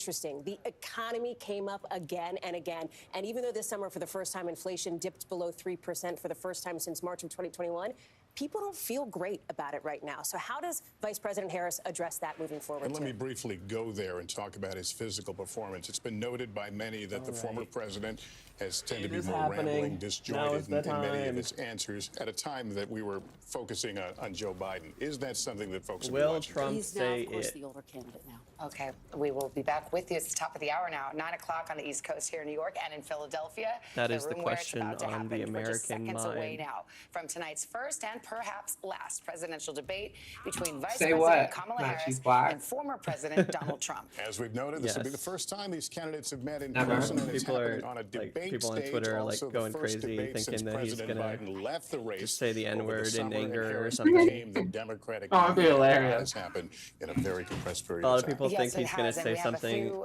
Interesting. The economy came up again and again. And even though this summer, for the first time, inflation dipped below 3% for the first time since March of 2021, people don't feel great about it right now. So how does Vice President Harris address that moving forward? And let me briefly go there and talk about his physical performance. It's been noted by many that the former president has tended to be more rambling, disjointed in many of his answers at a time that we were focusing on Joe Biden. Is that something that folks will watch? Trump say of course, the older candidate now. Okay, we will be back with you. It's the top of the hour now, 9 o'clock on the East Coast here in New York and in Philadelphia. That is the question on the American mind. Away now from tonight's first and perhaps last presidential debate between Vice President Kamala Harris and former President Donald Trump. As we've noted, this will be the first time these candidates have met in person, and it's happening on a debate people on Twitter are like going crazy, thinking that he's gonna left the race just say the N-word in anger or something. The Democratic has happened in a very compressed period. A lot of people think he's gonna say something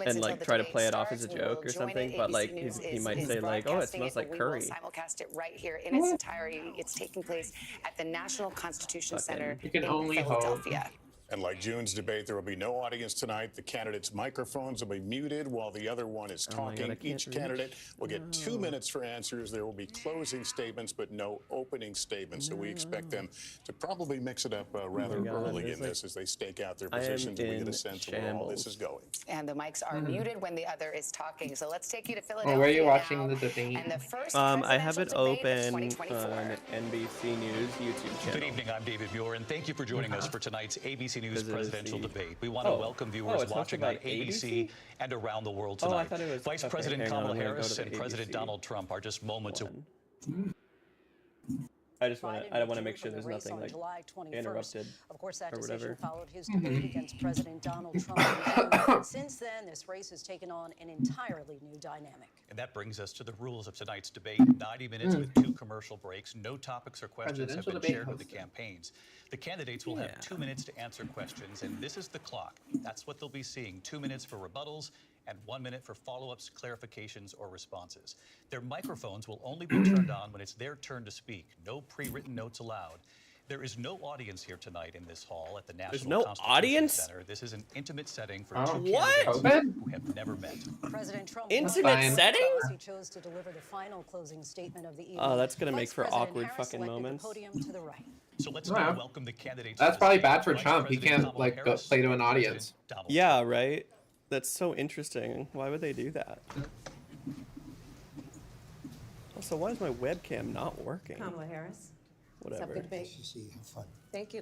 and like try to play it off as a joke or something, but like he might say like, "Oh, it smells like curry." We will simulcast it right here in its entirety. It's taking place at the National Constitution Center in Philadelphia. And like June's debate, there will be no audience tonight. The candidates' microphones will be muted while the other one is talking. Each candidate will get 2 minutes for answers. There will be closing statements, but no opening statements. So we expect them to probably mix it up rather early in this as they stake out their positions and we get a sense of where all this is going. And the mics are muted when the other is talking. So let's take you to Philadelphia. Where are you watching the debate? And the first I have it open on NBC News YouTube channel. Good evening, I'm David Muir, and thank you for joining us for tonight's ABC News presidential debate. We want to welcome viewers watching on ABC and around the world tonight. Vice President Kamala Harris and President Donald Trump are just moments away. I want to make sure there's nothing like interrupted. Of course, that decision followed his debate against President Donald Trump. Since then, this race has taken on an entirely new dynamic. And that brings us to the rules of tonight's debate. 90 minutes with 2 commercial breaks. No topics or questions have been shared with the campaigns. The candidates will have 2 minutes to answer questions, and this is the clock. That's what they'll be seeing. 2 minutes for rebuttals and 1 minute for follow-ups, clarifications, or responses. Their microphones will only be turned on when it's their turn to speak. No pre-written notes allowed. There is no audience here tonight in this hall at the National Constitution Center. This is an intimate setting for two candidates who have never met. President Trump intimate settings? He chose to deliver the final closing statement of the evening. Oh, that's gonna make for awkward fucking moments. Podium to the right. So let's now welcome the candidates. That's probably bad for Trump. He can't like go play to an audience. Yeah, right. That's so interesting. Why would they do that? Also, why is my webcam not working? Kamala Harris. Whatever. Thank you.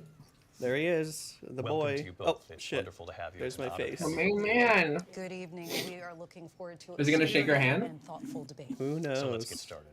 There he is, the boy. To you both. Oh, it's shit. Wonderful to have you. There's my face. Oh, man. Good evening. We are looking forward to Is he gonna shake your hand? and thoughtful debate. Who knows? So let's get started.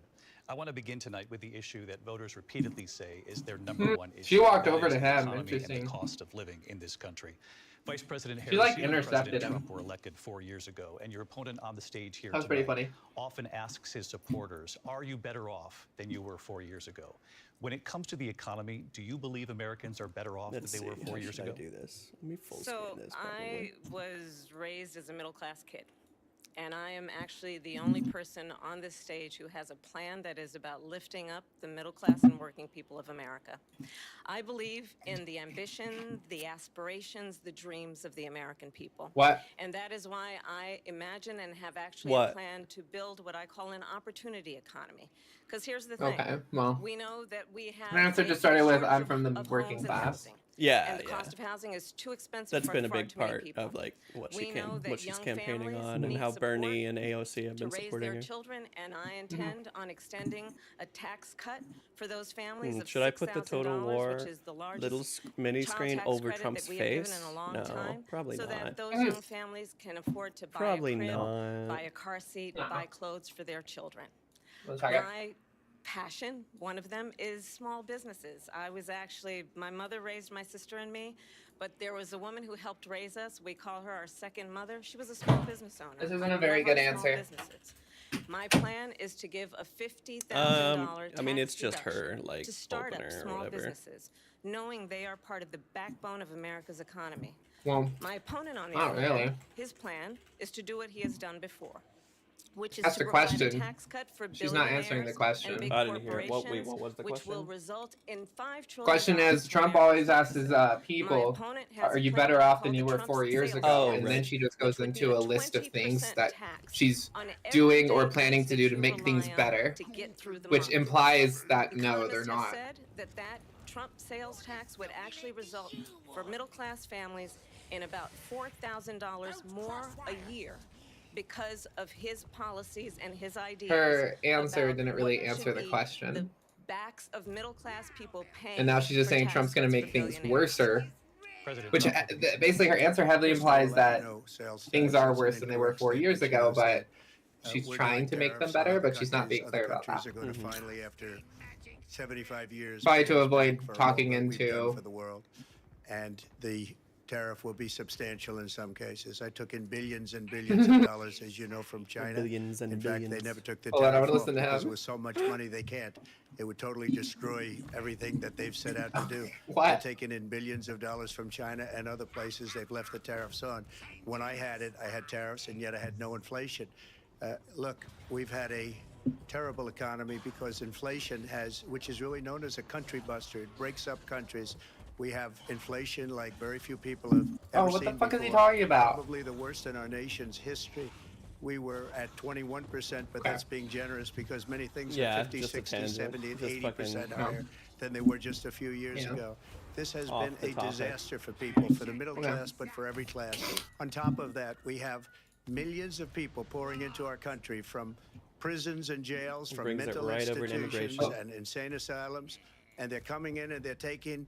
I want to begin tonight with the issue that voters repeatedly say is their #1 issue. She walked over to the him. economy Interesting. and the cost of living in this country. Vice President Harris, She like you and intercepted President him. Trump were elected 4 years ago, and your opponent on the stage here That was pretty tonight funny. often asks his supporters, "Are you better off than you were 4 years ago?" When it comes to the economy, do you believe Americans are better off than they were 4 years ago? do this. Let me full So screen this. I was raised as a middle-class kid, and I am actually the only person on this stage who has a plan that is about lifting up the middle class and working people of America. I believe in the ambition, the aspirations, the dreams of the American people. What? And that is why I imagine and have actually What? a plan to build what I call an opportunity economy. Because here's the thing. Okay, well. We know that we have My answer a just started with, shortage I'm from the of working homes and class. housing. Yeah, And the yeah. cost of housing is too expensive That's for been a far big too many part people. of like what We she know that what she's young campaigning families on and need how Bernie support and AOC have to been raise supporting their her. children, and I intend on extending a tax cut for those families of Should I put the Total $6,000, War which is the largest little mini child screen tax over credit Trump's that we have given face? in a long No, time, probably so not. that those young families can afford to buy Probably a crib, not. buy a car seat, buy clothes for their children. Let's try it. My passion, one of them, is small businesses. My mother raised my sister and me, but there was a woman who helped raise us. We call her our second mother. She was a small business owner. This isn't I a very love good our small answer. businesses. My plan is to give a $50,000 I mean, tax it's just her, deduction like, to start up opener or small whatever. businesses, knowing they are part of the backbone of America's economy. Well, My opponent, on the not other really. hand, his plan is to do what he has done before. which is That's to the provide a question. tax cut for She's not answering the billionaires question. and big I didn't hear it. What corporations, was the which question? will result in $5 trillion. Question is, Trump always asks his people, opponent has are a you plan better off called than you the were Trump 4 years sales ago? tax, And then she just goes which would into be a list of 20% things that tax she's on doing or everyday planning goods to that do to you make things rely on better, to get through the which month. implies that no, they're Economists not. have said that Trump sales tax would actually result for middle-class families in about $4,000 more a year because of his policies and his ideas. Her answer about didn't really what answer should the be question. The backs of middle-class people paying. And now she's just for saying tax Trump's going to cuts make for things billionaires. worser, President which Trump basically her answer heavily implies that things are worse than they were 4 years ago, but she's trying to make them better, but she's not being clear about that. Are going to finally, after 75 years, Probably to pay us avoid back for talking all that we've done into for the world, and the tariff will be substantial in some cases. I took in billions and billions of dollars, as you know, from China. Billions and in billions. fact, they never took the Hold on, I tariff wanna off listen to because him. it was so much money they can't. It would totally destroy everything that they've set out to do. What? They've taken in billions of dollars from China and other places. They've left the tariffs on. When I had it, I had tariffs, and yet I had no inflation. Look, we've had a terrible economy because inflation which is really known as a country buster. It breaks up countries. We have inflation like very few people have ever seen what the fuck is he before. talking about? Probably the worst in our nation's history. We were at 21%, but that's being generous because many things are 50, just a 60, tangent. 70, and Just 80% fucking- higher than they were just a few years ago. This has Off been the a topic. disaster for people, for the middle class, but for every class. On top of that, we have millions of people pouring into our country from prisons and jails, from Brings it mental right over to institutions immigration. and insane asylums, and they're coming in and they're taking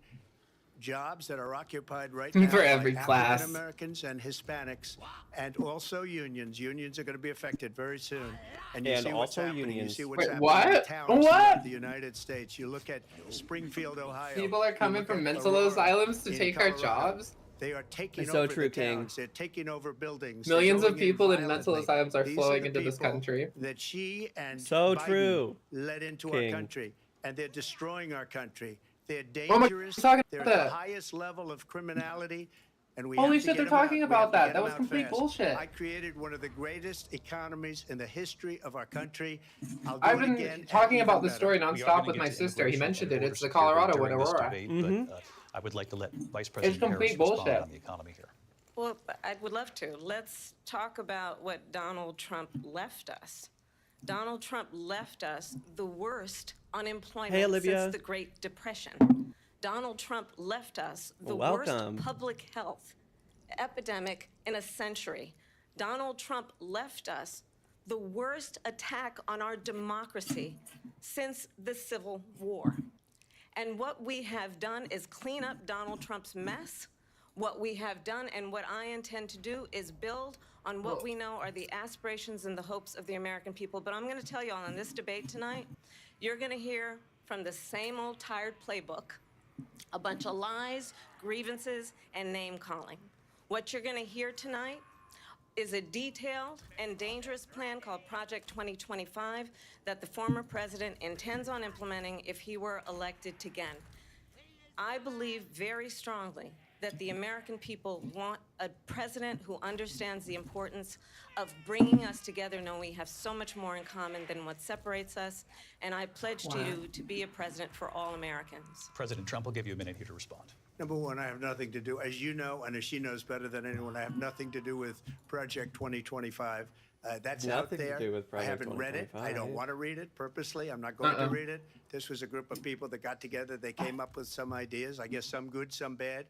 jobs that are occupied right now For every by class. African Americans and Hispanics, and also unions. Unions are going to be affected very soon. And you And see what's also happening. unions. You see what's Wait, happening what? in towns What? throughout the United States. You look at Springfield, Ohio. People are You coming look from at mental Aurora asylums to in take our Colorado. jobs. They are taking So over true, the King. towns. They're taking over buildings. Millions They're of going in people in mental violently. asylums are These flowing the into this people country. that she and So Biden true, led into King. our country, and they're destroying our country. They're Oh my- dangerous. he's talking They're about at that. the highest level of criminality, and we Holy have to shit, get they're them out. talking We about have to that. get That them was out complete fast. bullshit. I created one of the greatest economies in the history of our country. I'll do I've it been again talking and about even this story better. We are nonstop gonna with get my to sister. He immigration mentioned and it. border It's the security Colorado one, during this Aurora. debate, but, I would like to let Vice It's President complete Harris respond bullshit. on the economy here. Well, I would love to. Let's talk about what Donald Trump left us. Donald Trump left us the worst unemployment Hey, Olivia. since the Great Depression. Donald Trump left us the Welcome. worst public health epidemic in a century. Donald Trump left us the worst attack on our democracy since the Civil War. And what we have done is clean up Donald Trump's mess. What we have done and what I intend to do is build on what we know are the aspirations and the hopes of the American people. But I'm going to tell you all in this debate tonight, you're going to hear from the same old tired playbook, a bunch of lies, grievances, and name-calling. What you're going to hear tonight is a detailed and dangerous plan called Project 2025 that the former president intends on implementing if he were elected again. I believe very strongly that the American people want a president who understands the importance of bringing us together, knowing we have so much more in common than what separates us. And I pledge to you to be a president for all Americans. President Trump will give you a minute here to respond. Number one, I have nothing to do, as you know, and as she knows better than anyone, I have nothing to do with Project 2025. That's out Nothing to there. do with I Project haven't read it. I 2025. don't want to read it purposely. I'm not going to read it. This was a group of people that got together. They came up with some ideas. I guess some good, some bad.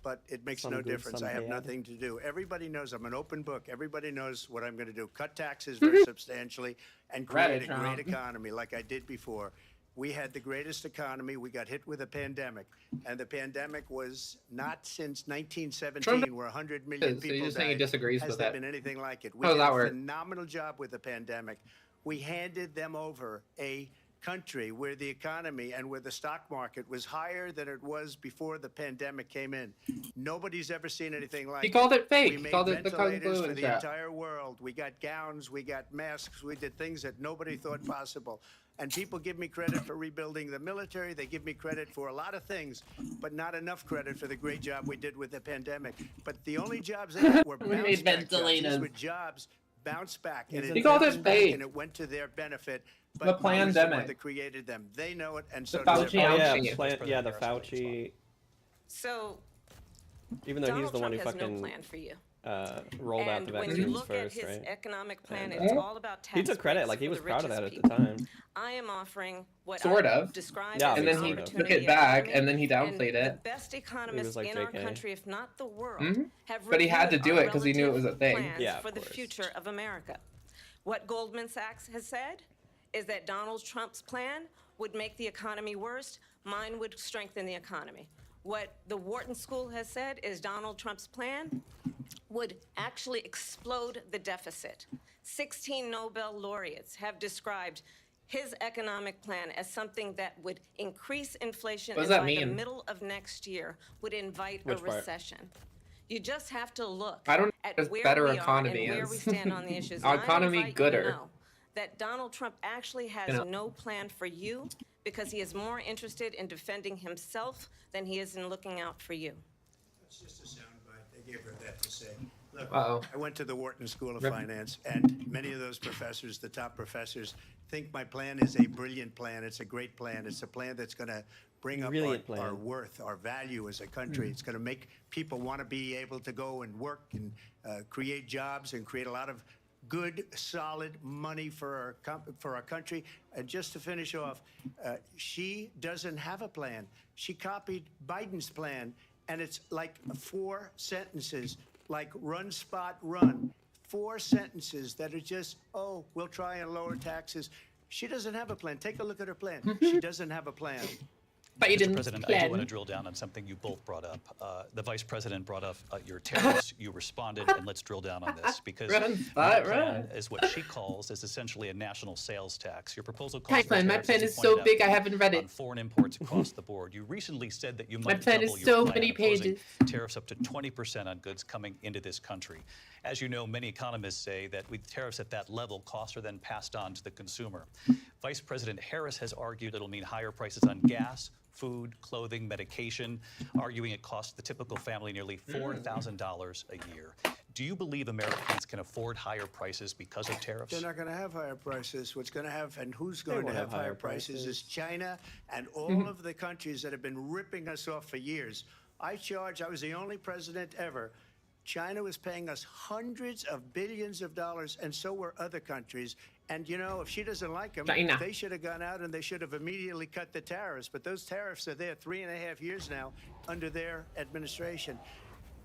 But it makes Some no good, difference. some I have bad. nothing to do. Everybody knows I'm an open book. Everybody knows what I'm going to do. Cut taxes very substantially and create a great economy like I did before. We had the greatest economy. We got hit with a pandemic. And the pandemic was not since 1917 where 100 million So people you're just saying he died. disagrees Has with there it. been anything like it? We How does did that a work? phenomenal job with the pandemic. We handed them over a country where the economy and where the stock market was higher than it was before the pandemic came in. Nobody's ever seen anything like He called it fake. We He made called it the Kung ventilators Flu for and the crap. entire world. We got gowns, we got masks, we did things that nobody thought possible. And people give me credit for rebuilding the military. They give me credit for a lot of things, but not enough credit for the great job we did with the pandemic. But the only jobs that were We made bounce back jobs, these ventilators. were jobs bounced back. And He called it bounced fake. back, and it went to their benefit. But The he's the one pandemic. that created them. They know it, and The so does Fauci everybody. yeah, the Fauci. So, Even though Donald he's the one Trump who has fucking no plan for you. Rolled out the And when you vaccines look first, at his right? economic plan, it's all about tax He took credit, breaks like he for was the proud of that richest at the people. time. I am offering what Sort I of. describe Yeah, as And then an he opportunity took it back, economy, and then he downplayed and it. The best economists like in our JK. country, if not the world, have But he had to reviewed do our it because he knew it was a relative thing. plans Yeah, of for the course. future of America. What Goldman Sachs has said is that Donald Trump's plan would make the economy worse. Mine would strengthen the economy. What the Wharton School has said is Donald Trump's plan would actually explode the deficit. 16 Nobel laureates have described his economic plan as something that would increase inflation What does and that by the mean? middle of next year would invite Which a part? recession. You just have to look I don't know at what where better we are economy and where is. we stand on the issues. Our And I economy invite you gooder. to know that Donald Trump actually has You know. no plan for you because he is more interested in defending himself than he is in looking out for you. It's just a soundbite. They gave her that to say. Look, Uh-oh. I went to the Wharton School of Finance, and many of those professors, the top professors, think my plan is a brilliant plan. It's a great plan. It's a plan that's going to bring up Brilliant our plan. worth, our value as a country. It's going to make people want to be able to go and work and create jobs and create a lot of good, solid money for our country. And just to finish off, she doesn't have a plan. She copied Biden's plan, and it's like 4 sentences, like run, spot, run. 4 sentences that are just, oh, we'll try and lower taxes. She doesn't have a plan. Take a look at her plan. She doesn't have a plan. Biden's Mr. President, I do want to drill down on something you both brought up. The Vice President brought up your tariffs. You responded, and let's drill down on this because Run, your spot, plan run. is what she calls is essentially a national sales tax. Your proposal calls for My tariffs, plan as you is so pointed out, big I haven't read on it. foreign imports across the board. You recently said that you might plan double is your so plan, many imposing pages. tariffs up to 20% on goods coming into this country. As you know, many economists say that with tariffs at that level, costs are then passed on to the consumer. Vice President Harris has argued it'll mean higher prices on gas, food, clothing, medication, arguing it costs the typical family nearly $4,000 a year. Do you believe Americans can afford higher prices because of tariffs? They're not going to have higher prices. What's going to have and who's going to won't have have higher higher prices is prices. China and all of the countries that have been ripping us off for years. I was the only president ever. China was paying us hundreds of billions of dollars, and so were other countries. And, you know, if she doesn't like them, China. they should have gone out and they should have immediately cut the tariffs. But those tariffs are there 3.5 years now under their administration.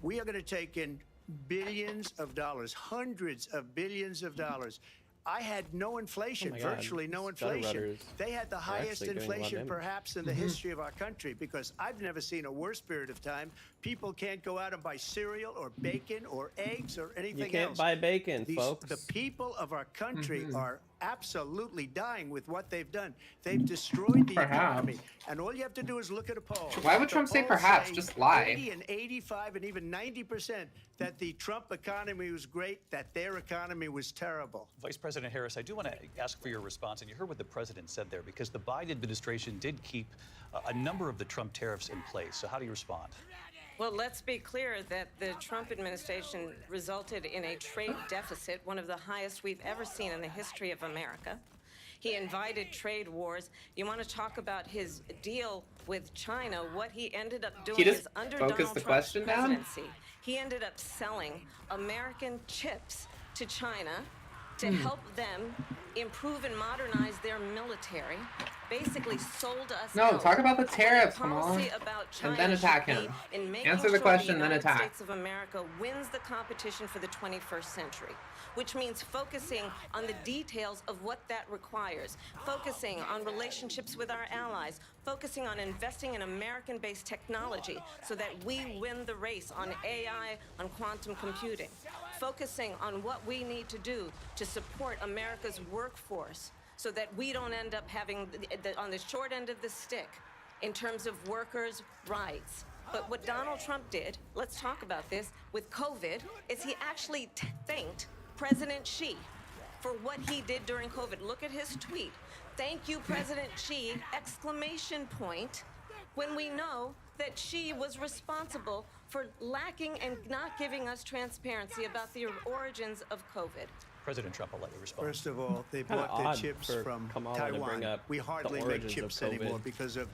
We are going to take in billions of dollars, hundreds of billions of dollars. I had no inflation, Oh my God. virtually no Stutter inflation. rudders They had the highest actually doing a lot of inflation damage. perhaps in the history of our country, because I've never seen a worse period of time. People can't go out and buy cereal or bacon or eggs or anything You can't else. buy bacon, folks. The people of our country are absolutely dying with what they've done. They've destroyed the economy. And all you have to do is look at a poll. Why would The Trump say polls perhaps? say Just lie. 80 and 85 and even 90% that the Trump economy was great, that their economy was terrible. Vice President Harris, I do want to ask for your response, and you heard what the president said there, because the Biden administration did keep a number of the Trump tariffs in place. So how do you respond? Well, let's be clear that the Trump administration resulted in a trade deficit, one of the highest we've ever seen in the history of America. He invited trade wars. You want to talk about his deal with China? What he ended up doing just is under focused Donald the Trump's question down? presidency, he ended up selling American chips to China to help them improve and modernize their military. Basically sold us No, out. talk about the tariffs, And the policy Kamala. about China And then attack should be him. in making Answer the sure question, the then United attack. States of America wins the competition for the 21st century, which means focusing on the details of what that requires, focusing on relationships with our allies, focusing on investing in American-based technology so that we win the race on AI, on quantum computing, focusing on what we need to do to support America's workforce so that we don't end up having on the short end of the stick in terms of workers' rights. But what Donald Trump did, let's talk about this, with COVID, is he actually thanked President Xi for what he did during COVID. Look at his tweet. Thank you, President Xi, exclamation point. when we know that she was responsible for lacking and not giving us transparency about the origins of COVID? President Trump will let you respond. First of all, they bought the chips from Taiwan. We hardly make chips anymore because of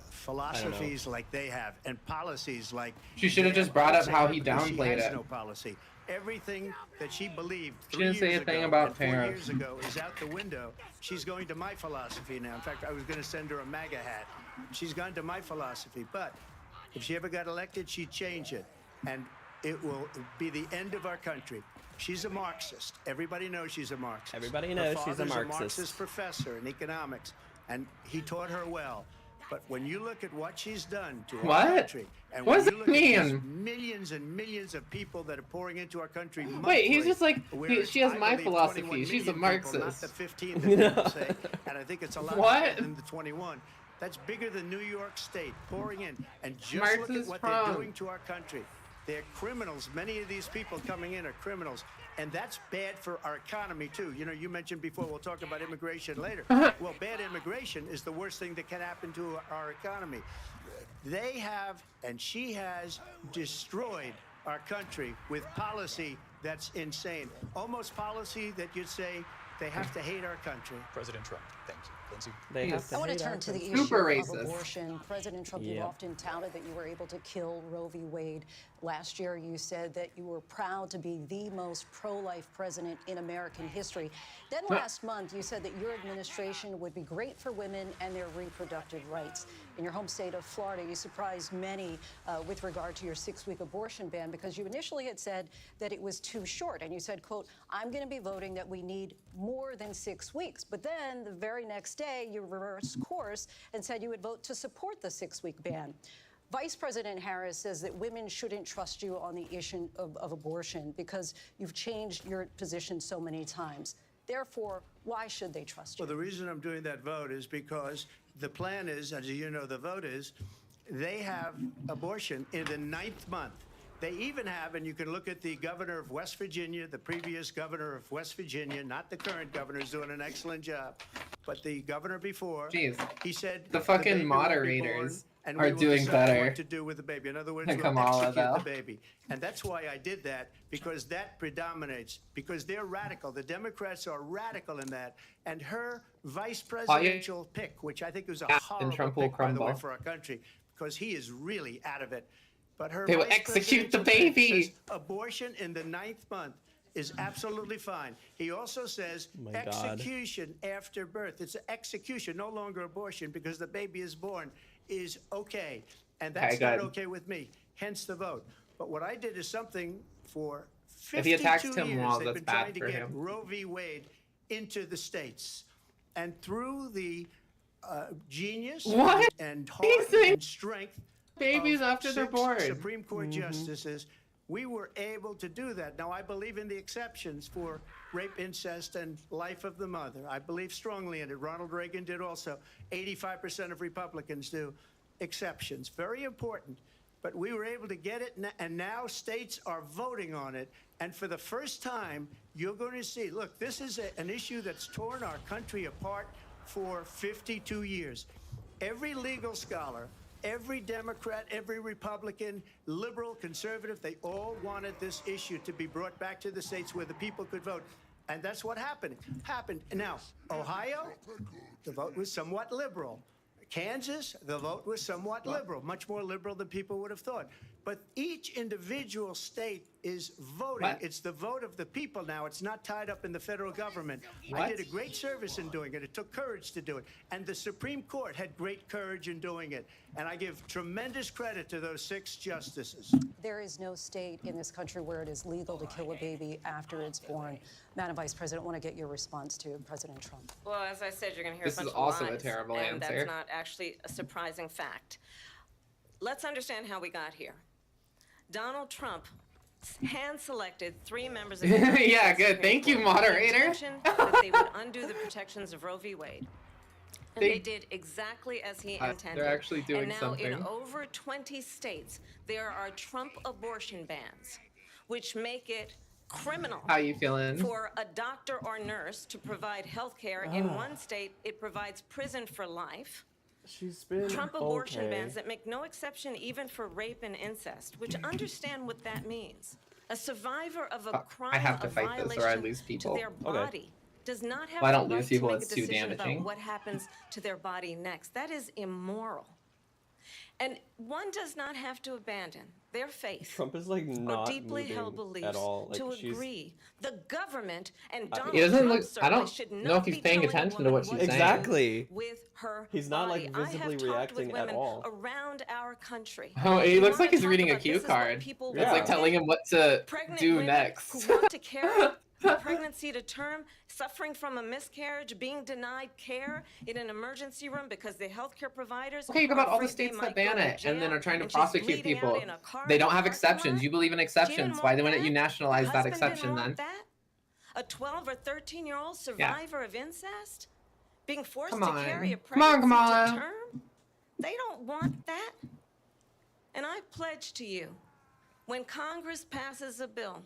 philosophies like they have and policies like. She should have just brought up how he downplayed it. No policy. Everything that she believed she didn't say a thing about 4 years ago is out the window. She's going to my philosophy now. In fact, I was going to send her a MAGA hat. She's gone to my philosophy. But if she ever got elected, she'd change it. And it will be the end of our country. She's a Marxist. Everybody knows she's a Marxist. Everybody knows she's a Marxist. Her father's a Marxist professor in economics, and he taught her well. But when you look at what she's done to our country, and what does when you it look mean? at these millions and millions of people that are pouring into our country monthly, wait, he's just like, she has my believe philosophy. She's a Marxist. People, not the 15 that people say, and I think it's a lot more than the 21. That's bigger than New York State pouring in. And just look at what they're doing to our country. They're criminals. Many of these people coming in are criminals. And that's bad for our economy, too. You know, you mentioned before, we'll talk about immigration later. Well, bad immigration is the worst thing that can happen to our economy. They have, and she has, destroyed our country with policy that's insane. Almost policy that you'd say they have to hate our country. President Trump, thank you. Lindsay? I want to turn to the issue of abortion. President Trump, you've often touted that you were able to kill Roe v. Wade. Last year, you said that you were proud to be the most pro-life president in American history. Then last month, you said that your administration would be great for women and their reproductive rights. In your home state of Florida, you surprised many with regard to your 6-week abortion ban because you initially had said that it was too short. And you said, quote, I'm going to be voting that we need more than 6 weeks. But then the very next day, you reversed course and said you would vote to support the 6-week ban. Vice President Harris says that women shouldn't trust you on the issue of abortion because you've changed your position so many times. Therefore, why should they trust you? Well, the reason I'm doing that vote is because the plan is, as you know, the vote is, they have abortion in the 9th month. They even have, and you can look at the governor of West Virginia, the previous governor of West Virginia, not the current governor, is doing an excellent job, but the governor before, he said the fucking moderators are doing better what to do with the baby. In other words, we'll KAMALA, execute the baby. And that's why I did that, because that predominates, because they're radical. The Democrats are radical in that. And her vice presidential pick, which I think was a horrible pick, by the way, for our country, because he is really out of it. But her they will execute the baby. Says abortion in the 9th month is absolutely fine. He also says execution after birth. It's an execution, no longer abortion, because the baby is born, is okay. And that's not okay with me, hence the vote. But what I did is something for 52 years they've been trying to get Roe v. Wade into the states. And through the genius and heart and strength babies after they're born. Supreme Court justices, we were able to do that. Now, I believe in the exceptions for rape, incest, and life of the mother. I believe strongly in it. Ronald Reagan did also. 85% of Republicans do. Exceptions. Very important. But we were able to get it, and now states are voting on it. And for the first time, you're going to see, look, this is an issue that's torn our country apart for 52 years. Every legal scholar, every Democrat, every Republican, liberal, conservative, they all wanted this issue to be brought back to the states where the people could vote. And that's what happened. Now, Ohio, the vote was somewhat liberal. Kansas, the vote was somewhat liberal, much more liberal than people would have thought. But each individual state is voting. It's the vote of the people now. It's not tied up in the federal government. I did a great service in doing it. It took courage to do it. And the Supreme Court had great courage in doing it. And I give tremendous credit to those 6 justices. There is no state in this country where it is legal to kill a baby after it's born. Madam Vice President, I want to get your response to President Trump. Well, as I said, you're going to hear a bunch of lies. This is also lies, a terrible and answer. That's not actually a surprising fact. Let's understand how we got here. Donald Trump hand-selected 3 members of the yeah, good. Thank you, moderator. that they would undo the protections of Roe v. Wade. And they did exactly as he intended. They're actually doing something. And now in over 20 states, there are Trump abortion bans, which make it criminal How you feeling? for a doctor or nurse to provide health care. In one state, it provides prison for life. She's been Trump abortion okay. bans that make no exception even for rape and incest, which understand what that means. A survivor of a crime, I have to a fight this or I lose people. to their body does not have Well, I the don't lose right people, to make it's a too decision damaging. about what happens to their body next. That is immoral. And one does not have to abandon their faith Trump is like or not deeply held moving beliefs at all. Like, to she's... agree. The government and Donald He doesn't Trump look. I don't should know if he's be paying telling a attention to woman what she's saying. Exactly. with her He's not body. like visibly I have talked reacting with at women all. around our country. Oh, he You looks like wanna he's talk reading a about cue this is what card. people It's like want? telling him what to Pregnant do women next. who want to carry a pregnancy to term, suffering from a miscarriage, being denied care in an emergency room because the healthcare providers. Okay, are about all the afraid they states that might ban go to it and then jail, are trying to and she's prosecute bleeding out people. in a car They in don't a have parking exceptions. lot. You believe in She exceptions. didn't Why want wouldn't you that. nationalize Her that husband exception didn't then? want that? A 12 or 13-year-old survivor of incest being forced Come to on. carry a Come on, pregnancy Kamala. to term? They don't want that. And I pledge to you, when Congress passes a bill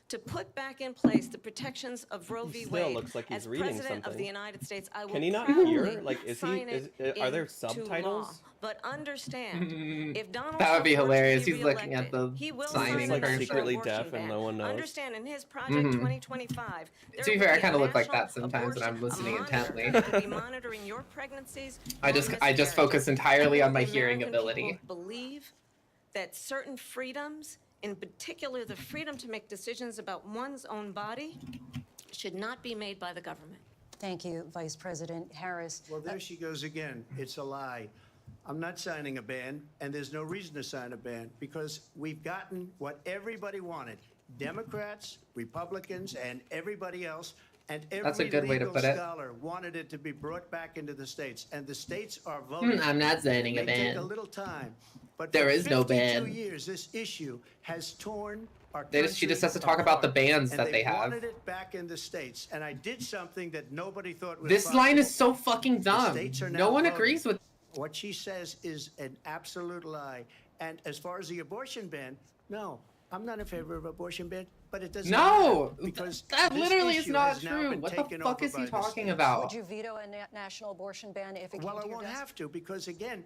to put back in place the protections of Roe v. Still Wade looks like he's as reading President of something. the United States, I will Can he not proudly hear? Like, is he? sign it Are there into subtitles? law. But understand, if Donald That would be Trump were to hilarious. be He's looking at reelected, the he will signing sign He's a like national secretly abortion deaf and ban. no one knows. Understand, in his Project 2025, there To be will fair, I be a kind of look like national that sometimes when I'm abortion listening monitor intently. that will be monitoring your pregnancies, I your just miscarriages. focus entirely on my The hearing American ability. people believe that certain freedoms, in particular the freedom to make decisions about one's own body, should not be made by the government. Thank you, Vice President Harris. Well, there she goes again. It's a lie. I'm not signing a ban, and there's no reason to sign a ban because we've gotten what everybody wanted. Democrats, Republicans, and everybody else, and every That's a good way to legal put it. scholar wanted it to be brought back into the states, and the states are voting. I'm not signing a It may take ban. a little time, but There for is no 52 ban. years, this issue has torn our She just has to country talk about the apart, bans and that they have. wanted it back in the states, and I did something that nobody thought was This possible. line is so fucking The dumb. states are now No one voting. agrees with. What she says is an absolute lie. And as far as the abortion ban, no, I'm not in favor of abortion ban, but it doesn't No, matter because that this literally is issue not has now true. been What the taken fuck over is by he the talking states. about? Would you veto a national abortion ban if it Well, came I to your won't desk? have to because, again,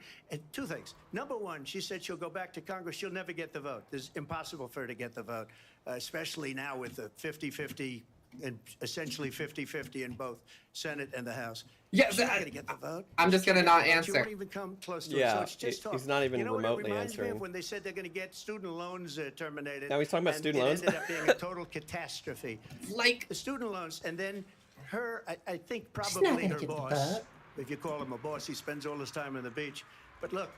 two things. Number one, she said she'll go back to Congress. She'll never get the vote. It's impossible for her to get the vote, especially now with the 50-50 and essentially 50-50 in both Senate and the House. Yeah, She's not going to get the vote. I'm just gonna not She answer. won't even come close to it. Yeah, So it's just talk. he's not even you know remotely what it reminds me answering. of when they said they're going to get student loans terminated. Now he's talking about and student loans? It ended up being a total catastrophe. Like The student loans, and then her, I think not probably gonna her get the boss, vote. if you call him a boss, he spends all his time on the beach. But look,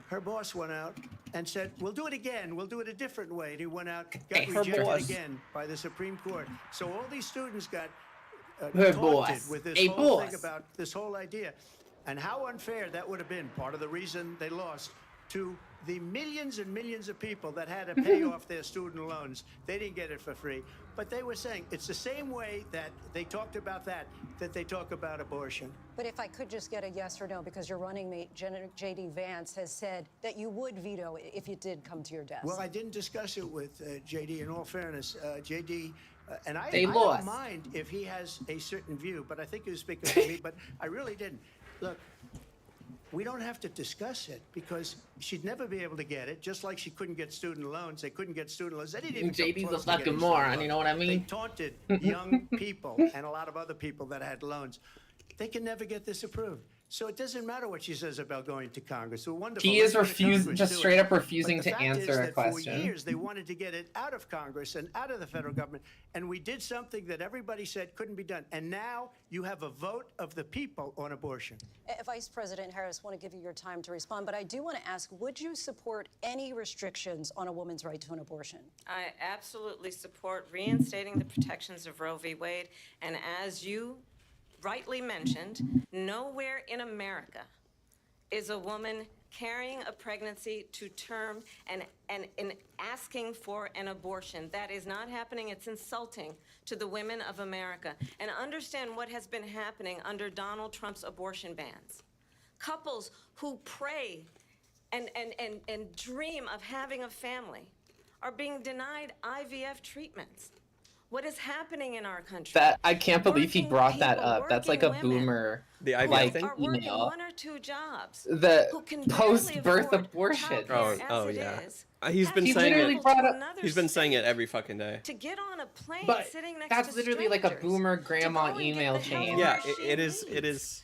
her boss went out and said, we'll do it again. We'll do it a different way. And he went out, got Hey, her rejected boss. again by the Supreme Court. So all these students got Her taunted boss. with this A whole boss. thing about this whole idea. And how unfair that would have been, part of the reason they lost, to the millions and millions of people that had to pay off their student loans. They didn't get it for free. But they were saying it's the same way that they talked about that they talk about abortion. But if I could just get a yes or no, because your running mate, J.D. Vance, has said that you would veto it if it did come to your desk. Well, I didn't discuss it with J.D. In all fairness, J.D. And I They don't lost. mind if he has a certain view, but I think he was speaking for me, but I really didn't. Look, we don't have to discuss it because she'd never be able to get it, just like she couldn't get student loans. They couldn't get student loans. They didn't even come JD's a close to fucking getting moron, student you know loans. what I mean? They taunted young people and a lot of other people that had loans. They can never get this approved. So it doesn't matter what she says about going to Congress. We're wonderful. He is Let's go to Congress, just do it. straight up refusing But the to fact answer is a that question. For years, they wanted to get it out of Congress and out of the federal government. And we did something that everybody said couldn't be done. And now you have a vote of the people on abortion. Vice President Harris, I want to give you your time to respond, but I do want to ask, would you support any restrictions on a woman's right to an abortion? I absolutely support reinstating the protections of Roe v. Wade. And as you rightly mentioned, nowhere in America is a woman carrying a pregnancy to term and asking for an abortion. That is not happening. It's insulting to the women of America. And understand what has been happening under Donald Trump's abortion bans. Couples who pray and dream of having a family are being denied IVF treatments. what is happening in our country. That I can't believe he Working brought that people, up. That's like a working women boomer. The IVF like thing? are working email. 1 or 2 jobs. The who can barely post-birth afford abortion. childcare Oh as it yeah. is, He's been He saying literally it. brought up- He's been saying it every fucking day. to get on a plane But sitting next that's to literally like a strangers, boomer to grandma go and get email the help chain. Yeah, that she it is. It needs. is.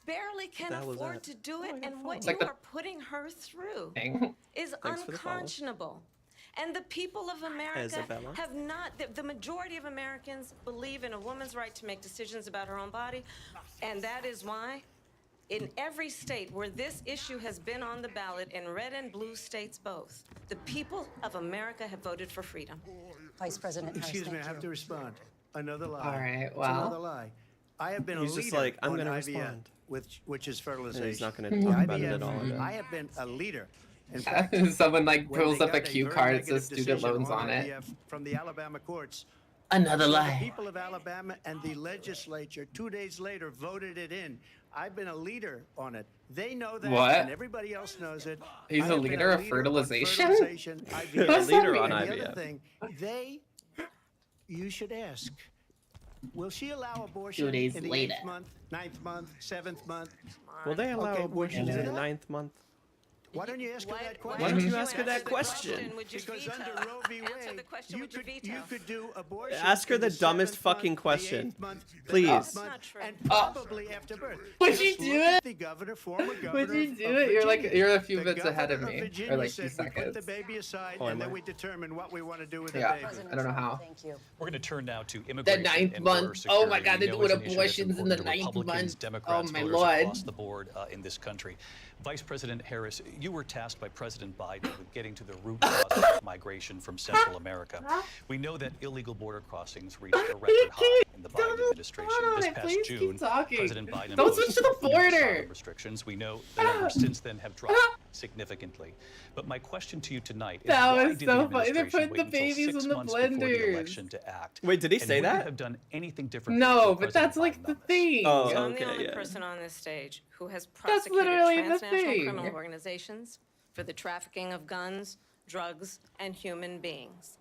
Barely can the hell was afford that? to do it, and what like you the- are putting her through Thing. is Thanks for the follow. unconscionable. And the people of America Isabella? have not, the majority of Americans believe in a woman's right to make decisions about her own body. And that is why in every state where this issue has been on the ballot, in red and blue states both, the people of America have voted for freedom. Vice President Harris, Excuse me, I thank have you. to respond. Another lie. All right, It's well. another lie. I have been He's a just leader like, I'm on gonna IVF, respond. which is fertilization. And he's not going to talk about it IVF, at all. I have been a leader. In fact, Someone like when pulls they up a got cue very card that negative says student decision loans on it. IVF from the Alabama courts, Another so the lie. people of Alabama and the legislature 2 days later voted it in. I've been a leader on it. They know that, What? and everybody else knows it. He's I a have been leader of on fertilization? IVF. You're a leader on And the IVF. other thing, you should ask, will she allow abortion 2 days in the later. 8th month, 9th month, 7th month? Will they allow Okay, abortions would you in the do that? 9th month? Why don't you ask her that question? Why don't you ask her that question? Would you Because veto? under Roe v. Answer Wade, the question, you would you could, veto? you could do abortion. Ask her in the dumbest 7th fucking month, the question. 8th month, the Please. 9th That's not month, true. and probably after birth. Would Just you do look at it? The governor, former governor Would you of do it? You're like Virginia. you're a few The bits ahead of governor me, Virginia or like 2 said, we put the seconds. baby aside, Oh, and am then I? we determine what we want to do with Yeah. the baby. I don't know how. Thank you. We're going to turn now to immigration 9th and month. border Oh my security. God, they're We know doing it's an issue that's abortions in the important to 9th Republicans, month. Democrats, Oh my voters Lord. across the board in this country. Vice President Harris, you were tasked by President Biden with getting to the root causes of migration from Central America. We know that illegal border crossings reached a record high in the Biden administration. This past Please keep June, talking. President Biden Don't imposed switch to the new asylum border. restrictions. We know the numbers since then have dropped significantly. But my question to you tonight is, That why was did so the funny. They administration put the wait until babies 6 in the months before the blenders. election to act? Wait, did he And say would you that? have done anything different? No, with but President that's like Biden the on this? thing. Oh, So I'm okay, the only yeah. person on this stage who has That's prosecuted literally the transnational thing. criminal organizations for the trafficking of guns, drugs, and human beings.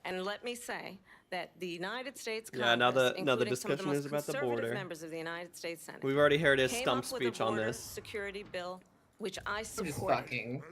And let me say that the United States Congress, Yeah, now the including some of discussion the is most about the conservative border. members of the United States Senate, We've already heard his came stump up with a speech on border this. security bill, which I I'm just supported. fucking.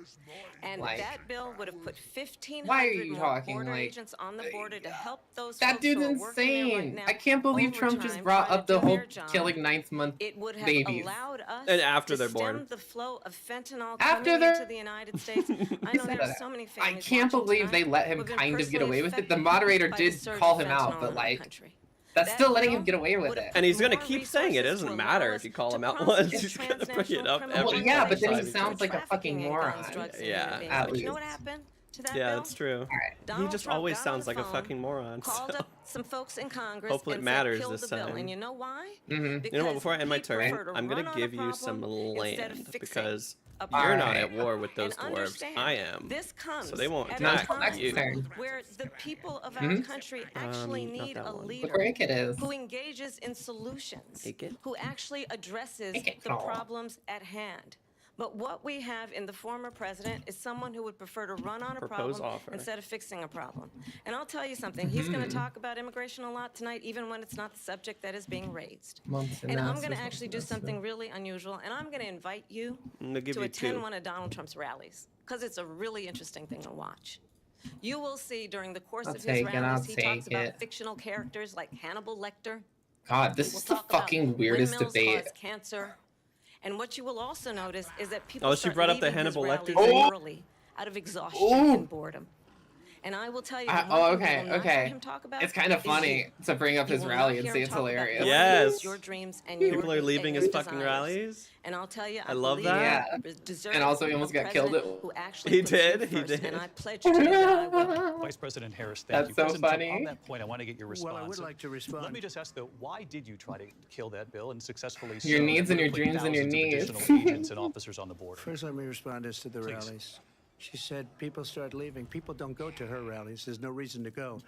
And like- that bill would have put 1,500 Why are you more talking, border like, agents on the border to help those That folks dude's who are working there right insane. now I can't believe Trump just overtime brought trying up to the do whole their job. killing 9th month It would have babies. allowed us And after to they're stem born. the flow of fentanyl After coming they're- into the United States. I know there are so many I families can't watching believe they tonight let him who've been kind of get personally away with it. The affected moderator by the did surge call of him out, fentanyl but in our like, country. that's That still letting him bill get away with would have it. And he's going to more keep saying it. It resources doesn't to matter allow if you us call to him out prosecute once. He's going to bring it transnational up criminal every Well, yeah, but then he time. sounds like a fucking trafficking in moron. guns, drugs, and Yeah, human beings. at But you know what least. happened to that Yeah, bill? that's true. He Donald just Trump always got on sounds the like a phone, fucking moron. Called so- up some folks in Congress Hopefully it and matters said, kill this the bill. time. And you know why? Mhm. You know what? Before I end my he turn, preferred to I'm going run to on a give you some problem instead of land fixing because a you're not Alright. at war with those And dwarves. understand, I am. This comes So they won't at attack a time you. turn. where the people of our country actually not need that a one. leader Look where Ikit is. who engages in solutions, Ikit? who actually addresses Ikit. the Oh. problems at hand. But what we have in the former president is someone who would prefer to run on a Propose problem offer. instead of fixing a problem. And I'll tell you something, he's going to talk about immigration a lot tonight, even when it's not the subject that is being raised. Months And I'm announced going to or actually something, do something really unusual, and I'm going to invite you I'm going to give to you attend two. one of Donald Trump's rallies, because it's a really interesting thing to watch. You will see during the course I'll of his take it, I'll rallies, he talks take about it. fictional characters like Hannibal Lecter. God, this We'll is the talk about fucking weirdest windmills debate. cause cancer. And what you will also notice is that people Oh, she start brought up the leaving his Hannibal Lecter rallies thing? early out of exhaustion Ooh. and boredom. And I will tell you, the one Oh, thing you okay, will not okay. hear him talk about It's kind of is funny you. to bring up You his will rally not and hear say him it's talk about hilarious. your Yes. dreams, your dreams and your People are leaving and his your fucking desires. rallies. And I'll tell you, I love believe that. you deserve And also he almost a got killed president at- who actually He puts you did, he first, did. And I pledge to you that I will. Vice President Harris, thank That's you. so President Trump, funny. on that point, I want to get your response. Well, I would like to respond. Let me just ask, though, why did you try to kill that bill and successfully Your so needs that and your would put dreams and your thousands of needs. additional agents and officers on the border? First, let me respond as to the Please. rallies. She said people start leaving. People don't go to her rallies. There's no reason to go.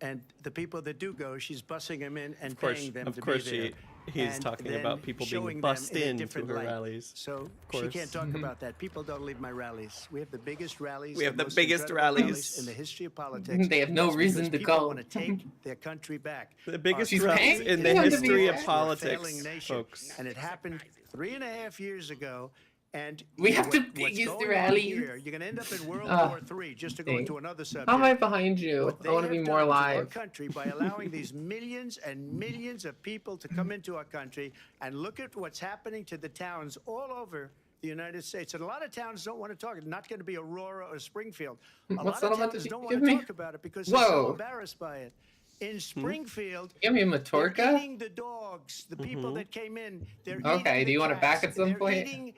And the people that do go, she's bussing them in and paying them of to course be there. she- He's talking about people being bussed into her rallies. So she can't talk about that. People don't leave my rallies. We have the biggest rallies. We have the biggest rallies in the history of politics. They have no reason to go. Want to take their country back. The biggest rallies in the history of politics, folks. And it happened 3.5 years ago. And we have the biggest rallies. You're going to end up in World War III, just to go into another subject. How am I behind you? I want to be more live. Our country by allowing these millions and millions of people to come into our country, and look at what's happening to the towns all over the United States. And a lot of towns don't want to talk. It's not going to be Aurora or Springfield. A lot of towns don't want to talk about it because they're so embarrassed by it. In Springfield, give me a Matorka? Eating the dogs, the people that came in. They're okay, do you want to back at some point?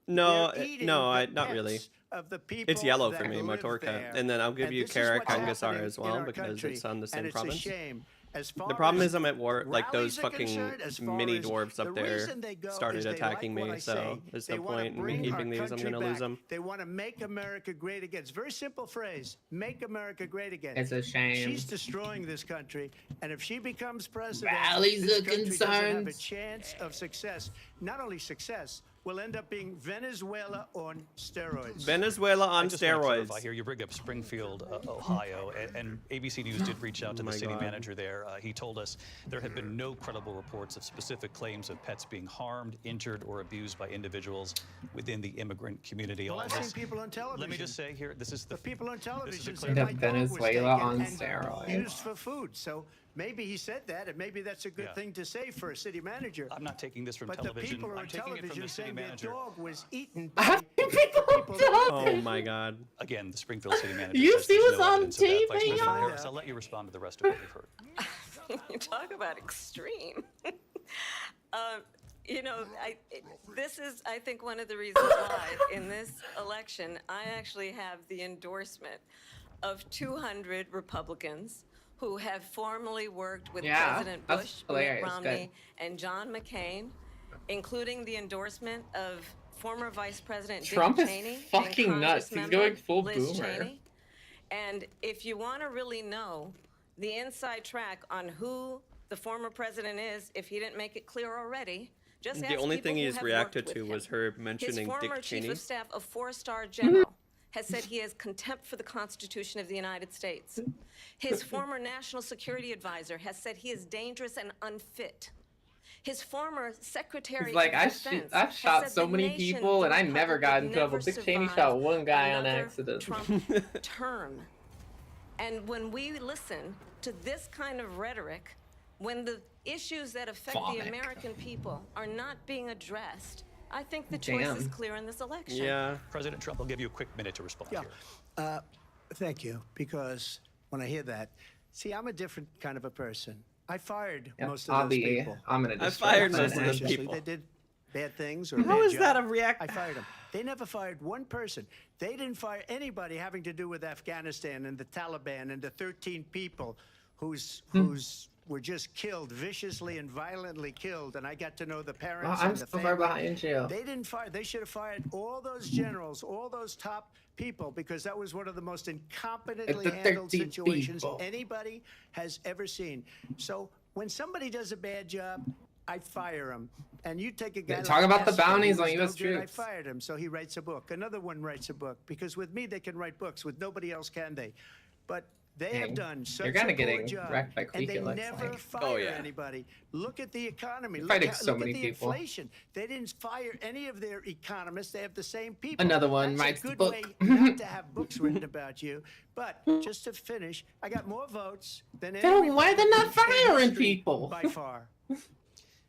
No, not really. It's yellow for me, Motorka. And then I'll give you Kara Kangasar as well because it's on the same province. The problem is I'm at war, like those fucking mini dwarves up there started attacking me, so there's no point in me keeping these, I'm gonna lose them. They want to make America great again. It's a very simple phrase, make America great again. It's a shame. She's destroying this country, and if she becomes president, rallies this are country doesn't have a concerns. chance of success. Not only success, will end up being Venezuela on steroids. Venezuela on steroids. I hear you bring up Springfield, Ohio, and ABC News did reach out to the city manager there. He told us there had been no credible reports of specific claims of pets being harmed, injured, or abused by individuals within the immigrant community. Well, I've seen people on television. Let me just say here, this is the people on television say the my dog was Venezuela taken on and steroids. used for food. So maybe he said that, and maybe that's a good thing to say for a city manager. I'm not taking this from but television. The people I'm taking it from the city manager. Their dog was eaten by people. Oh my God! Again, the Springfield city manager. You see what's on TV? Harris, I'll let you respond to the rest of what you've heard. You talk about extreme. You know, this is, I think, one of the reasons why in this election I actually have the endorsement of 200 Republicans who have formally worked with President Bush, Mitt Romney, and John McCain, including the endorsement of former Vice President Trump Dick Cheney. Is fucking nuts. He's going full Liz boomer. Cheney. And if you want to really know the inside track on who the former president is, if he didn't make it clear already, just ask the only people thing who he's have reacted worked to with was him. her mentioning His former Dick Cheney. chief of staff, a 4-star general, has said he has contempt for the Constitution of the United States. His former national security advisor has said he is dangerous and unfit. His former secretary like, of Defense I've shot so many people and I never got in trouble. Dick Cheney shot one guy on accident. Trump term. And when we listen to this kind of rhetoric, when the issues that affect the American people are not being addressed, I think the choice is clear in this election. Yeah. President Trump, I'll give you a quick minute to respond here. Thank you, because when I hear that, see, I'm a different kind of a person. I fired most of those people. I fired most of those people. They did bad things or How is that a react? I fired them. They never fired one person. They didn't fire anybody having to do with Afghanistan and the Taliban and the 13 people whose were just killed, viciously and violently killed, and I got to know the parents and the family. I'm so far behind you. They didn't fire. They should have fired all those generals, all those top people, because that was one of the most incompetently handled situations anybody has ever seen. So when somebody does a bad job, I fire him. And you take a guy talk about the bounties on U.S. troops. I troops. fired him, so he writes a book. Another one writes a book, because with me they can write books. With nobody else can they? But they have done such a poor job, wrecked by and they Clique, never fire anybody. Look at the economy. Look at the inflation. They didn't fire any of their economists. They have the same people. Another one That's writes a good the book. way not to have books written about you. But just to finish, I got more votes than Then why they're not firing history people? By far.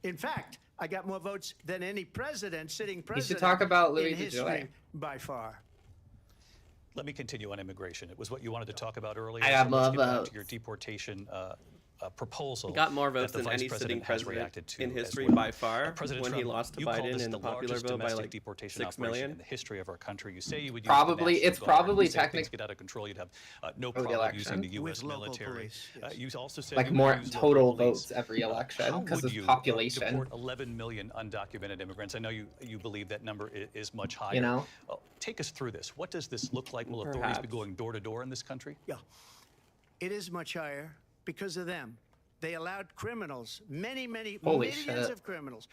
In fact, I got more votes than any president, sitting president. You should talk about Louis in history DeJoy. by far. Let me continue on immigration. It was what you wanted to talk about earlier. I got more let's get back votes. to your deportation proposal. He got more votes that the than any Vice sitting has president reacted to in as history well. by far. President when Trump, he lost to you called Biden this in the popular largest vote by domestic like deportation 6 operation million. in the history of our country. You say you would use Probably, the it's National Guard. probably You say if things get out of control, you'd have no problem election. using the U.S. With local military. police, yes. You also said Like you would more use total local police. votes every election How because would of you population. deport 11 million undocumented immigrants? I know you believe that number is much higher. You know? Take us through this. What does this look like? Will authorities be going door to door in this country? Yeah. It is much higher because of them. They allowed criminals, many Holy millions shit. of criminals.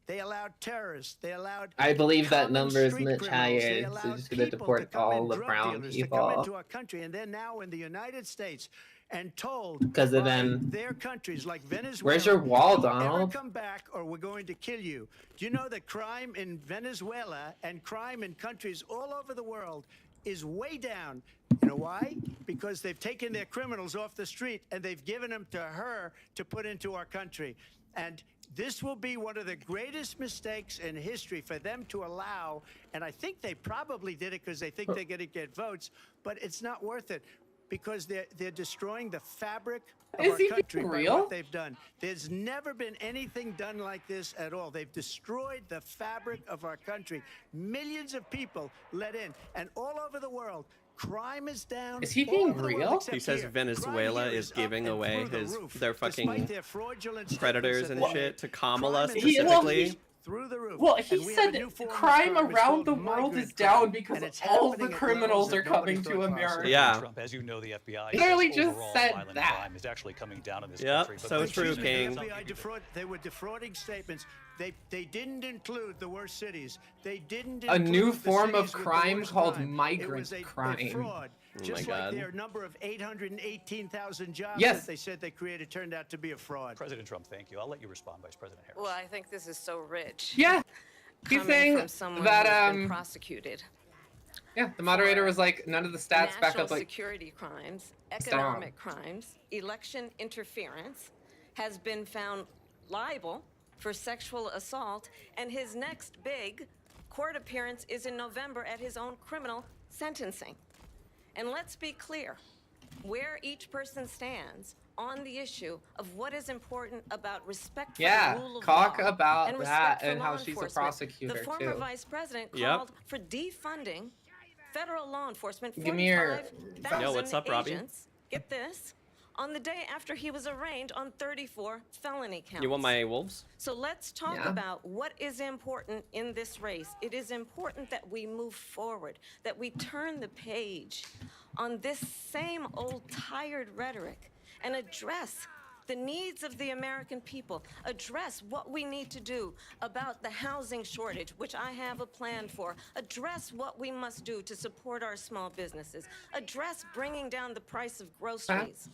They allowed terrorists. They allowed. I believe that common number is street much criminals. higher. They So allowed just gonna people deport to come in, all the drug brown dealers, to come into people. our country, and they're now in the United States and told Because of by them. their countries like Venezuela. Where's your wall, "Don't ever Donald? come back, or we're going to kill you." Do you know that crime in Venezuela and crime in countries all over the world is way down? You know why? Because they've taken their criminals off the street and they've given them to her to put into our country. And this will be one of the greatest mistakes in history for them to allow. And I think they probably did it because they think they're going to get votes, but it's not worth it because they're destroying the fabric of our country by what they've done. There's never been anything done like this at all. They've destroyed the fabric of our country. Millions of people let in, and all over the world, crime is down. Is he being real? He says Venezuela is giving away their fucking predators and shit to Kamala specifically. Through the roof. Well, he said crime around the world is down because all the criminals are coming to America. Yeah. Trump, as you know, the FBI literally just said violent that. crime is actually coming down in this Yep, country. so true, King. They were defrauding statements. They didn't include the worst cities. They didn't A include new the form of cities with the crime worst called crime. migrant It was crime. a fraud. Oh Just my like God. their number of 818,000 jobs Yes. that they said they created turned out to be a fraud. President Trump, thank you. I'll let you respond, Vice President Harris. Well, I think this is so rich. Yeah. He's Coming saying from someone that who's been prosecuted. yeah, the moderator was like, none of the stats back National up like security crimes, economic crimes, election interference, has been found liable for sexual assault, and his next big court appearance is in November at his own criminal sentencing. And let's be clear, where each person stands on the issue of what is important about respect for the rule of talk law about and that respect for and how law she's a enforcement. prosecutor The former too. vice president Yep. called for defunding federal law enforcement. Give me your- 45,000 Yo, what's up, Robbie? agents, get this, on the day after he was arraigned on 34 felony counts. You want my wolves? So let's talk Yeah. about what is important in this race. It is important that we move forward, that we turn the page on this same old tired rhetoric and address the needs of the American people, address what we need to do about the housing shortage, which I have a plan for, address what we must do to support our small businesses, address bringing down the price of groceries.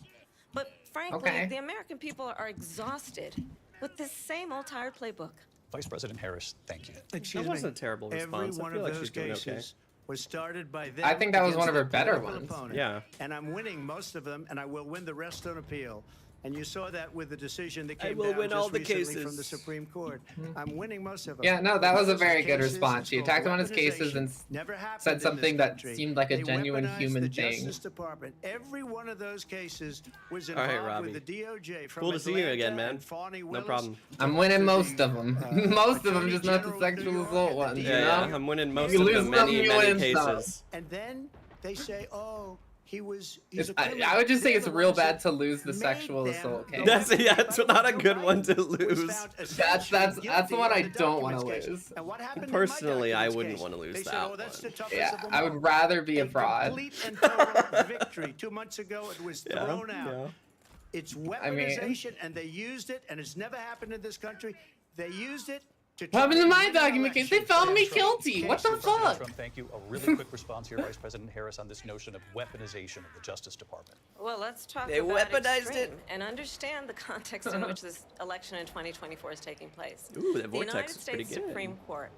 But frankly, the American people are exhausted with this same old tired playbook. Vice President Harris, thank you. That wasn't a terrible response. I feel like she's doing okay. Was started by them. I think that was one of her against better their ones. opponent. Yeah. And I'm winning most of them, and I will win the rest on appeal. And you saw that with the decision that I came will down win just all the recently cases. from the Supreme Court. I'm winning most of them. Yeah, no, that was a Those very good cases response. She called attacked him on his cases weaponization and never happened said in something this that country. seemed like a They genuine weaponized human the thing. Justice Department. Every one of those cases was All right, involved Robbie. with the DOJ. From Cool to see you Atlanta again, man. and Fani No Willis problem. I'm winning to most the, of them. uh, Most of them, Attorney just not the General of New sexual York assault and ones, the you Yeah, know? yeah, I'm winning most You of lose the some, many, you many win some. cases. And then they say, "Oh, he's a I criminal." would just say They're it's the real ones bad that to lose the made sexual them assault the case. That's ones yeah, that it's not a Joe good Biden one to was lose. found That's essentially the guilty one I in the don't want to documents case. lose. And what happened in Personally, my I documents wouldn't case? want to lose They said, that "Oh, that's one." the toughest Yeah, of them I all." would rather be a fraud. Complete and total victory. 2 months ago, it was Yeah, thrown out. yeah. It's weaponization, and they used it, and it's never happened in this country. They used it to. What happened in try my to win document case? They elections. found me Trump guilty. What the cases. President fuck? Trump, thank you. A really quick response here, Vice President Harris, on this notion of weaponization of the Justice Department. Well, let's talk They about weaponized extreme it. and understand the context in which this election in 2024 is taking place. Ooh, that The vortex United is pretty States good. Supreme Court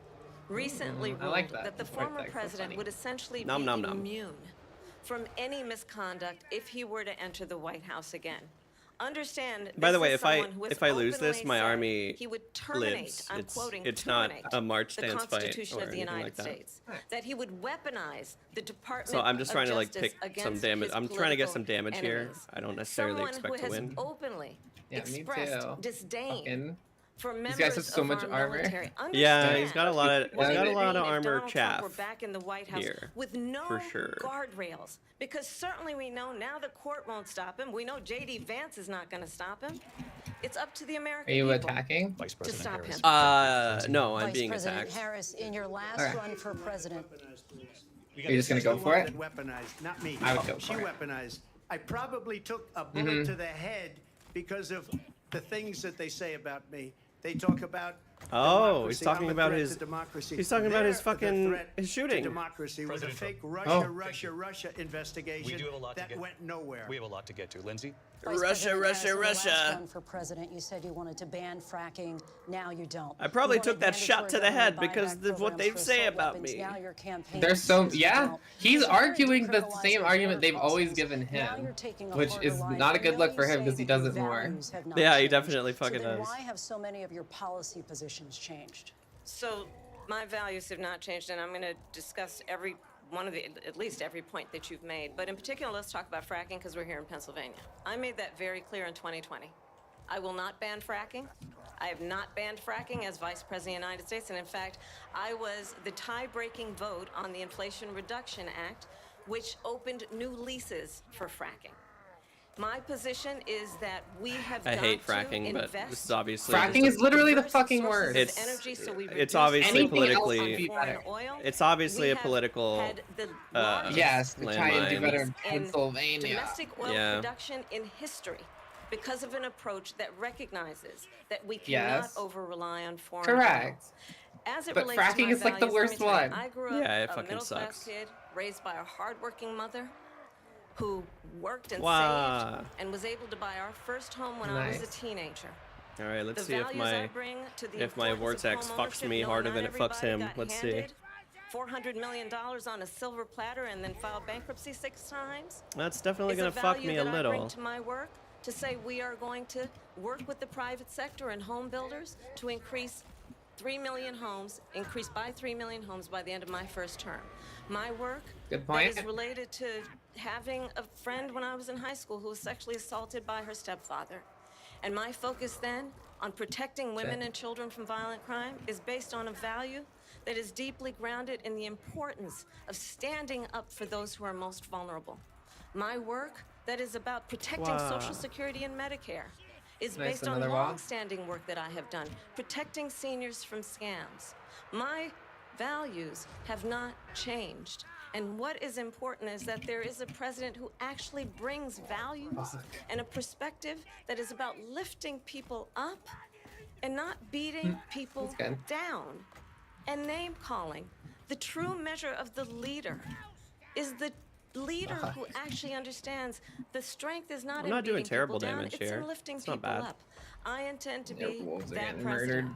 recently I ruled like that. the The former vortex, that's president funny. would essentially Nom, be nom, nom. immune from any misconduct if he were to enter the White House again. Understand. By the this way, is if I someone who has lose this, openly my said army he would terminate, lives. I'm It's quoting, it's not terminate a March the dance fight Constitution or of the anything United like that. States. That he would weaponize the Department So I'm just of trying to like Justice pick some against damage. his I'm trying to get political some damage here. enemies. I don't necessarily Someone expect who to has win. openly Yeah, me expressed too. disdain Fucking- for members guys have so of much our armor. military. Yeah, he's got a lot of He's got a lot of If armor Donald Trump were chaff back in the White House here, with no for sure. guardrails, because certainly we know now the court won't stop him. We know J.D. Vance is not going to stop him. It's up to the American Are you people attacking? Vice to President stop Harris. him. No, I'm Vice being President attacked. Harris, in your last Okay. run for president, Are you just gonna go for it? That weaponized, not me. I would go She for it. weaponized. I probably took a bullet to the head because of the things that they say about me. They talk about he's talking about his democracy. He's talking about his fucking his shooting. Democracy with a fake Russia investigation We do have a lot that to get. went nowhere. We have a lot to get to. Lindsay? Russia. In the last run for president, you said you wanted to ban fracking. Now you don't. I probably took that shot to the head because of what they say about me. Now your campaign They're so he's arguing the same argument they've always given him, which is not a good look for him because he does it more. Yeah, he definitely fucking so then does. Why have so many of your policy positions changed? So my values have not changed, and I'm going to discuss at least every point that you've made. But in particular, let's talk about fracking because we're here in Pennsylvania. I made that very clear in 2020. I will not ban fracking. I have not banned fracking as Vice President of the United States. And in fact, I was the tie-breaking vote on the Inflation Reduction Act, which opened new leases for fracking. My position is that we have I hate fracking, but this is obviously fracking is literally the fucking worst. It's obviously politically. It's obviously a political. Yes, to try and do better in Pennsylvania. Domestic oil production in history, because of an approach that recognizes that we cannot over-rely on foreign oil. As it but relates fracking to is like the worst one. I grew up a middle-class kid raised by a hardworking mother who worked and saved and was able to buy our first home when I was a teenager. All right, let's see if my Wurrzag fucks me harder than it fucks him. Let's see. $400 million on a silver platter and then file bankruptcy 6 times. That's definitely gonna fuck me a little. I bring to my work to say we are going to work with the private sector and home builders to increase 3 million homes, increase by 3 million homes by the end of my first term. My work that is related to having a friend when I was in high school who was sexually assaulted by her stepfather. And my focus then on protecting women and children from violent crime is based on a value that is deeply grounded in the importance of standing up for those who are most vulnerable. My work that is about protecting Social Security and Medicare is based on long-standing work that I have done, protecting seniors from scams. My values have not changed. And what is important is that there is a president who actually brings values and a perspective that is about lifting people up and not beating people down and name-calling. The true measure of the leader is the leader who actually understands the strength is not in beating people down, it's in lifting people up. I intend to be that president.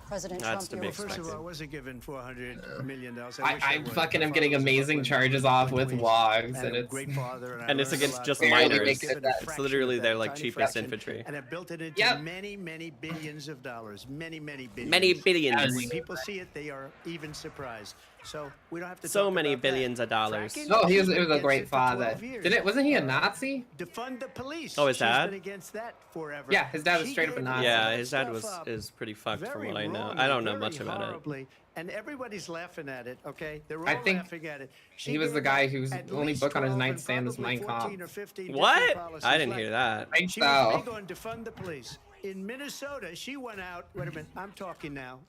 President Trump, first of all, I wasn't given $400 million. I fucking am getting amazing charges off with logs, and it's against just minors. It's literally their like cheapest infantry. And I built it into many, many billions of dollars. Many, many billions. Many billions. And when people see it, they are even surprised. So we don't have to. So many billions of dollars. Oh, he was a great father. Wasn't he a Nazi? Defund the police. Oh, his dad? Been against that forever. Yeah, his dad was straight up a Nazi. Yeah, his dad is pretty fucked from what I know. I don't know much about it. And everybody's laughing at it, okay? They're all laughing at it. He was the guy whose only book on his nightstand was Mein Kampf. What? I didn't hear that. She was big on defund the police. In Minnesota, she went out. Wait a minute, I'm talking now.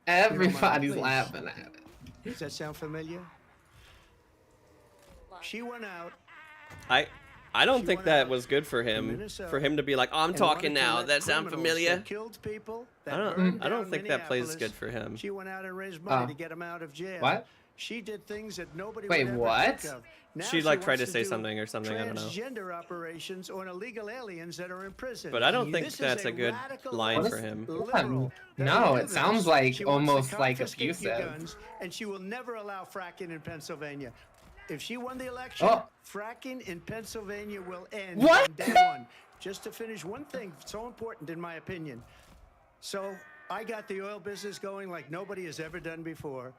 Everybody's laughing at it. Does that sound familiar? She went out. I don't think that was good for him. For him to be like, oh, I'm talking now. That sound familiar? Killed people. I don't think that plays good for him. She went out and raised money to get him out of jail. What? She did things that nobody would ever what? think of. Now she like tried to say something or something. I don't know. Transgender operations on illegal aliens that are in prison. But I don't think that's a good line for him. No, it sounds like almost like abusive. And she will never allow fracking in Pennsylvania. If she won the election, fracking in Pennsylvania will end on day one. Just to finish one thing, so important in my opinion. So I got the oil business going like nobody has ever done before.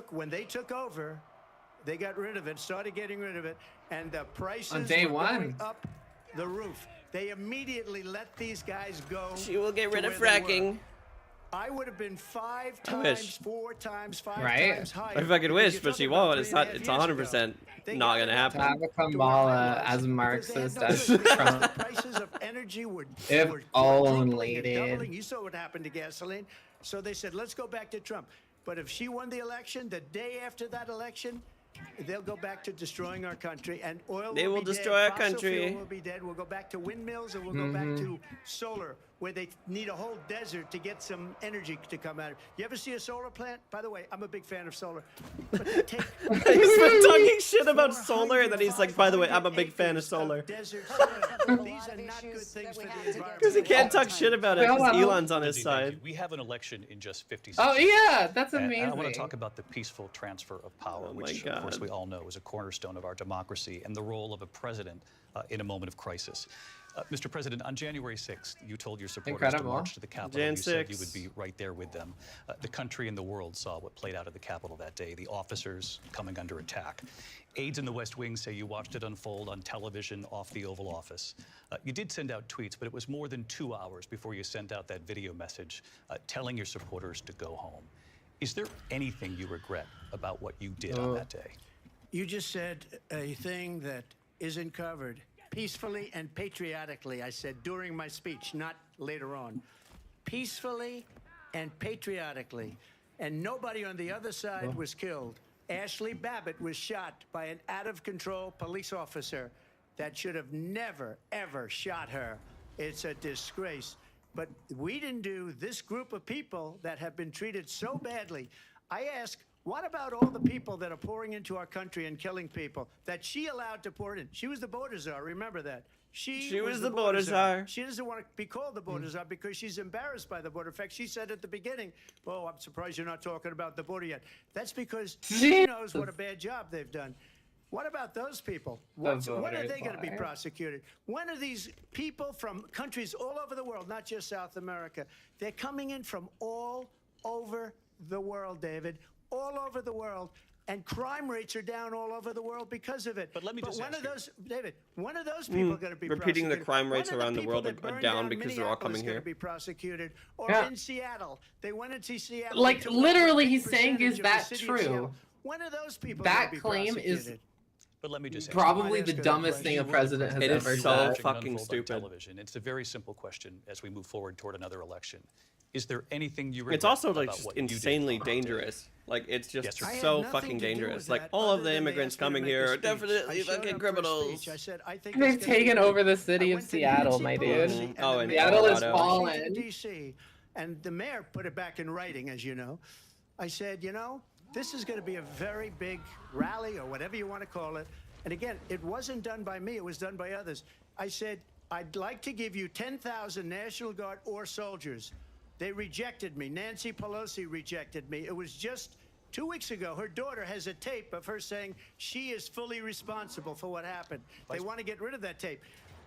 When they took over, they got rid of it, started getting rid of it, and the prices on day were one going up the roof. They immediately let these guys go. She will get rid of fracking. I would have been 5 times, 4 times, 5 times higher. I fucking wish, but she won't. It's 100% not gonna happen. Have a KAMALA as Marxist as Trump. The prices of energy were only, dude. You saw what happened to gasoline. So they said, let's go back to Trump. But if she won the election, the day after that election, They'll go back to destroying our country, and oil They will be destroy dead. our Fossil country. fuel will be dead. We'll go back to windmills, and we'll go back to solar, where they need a whole desert to get some energy to come out of. You ever see a solar plant? By the way, I'm a big fan of solar. But they take He's been talking shit about solar, and then he's like, by the way, I'm a big fan of solar. desert soil. These are not good things for the environment. Because he can't talk shit about it, because Elon's on his Thank side. you. We have an election in just 50 Oh seconds. yeah, that's And amazing. I want to talk about the peaceful transfer of power, which, of course, we all know is a cornerstone of our democracy, and the role of a president in a moment of crisis. Mr. President, on January 6th, you told your supporters to march to the Capitol. Jan You said you 6th. would be right there with them. The country and the world saw what played out at the Capitol that day, the officers coming under attack. Aides in the West Wing say you watched it unfold on television off the Oval Office. You did send out tweets, but it was more than 2 hours before you sent out that video message telling your supporters to go home. Is there anything you regret about what you did on that day? You just said a thing that isn't covered. Peacefully and patriotically, I said during my speech, not later on. Peacefully and patriotically. And nobody on the other side was killed. Ashley Babbitt was shot by an out-of-control police officer that should have never, ever shot her. It's a disgrace. But we didn't do this group of people that have been treated so badly. I ask, what about all the people that are pouring into our country and killing people that she allowed to pour in? She was the border czar, remember that. She was the border czar. She doesn't want to be called the border czar because she's embarrassed by the border. In fact, she said at the beginning, oh, I'm surprised you're not talking about the border yet. That's because she knows what a bad job they've done. What about those people? When are they going to be prosecuted? When are these people from countries all over the world, not just South America, they're coming in from all over the world, David, all over the world, and crime rates are down all over the world because of it. But let me just when ask are those, David, when are those people going to be Repeating the prosecuted? crime rates When around the people world that are burned down because they're all Minneapolis coming here? Gonna be prosecuted, or Yeah. in Seattle, they went into Seattle. Like, took literally, over a he's saying, percentage is of that the city of true? Seattle. When are those people That gonna be claim is prosecuted? But let me just ask probably Ask the her that dumbest thing a question. president has It is ever so done. watching it fucking unfold on stupid. television. It's a very simple question as we move forward toward another election. Is there anything you regret It's also like about just what you did insanely on that day? dangerous. Like it's just Yes, sir. I had so nothing fucking to do dangerous. with Like that all other of the than they immigrants asked me to coming make here a are speech. definitely I showed fucking up for a criminals. speech. I said, I think They've it's gonna be taken big. over the city I of went to Seattle, Nancy my Pelosi dude. and Oh, the and mayor Seattle of is Colorado. fallen. Washington, D.C., and the mayor put it back in writing, as you know. I said, you know, this is going to be a very big rally or whatever you want to call it. And again, it wasn't done by me. It was done by others. I said, I'd like to give you 10,000 National Guard or soldiers. They rejected me. Nancy Pelosi rejected me. It was just 2 weeks ago. Her daughter has a tape of her saying she is fully responsible for what happened. They want to get rid of that tape.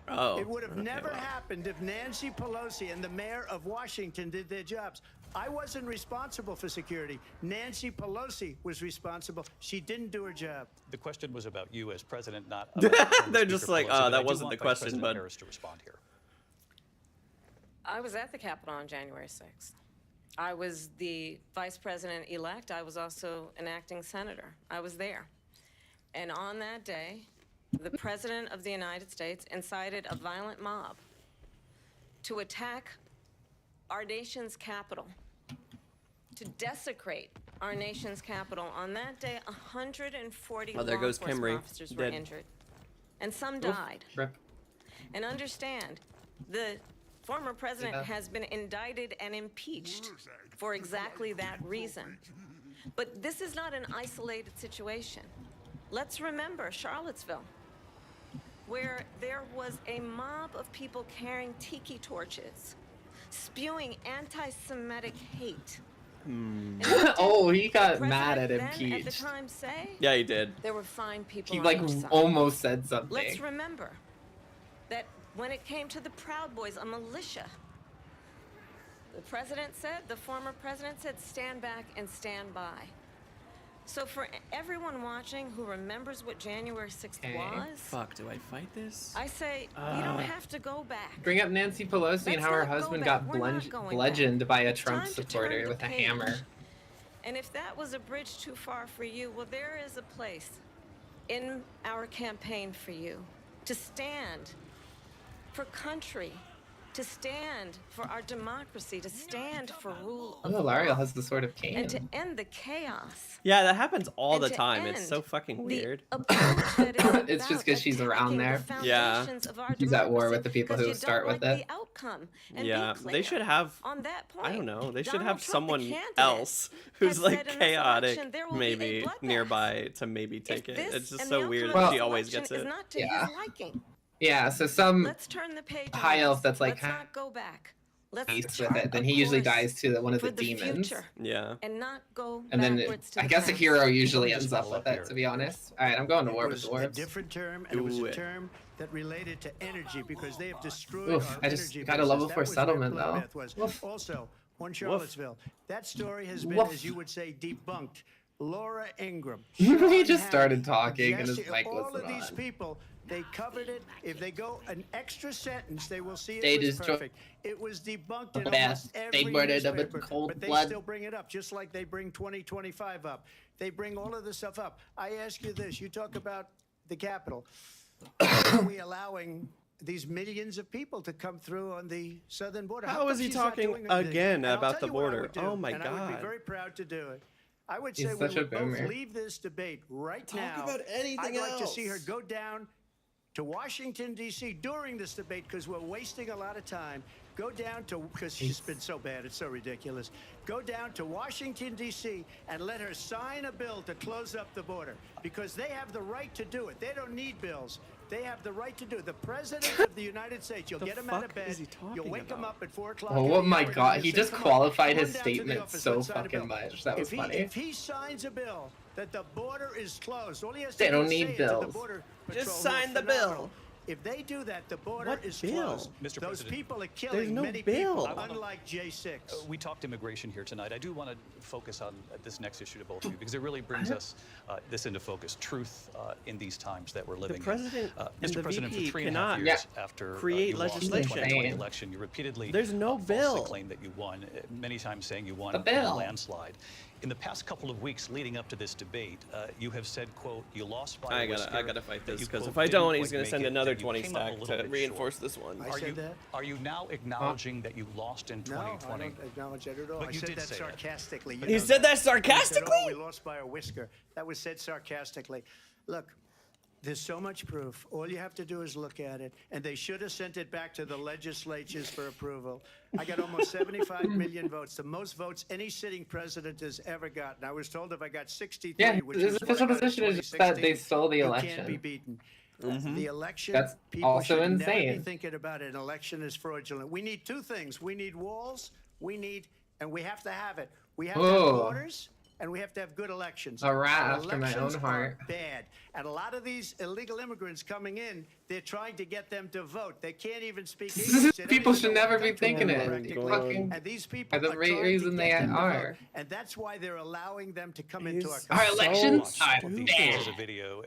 Oh, It would have okay, never wow. happened if Nancy Pelosi and the mayor of Washington did their jobs. I wasn't responsible for security. Nancy Pelosi was responsible. She didn't do her job. The question was about you as president, not about They're just like, Speaker Pelosi, oh, but that I do wasn't want the Vice question, President but Harris to respond here. I was at the Capitol on January 6th. I was the vice president-elect. I was also an acting senator. I was there. And on that day, the President of the United States incited a violent mob to attack our nation's capital, to desecrate our nation's capital. On that day, 140 Oh, there law goes enforcement Kimry. officers were Dead. injured, and some died. Rip. And understand, the former president Yeah. has been indicted and impeached for exactly that reason. But this is not an isolated situation. Let's remember Charlottesville, where there was a mob of people carrying tiki torches, spewing anti-Semitic hate. And what Oh, he did got the mad at president then at the impeached. time say? Yeah, he did. There were fine people He on like each side. almost said something. Let's remember that when it came to the Proud Boys, a militia, the president said, the former president said, stand back and stand by. So for everyone watching who remembers what January 6th Okay. was, Fuck, do I fight this? I say, you don't have to go back. Bring up Nancy Pelosi and Let's how her not go husband back. got We're not going bludgeoned by a It's Trump time to supporter turn the with a page. hammer. And if that was a bridge too far for you, well, there is a place in our campaign for you to stand for country to stand for our democracy, to stand for rule of Oh, law, L'Oreal has the Sword of Cain. and to end the chaos. Yeah, that happens all And the to time. It's end so fucking weird. It's just because she's around there. Yeah. She's at war with the people who start with it. Yeah, they should have, on that point. I don't know, they should Donald have Trump, the someone candidate, else who's has like said in this chaotic, election there will be a maybe bloodbath. nearby to maybe take it. This It's just and so the weird outcome that of she this always election gets is it. not to Yeah. his liking. Yeah, so some Let's turn the page on high this. elf that's like Let's not go back. Let's with chart it, then a he usually course dies to one of the for the demons. future Yeah. and not go And then backwards to I the guess a past. hero usually ends up with it, to be honest. All right, I'm going to war It with was the a dwarves. different term, and it was Do a it. term that related to energy because they have destroyed Oof, our I just energy got a bases. level That 4 was where settlement, though. bloodbath was. Woof. Also, one Charlottesville. That story has been, Woof. as you would say, debunked. Laura Ingram. He Sean just started Hannity, talking and his Jesse, mic all wasn't of these on. people, they covered it. If they go an extra sentence, they will see They it was destroy- perfect. It was debunked in The almost best. They every murdered them with newspaper, cold but they blood. still bring it up, just like they bring 2025 up. They bring all of this stuff up. I ask you this: you talk about the Capitol. Are we allowing these millions of people to come through on the southern border? How come is he she's not talking doing anything? again And I'll about tell the you what I border? would do, Oh my and I would be God. very proud to do it. I would He's say we such a would both boomer. leave this debate right Talk now. about anything I'd like to see her else. go down to Washington, D.C. during this debate because we're wasting a lot of time. Go down to, because she's been so bad, it's so ridiculous. Go down to Washington, D.C. and let her sign a bill to close up the border because they have the right to do it. They don't need bills. They have the right to do it. The President of the United States, you'll The get him out of fuck bed. is he talking You'll wake him about? up at 4 o'clock. Oh, in the my afternoon God, and he say, just "Come on, qualified come his down to the statement office, so let's sign a fucking bill." much. That was funny. If he signs a bill that the border is closed, all he has to They do don't is need say it to the bills. Border Just Patrol, who sign are the bill. phenomenal. If they do that, the border What is bill? closed. Mr. Those President, people are killing no many bill. people, unlike J6. We talked immigration here tonight. I do want to focus on this next issue to both of you because it really brings us this into focus. Truth in these times that we're living president in. and Mr. the President, VP for 3.5 cannot years after create you lost the legislation. 2020 election, you repeatedly There's no falsely bill. claimed that you won, many times saying you won The in bill. a landslide. In the past couple of weeks leading up to this debate, you have said, quote, you lost by I a whisker, gotta fight that this you, because quote, if I didn't don't, he's quite gonna make send it, another that you 20 came up a stack little to bit reinforce short. this one. I said that? Are you now acknowledging that you lost in No, I 2020? don't acknowledge that at all. But I you said did that say that. sarcastically. You He know said that I said, sarcastically? "Oh, we lost by a whisker." That was said sarcastically. Look, there's so much proof. All you have to do is look at it. And they should have sent it back to the legislatures for approval. I got almost 75 million votes, the most votes any sitting president has ever gotten. I was told if I got 63, Yeah, which his is what I official got in position is just that they 2016, stole the you election. can't be beaten. The election, That's people also should never be insane. thinking about it. An election is fraudulent. We need two things. We need walls, and we have to have it. We have to have Whoa. borders, and we have to have good elections. A rat And after my elections own heart. are bad. And a lot of these illegal immigrants coming in, they're trying to get them to vote. They can't even speak English. They don't People even should know what never be country thinking they're it. practically Fucking- in. And these people Are the are right trying to reason get they them to are. vote. And that's why they're allowing them to come into our He's country. Our elections so are stupid. bad. The video,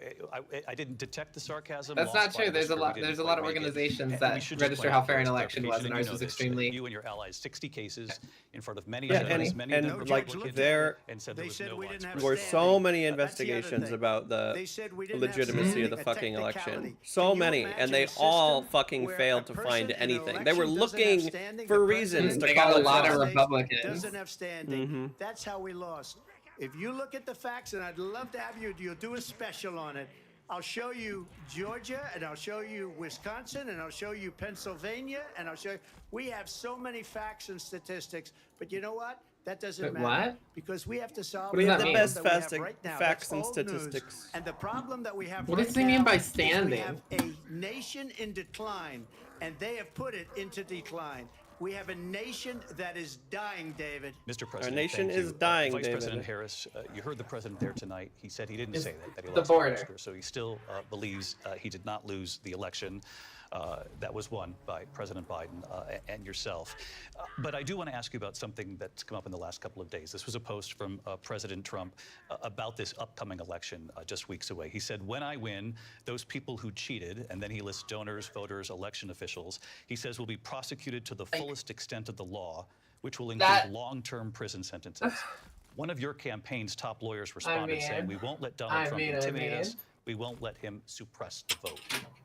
I didn't detect the sarcasm. That's lost not by true. There's a whisker, lot. we didn't There's a quite lot of make it. organizations And that we should just register point how out fair an for election was, and clarification, ours you was know this, that extremely. You and your allies, 60 cases in front of many Yeah, judges, and- many of them and, were like, Republican, there and said They there was said no we didn't have widespread Were standing. so many That's the other investigations thing. about the They said we didn't have legitimacy standing, of the a fucking election. technicality. So Can you many, and imagine they a system all fucking where failed a to person find in an anything. They were election doesn't have looking standing, for the reasons president to They call got a it lot of fraud. Republicans. doesn't have standing. That's how we lost. If you look at the facts, and I'd love to have you'll do a special on it. I'll show you Georgia, and I'll show you Wisconsin, and I'll show you Pennsylvania, and I'll show you. We have so many facts and statistics, but you know what? That doesn't But matter. what? Because we have to solve What does the that problem mean? best that we have facts- right now. facts That's and old news. statistics. And the problem that we have What right does he mean by now is standing? we have a nation in decline, and they have put it into decline. We have a nation that is dying, David. Mr. President, nation thank is you. dying, Vice David. President Harris, you heard the president there tonight. He said he didn't It's say that he the lost border. the whisker, so he still believes he did not lose the election that was won by President Biden and yourself. But I do want to ask you about something that's come up in the last couple of days. This was a post from President Trump about this upcoming election just weeks away. He said, when I win, those people who cheated, and then he lists donors, voters, election officials, he says will be prosecuted to the fullest extent of the law, which will include That- long-term prison sentences. One of your campaign's top lawyers responded saying, mean, we won't let Donald Trump I intimidate mean. us. We won't let him suppress the vote.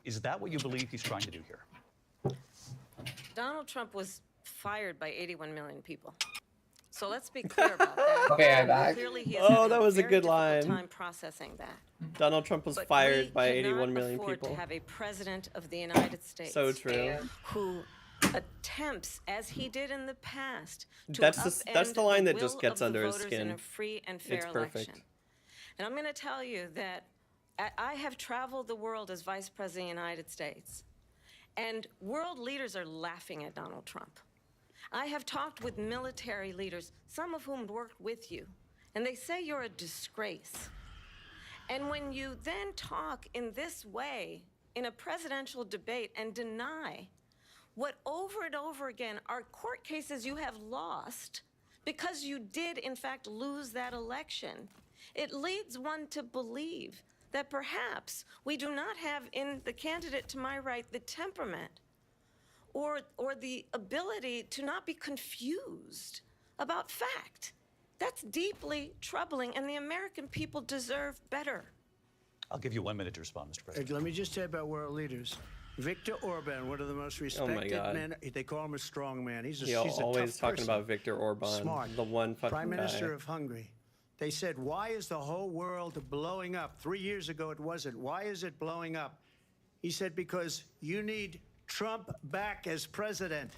Is that what you believe he's trying to do here? Donald Trump was fired by 81 million people. So let's be clear about that. Okay, I'm back. Clearly, he has Oh, had that was a good difficult line. time processing that. Donald Trump was But fired by we 81 million cannot afford people. to have a president of the United States So true. who attempts, as he did in the past, to That's the line that just will gets of the under his voters in skin. a free and fair It's perfect. election. And I'm going to tell you that I have traveled the world as Vice President of the United States, and world leaders are laughing at Donald Trump. I have talked with military leaders, some of whom worked with you, and they say you're a disgrace. And when you then talk in this way in a presidential debate and deny what over and over again are court cases you have lost because you did, in fact, lose that election, it leads one to believe that perhaps we do not have in the candidate to my right the temperament or the ability to not be confused about fact. That's deeply troubling, and the American people deserve better. I'll give you 1 minute to respond, Mr. President. Let me just say about world leaders. Viktor Orban, one of the most respected men. They call him a strong man. He's a always tough talking person. about Viktor Orban, Smart. the one fucking Prime Minister guy. of Hungary. They said, why is the whole world blowing up? 3 years ago, it wasn't. Why is it blowing up? He said, because you need Trump back as president.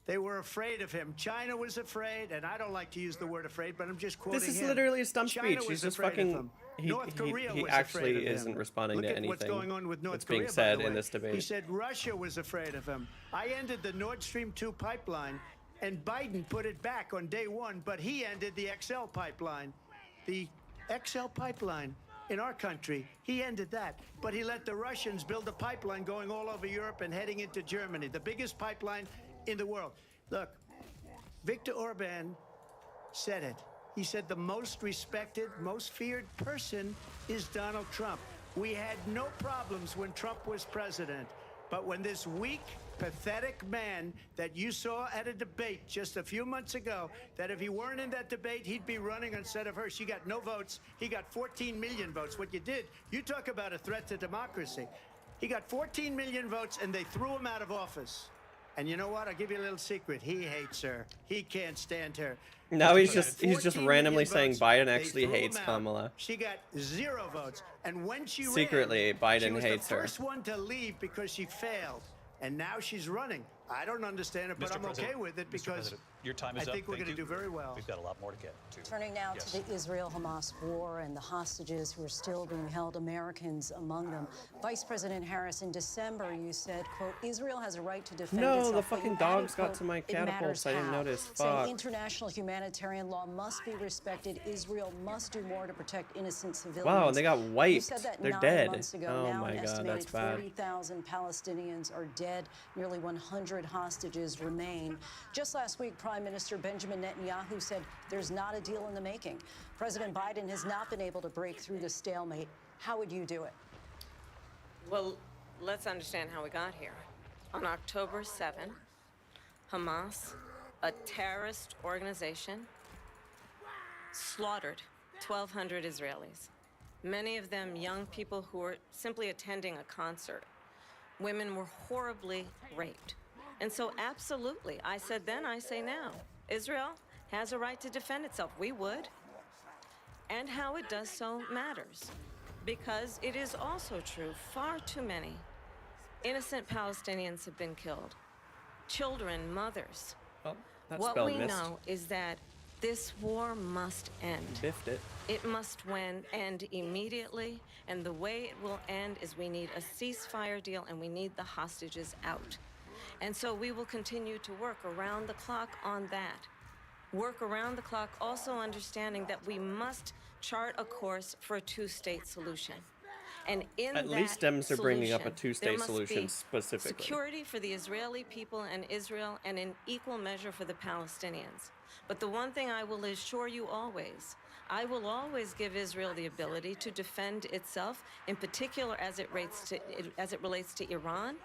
They were afraid of him. China was afraid, and I don't like to use the word afraid, but I'm just quoting him. This is literally a stump China speech. He's was just afraid of fucking. him. North Korea He was actually afraid of him. isn't responding Look to at anything what's going on with North that's Korea, being by said the in way. this debate. He said Russia was afraid of him. I ended the Nord Stream 2 pipeline, and Biden put it back on day one, but he ended the XL pipeline. The XL pipeline in our country, he ended that. But he let the Russians build a pipeline going all over Europe and heading into Germany, the biggest pipeline in the world. Look, Viktor Orban said it. He said the most respected, most feared person is Donald Trump. We had no problems when Trump was president. But when this weak, pathetic man that you saw at a debate just a few months ago, that if he weren't in that debate, he'd be running instead of her. She got no votes. He got 14 million votes. What you did, you talk about a threat to democracy. He got 14 million votes, and they threw him out of office. And you know what? I'll give you a little secret. He hates her. He can't stand her. Now he's just 14 randomly million saying votes. Biden They actually threw him hates out. Kamala. She got 0 votes. And when she Secretly, ran, Biden she was hates the her. first one to leave because she failed. And now she's running. I don't understand it, but Mr. I'm President, okay with it Mr. because President, your time is I up. think we're Thank going to you. do very well. We've got a lot more to get to. Turning now Yes. to the Israel-Hamas war and the hostages who are still being held, Americans among them. Vice President Harris, in December, you said, quote, Israel has a right to defend itself. No, the but fucking you dogs added, got quote, to my "It catapults. matters I didn't how." notice. Saying Fuck. international humanitarian law must be respected. Israel must do more to protect innocent civilians. Wow, and they got You wiped. said that They're 9 dead. months ago. Oh Now my an God, estimated that's bad. 40,000 Palestinians are dead. Nearly 100 hostages remain. Just last week, Prime Minister Benjamin Netanyahu said there's not a deal in the making. President Biden has not been able to break through the stalemate. How would you do it? Well, let's understand how we got here. On October 7, Hamas, a terrorist organization, slaughtered 1,200 Israelis, many of them young people who were simply attending a concert. Women were horribly raped. And so absolutely, I said then, I say now, Israel has a right to defend itself. We would. And how it does so matters. Because it is also true, far too many innocent Palestinians have been killed. Children, mothers. Oh, that What spell we missed. know is that this war must end. Biffed it. It must end immediately, and the way it will end is we need a ceasefire deal and we need the hostages out. And so we will continue to work around the clock on that. Work around the clock, also understanding that we must chart a course for a two-state solution. And in At that least Dems are bringing up a solution, two-state there must solution be specifically. security for the Israeli people and Israel, and in equal measure for the Palestinians. But the one thing I will assure you always, I will always give Israel the ability to defend itself, in particular as it relates to Iran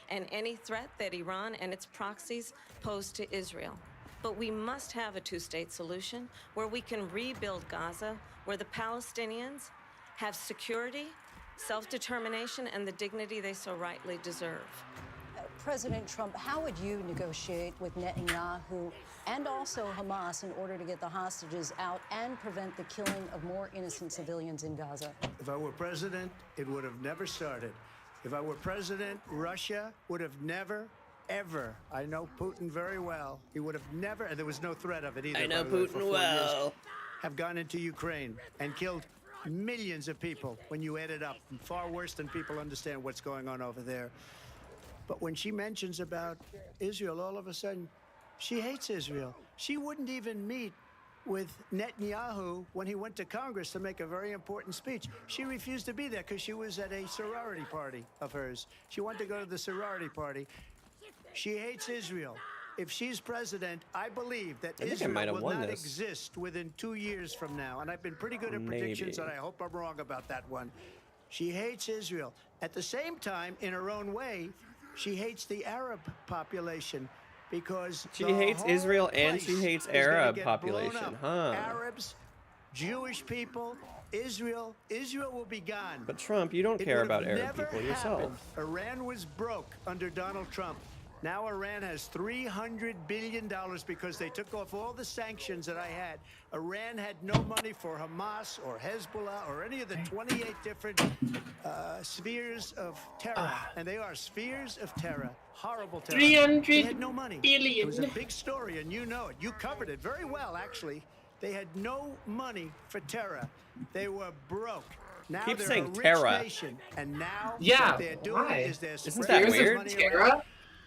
and any threat that Iran and its proxies pose to Israel. But we must have a two-state solution where we can rebuild Gaza, where the Palestinians have security, self-determination, and the dignity they so rightly deserve. President Trump, how would you negotiate with Netanyahu and also Hamas in order to get the hostages out and prevent the killing of more innocent civilians in Gaza? If I were president, it would have never started. If I were president, Russia would have never, ever, I know Putin very well, he would have never, and there was no threat of it either. I know Putin well. Have gone into Ukraine and killed millions of people when you add it up. Far worse than people understand what's going on over there. But when she mentions about Israel, all of a sudden, she hates Israel. She wouldn't even meet with Netanyahu when he went to Congress to make a very important speech. She refused to be there because she was at a sorority party of hers. She wanted to go to the sorority party. She hates Israel. If she's president, I believe that Israel will not exist within 2 years from now. And I've been pretty good at predictions, and I hope I'm wrong about that one. She hates Israel. At the same time, in her own way, she hates the Arab population because she hates Israel and she hates Arab population, huh? Arabs, Jewish people, Israel will be gone. But Trump, you don't care about Arab people yourself. Iran was broke under Donald Trump. Now Iran has $300 billion because they took off all the sanctions that I had. Iran had no money for Hamas or Hezbollah or any of the 28 different spheres of terror. And they are spheres of terror. Horrible terror. 300 they had no money. billion. It was a big story, and you know it. You covered it very well, actually. They had no money for terror. They were broke. Now Keep they're saying a rich terror. nation, and now Yeah, what they're doing is they're Isn't that weird? Terror?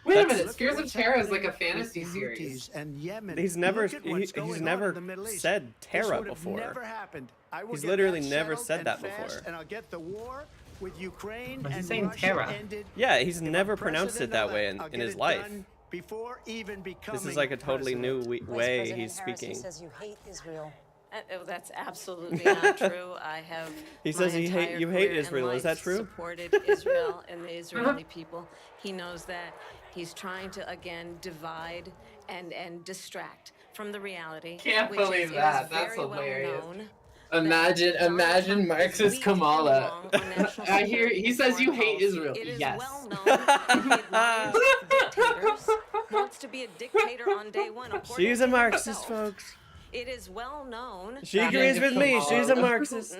Wait a minute, Spheres of Terror is like a fantasy series. And Yemen. He's never said Terra before. Never happened. I will He's get literally that never settled said and that fast, before. And I'll get the war with Ukraine But he's and saying Russia Terra. ended. Yeah, he's If never I'm pronounced it that way president-elect, in I'll his get it life. done before even becoming This is like a totally new way Vice President he's Harris, speaking. He says you hate Israel. That's absolutely not true. I have. He says my you hate entire Israel. career Is that and true? life Supported Israel and the Israeli people. He knows that. He's trying to again divide and distract from the reality. Can't which believe is, that. It is That's very hilarious. Well known Imagine Marxist Kamala. I hear he says you hate Israel. It is Yes. well known that he admires dictators, wants to be a dictator on day one. She's a Marxist, folks. It is well known. She agrees with me. She's a Marxist.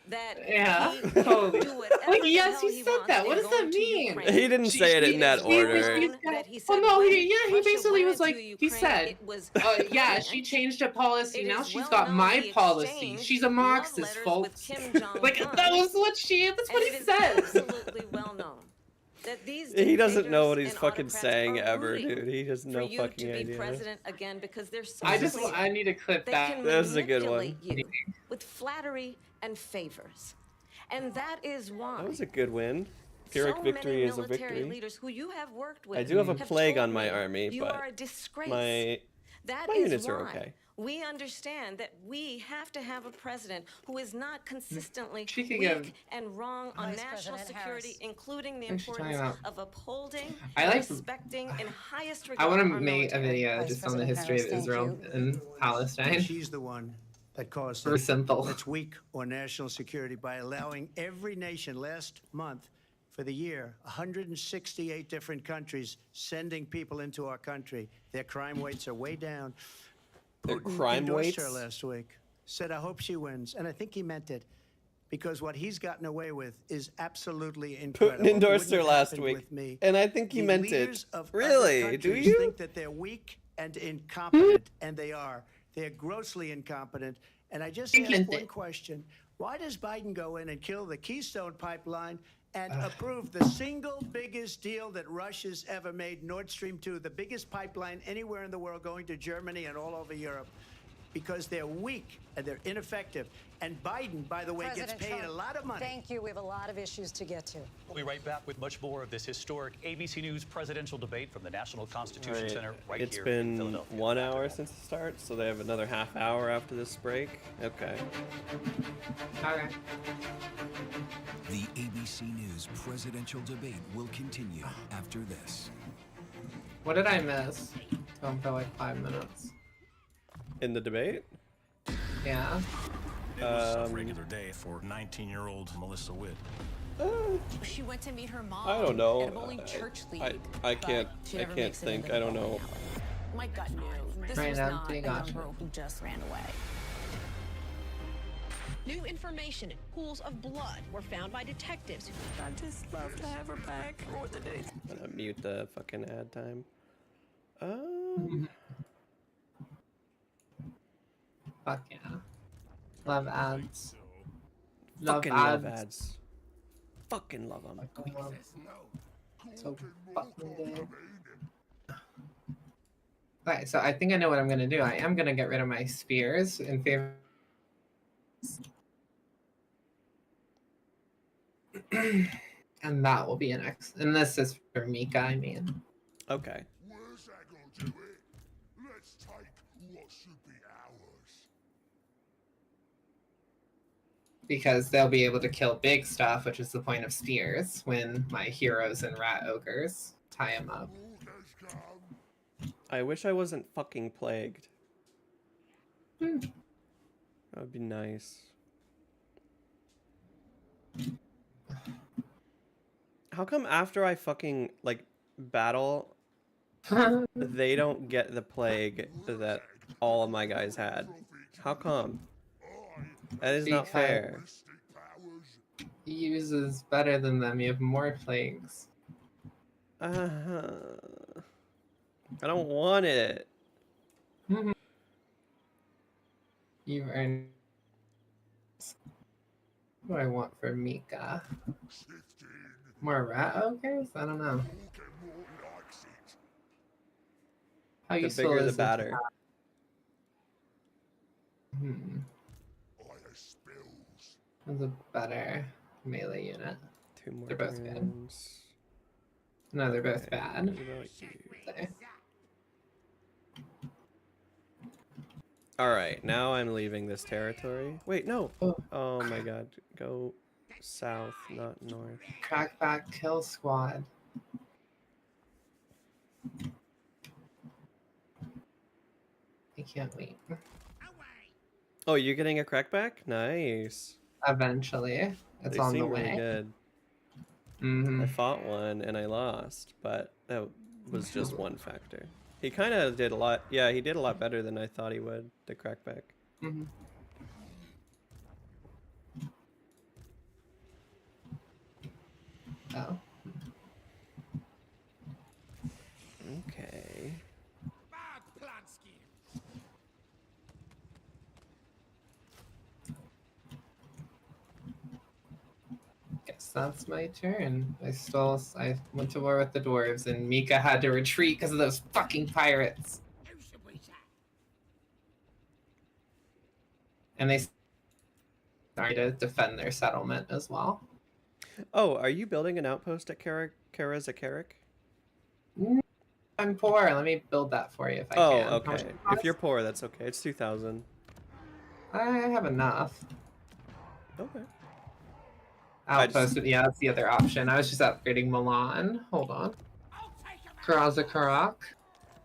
That Yeah. he can do whatever Like, the yes, hell he said wants that. and What does go that to mean? Ukraine. He didn't say it in that order. Oh no, yeah, he Russia basically was went like, into he Ukraine, said, it was yeah, she changed a policy. It Now is she's well got known my he policy. exchanged She's a love Marxist, letters folks. with Kim Like Jong-un. that's what And he it is said. absolutely well known that these He doesn't know what dictators he's and fucking autocrats saying are ever, rooting dude. He has no for you fucking to be idea. president again because they're so I need to clip they that. can This is a good one. manipulate you with flattery and favors. And that is why That was a good win. Pyrrhic so victory many is a military victory. leaders who you have worked with I do have a plague told on my me army, you but are a disgrace. my That units is are why okay. we understand that we have to have a president who is not consistently Speaking weak of- and wrong on Vice national President security, Harris. including the Who's she talking importance about? of upholding I and like- respecting in highest I regard want to our make a military. video Vice just on the President history of Harris, thank Israel you. and Palestine. She's the one that caused Very simple. That's weak on national security by allowing every nation last month for the year, 168 different countries sending people into our country. Their crime rates are way down. Their Putin crime endorsed rates? her last week, said, I hope she wins. And I think he meant it because what he's gotten away with is absolutely incredible. Putin endorsed It her wouldn't last happen week. with me. And I think he The meant it. leaders of other Really? Do countries you? think that they're weak and incompetent, and they are. They're grossly incompetent. And I just asked one question. Why does Biden go in and kill the Keystone Pipeline and approve the single biggest deal that Russia's ever made, Nord Stream 2, the biggest pipeline anywhere in the world going to Germany and all over Europe? Because they're weak and they're ineffective. And Biden, by the way, President gets paid Trump, a lot of money. Thank you. We have a lot of issues to get to. We'll be right back with much more of this historic ABC News presidential debate from the National Constitution Alright, Center right it's here in been Philadelphia. 1 hour since it starts, so they have another half hour after this break. Okay. Okay. The ABC News presidential debate will continue after this. What did I miss? For like 5 minutes. In the debate? Yeah. It was a regular day for 19-year-old Melissa Witt. She went to meet her mom. I don't know. At a bowling church league. I can't think. I don't know. My gut knew this was not a young girl who just ran away. New information: pools of blood were found by detectives. I just love to have her back more than anything. I'm gonna mute the fucking ad time. Fuck yeah. Love ads. Fucking love ads. Fucking love them. So fucking good. Okay, so I think I know what I'm gonna do. I am gonna get rid of my spears in favor. And that will be an X. And this is for Mika, I mean. Okay. Wurrzag will do it. Let's take what should be ours. Because they'll be able to kill big stuff, which is the point of spears, when my heroes and rat ogres tie them up. I wish I wasn't fucking plagued. That would be nice. How come after I fucking, like, battle, they don't get the plague that all of my guys had? How come? That is not fair. He uses better than them. You have more plagues. I don't want it. You earned. What do I want for Mika? More rat ogres? I don't know. How The useful bigger is the it? batter. What's a better melee unit? 2 more. They're both good. turns. No, they're both bad. What about you? Okay. Alright, now I'm leaving this territory. Wait, no! Oh my god. Go south, not north. Crackback kill squad. I can't wait. Oh, you're getting a crackback? Nice. Eventually. It's on the way. Really good. I fought one and I lost, but that was just one factor. He kind of did a lot. Yeah, he did a lot better than I thought he would, the crackback. Oh. Okay. Guess that's my turn. I went to war with the dwarves and Mika had to retreat because of those fucking pirates. And they started to defend their settlement as well. Oh, are you building an outpost at Karazakarik? I'm poor. Let me build that for you if I can. Oh, okay. If you're poor, that's okay. It's 2,000. I have enough. Okay. Outpost, yeah, that's the other option. I was just upgrading Milan. Hold on. Karazakarak.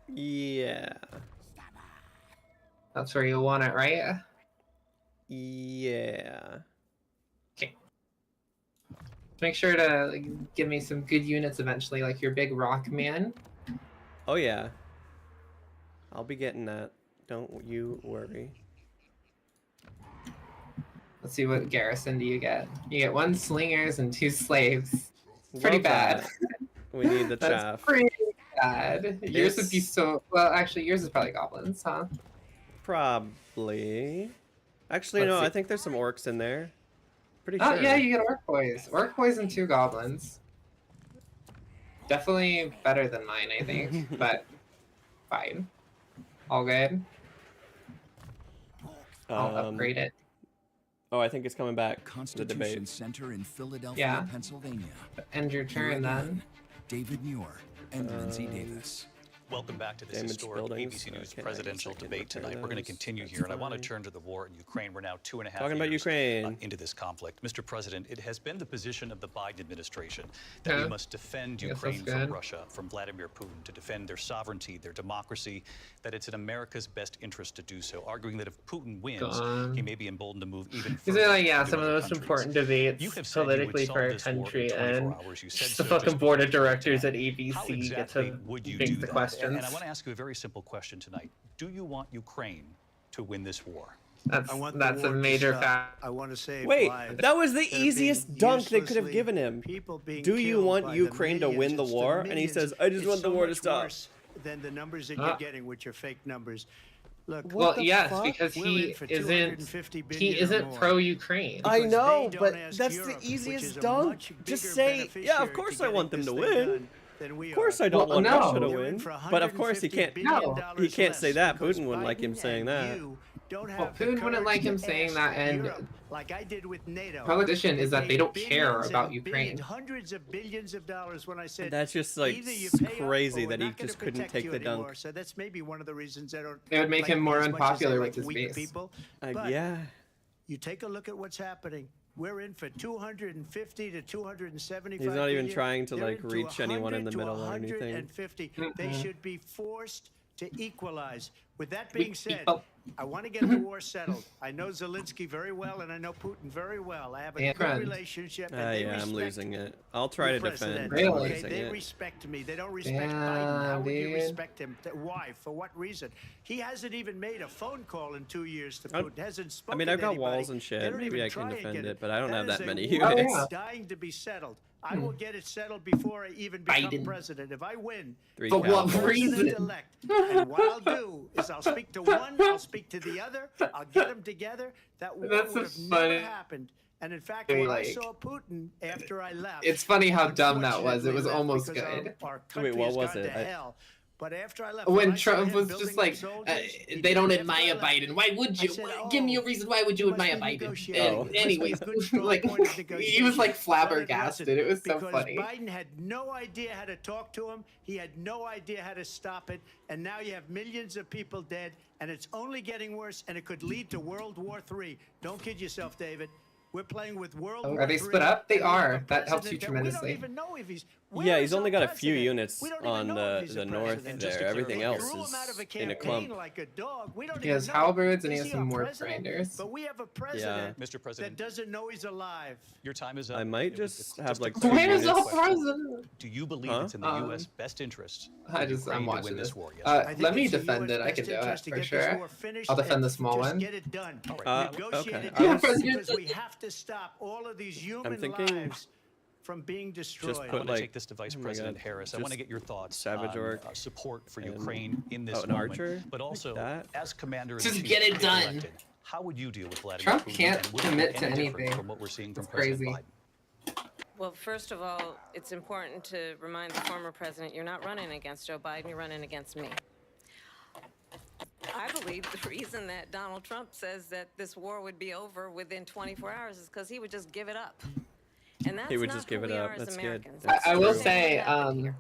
Yeah. That's where you want it, right? Yeah. Okay. Make sure to give me some good units eventually, like your big rock man. Oh, yeah. I'll be getting that. Don't you worry. Let's see, what garrison do you get? You get 1 slingers and 2 slaves. Pretty bad. We need the That's chaff. pretty bad. Yours would be so... Well, actually, yours is probably goblins, huh? Probably. Actually, no, I think there's some orcs in there. Pretty sure. Yeah, you get orc boys. Orc boys and 2 goblins. Definitely better than mine, I think. But fine. All good. I'll upgrade it. Oh, I think it's coming back. Constitution Center in Philadelphia, Pennsylvania. End your turn then. David Muir and Lindsay Davis. Welcome back to this Damaged historic buildings. ABC News Okay, presidential debate tonight. We're going to continue here, and I want to turn to the war in Ukraine. We're now 2.5 Talking about years Ukraine. into this conflict. Mr. President, it has been the position of the Biden administration that we must defend Ukraine from Russia, from Vladimir Putin, to defend their sovereignty, their democracy, that it's in America's best interest to do so, arguing that if Putin wins, he may be emboldened to move even further. These are like, some of the most important debates politically for our country, and the fucking board of directors at ABC get to make the questions. And I want to ask you a very simple question tonight. Do you want Ukraine to win this war? That's a major fact. I want to say. Wait, that was the easiest dunk they could have given him. Do you want Ukraine to win the war? And he says, I just want the war to stop. Than the numbers that you're getting, which are fake numbers. Look, well, yes, because he isn't pro-Ukraine. I know, but that's the easiest dunk. Just say, yeah, of course I want them to win. Of course I don't want Russia to win. But of course he can't. He can't say that. Putin wouldn't like him saying that. Well, Putin wouldn't like him saying that, and like I did with NATO. Politician is that they don't care about Ukraine. Hundreds of billions of dollars when I said that's just like crazy that he just couldn't take the dunk. So that's maybe one of the reasons I don't. It would make him more unpopular with his base. People. Yeah. You take a look at what's happening. We're in for 250 to 275. He's not even trying to like reach anyone in the middle or anything. They should be forced to equalize. With that being said, I want to get the war settled. I know Zelensky very well, and I know Putin very well. I have a good relationship. Yeah, I'm losing it. I'll try to defend. Okay, they respect me. They don't respect Biden. How would you respect him? Why? For what reason? He hasn't even made a phone call in 2 years to Putin. Hasn't spoken. I mean, I've got walls and shit. Maybe I can defend it, but I don't have that many units. It's dying to be settled. I will get it settled before I even become president. If I win, for what reason? And what I'll do is I'll speak to one, I'll speak to the other, I'll get them together. That would have never happened. And in fact, when I saw Putin after I left, it's funny how dumb that was. It was almost good. Wait, what was it? But after I left, when Trump was just like, they don't admire Biden. Why would you? Give me a reason. Why would you admire Biden? Anyways, like he was like flabbergasted. It was so funny. Biden had no idea how to talk to him. He had no idea how to stop it. And now you have millions of people dead, and it's only getting worse. And it could lead to World War III. Don't kid yourself, David. We're playing with World War III. Are they split up? They are. That helps you tremendously. We don't even know if he's. Yeah, he's only got a few units on the north there. Everything else is in a clump. He has halberds and he has some more grinders. But we have a president, Mr. President, that doesn't know he's alive. Your time is up. I might just have like. Where's the president? Do you believe it's in the U.S. best interest? I'm watching this. Let me defend it. I can do it for sure. I'll defend the small one. Okay. Because we have to stop all of these human lives from being destroyed. I want to take this to Vice President Harris. I want to get your thoughts on support for Ukraine in this moment, but also as commander. Just get it done. How would you deal with Vladimir Trump Putin? Can't commit to anything. From what we're seeing from crazy. President Biden? Well, first of all, it's important to remind the former president you're not running against Joe Biden, you're running against me. I believe the reason that Donald Trump says that this war would be over within 24 hours is because he would just give it up. And that's he would not just give who it we up. are That's as good. Americans. I will say, I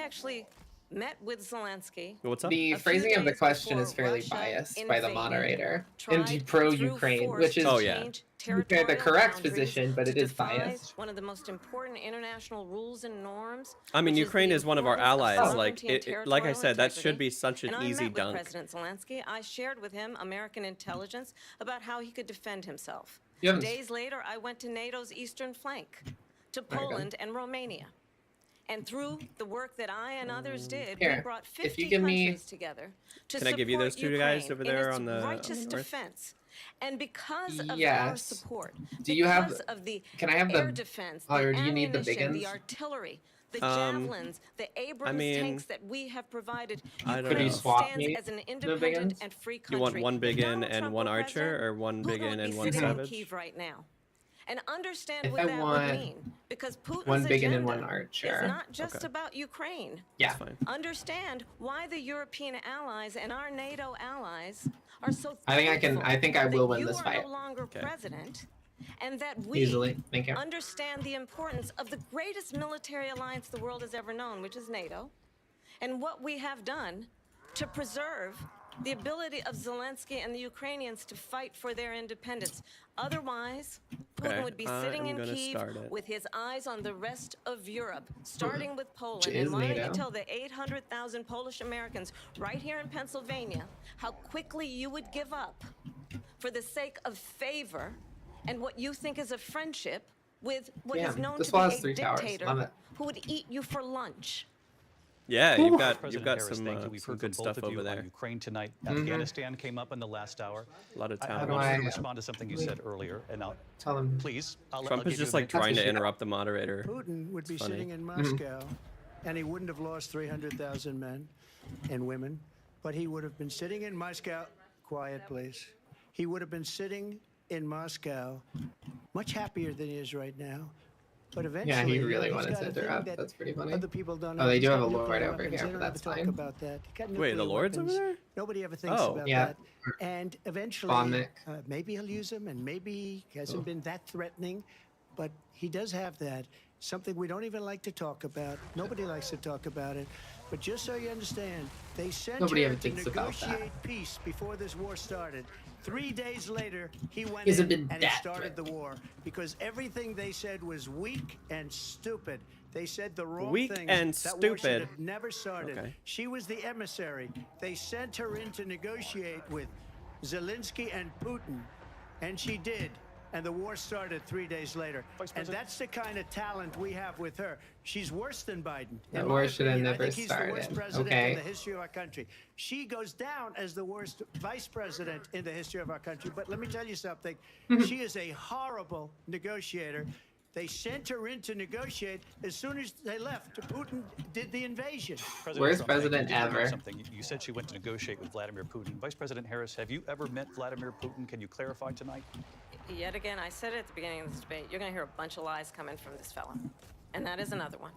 actually met with Zelensky. What's up? The phrasing of the question is fairly biased by the moderator into pro-Ukraine, which is the correct position, but it is biased. One of the most important international rules and norms. I mean, Ukraine is one of our allies. Like I said, that should be such an easy dunk. With President Zelensky, I shared with him American intelligence about how he could defend himself. Days later, I went to NATO's eastern flank, to Poland and Romania. And through the work that I and others did, we brought 50 countries together to support give you those two guys over there on the righteous north? defense. And because of our support, do you have? Of the can I have air the? defense, Or do you need the big the artillery, the javelins, the Abrams tanks that we have provided, Ukraine stands as an independent and free country. You want one biggin and one archer, or one biggin and one savage? Kyiv right now. And understand what that would mean, because Putin's agenda and one archer. is not just about Ukraine. Yeah. Understand why the European allies and our NATO allies are so. I think I will win this fight. You are no longer president, and that we easily. Thank you. Understand the importance of the greatest military alliance the world has ever known, which is NATO. and what we have done to preserve the ability of Zelensky and the Ukrainians to fight for their independence. Otherwise, Putin would be sitting in Kyiv with his eyes on the rest of Europe, starting with Poland. And why don't you tell the 800,000 Polish Americans right here in Pennsylvania how quickly you would give up for the sake of favor and what you think is a friendship with what is known to be a dictator who would eat you for lunch. Yeah, you've got some good stuff over there. Ukraine tonight, Afghanistan came up in the last hour. A lot of I time. wanted to respond to something you said earlier, and I'll tell them. Please. Trump is just like trying to interrupt the moderator. Putin would be sitting in Moscow, and he wouldn't have lost 300,000 men and women, but he would have been sitting in Moscow. Quiet, please. He would have been sitting in Moscow, much happier than he is right now. But eventually, yeah, he really wanted to interrupt. That's pretty funny. Other people don't oh, they do have a lord over here, but that's fine. About that. Wait, the lord's over there? Nobody ever thinks about that. And eventually, Bonnick. Maybe he'll use them, and maybe he hasn't been that threatening, but he does have that. Something we don't even like to talk about. Nobody likes to talk about it. But just so you understand, they sent him to negotiate peace before this war started. 3 days later, he went in and he started the war because everything they said was weak and stupid. They said the wrong things. That war should have never started. Okay. She was the emissary. They sent her in to negotiate with Zelensky and Putin, and she did. And the war started 3 days later. And that's the kind of talent we have with her. She's worse than Biden. That war should have never I think he's started. the worst president in the history of our country. She goes down as the worst vice president in the history of our country. But let me tell you something. She is a horrible negotiator. They sent her in to negotiate. As soon as they left, Putin did the invasion. Worst president ever. You said she went to negotiate with Vladimir Putin. Vice President Harris, have you ever met Vladimir Putin? Can you clarify tonight? Yet again, I said it at the beginning of this debate, you're going to hear a bunch of lies coming from this fella. And that is another one.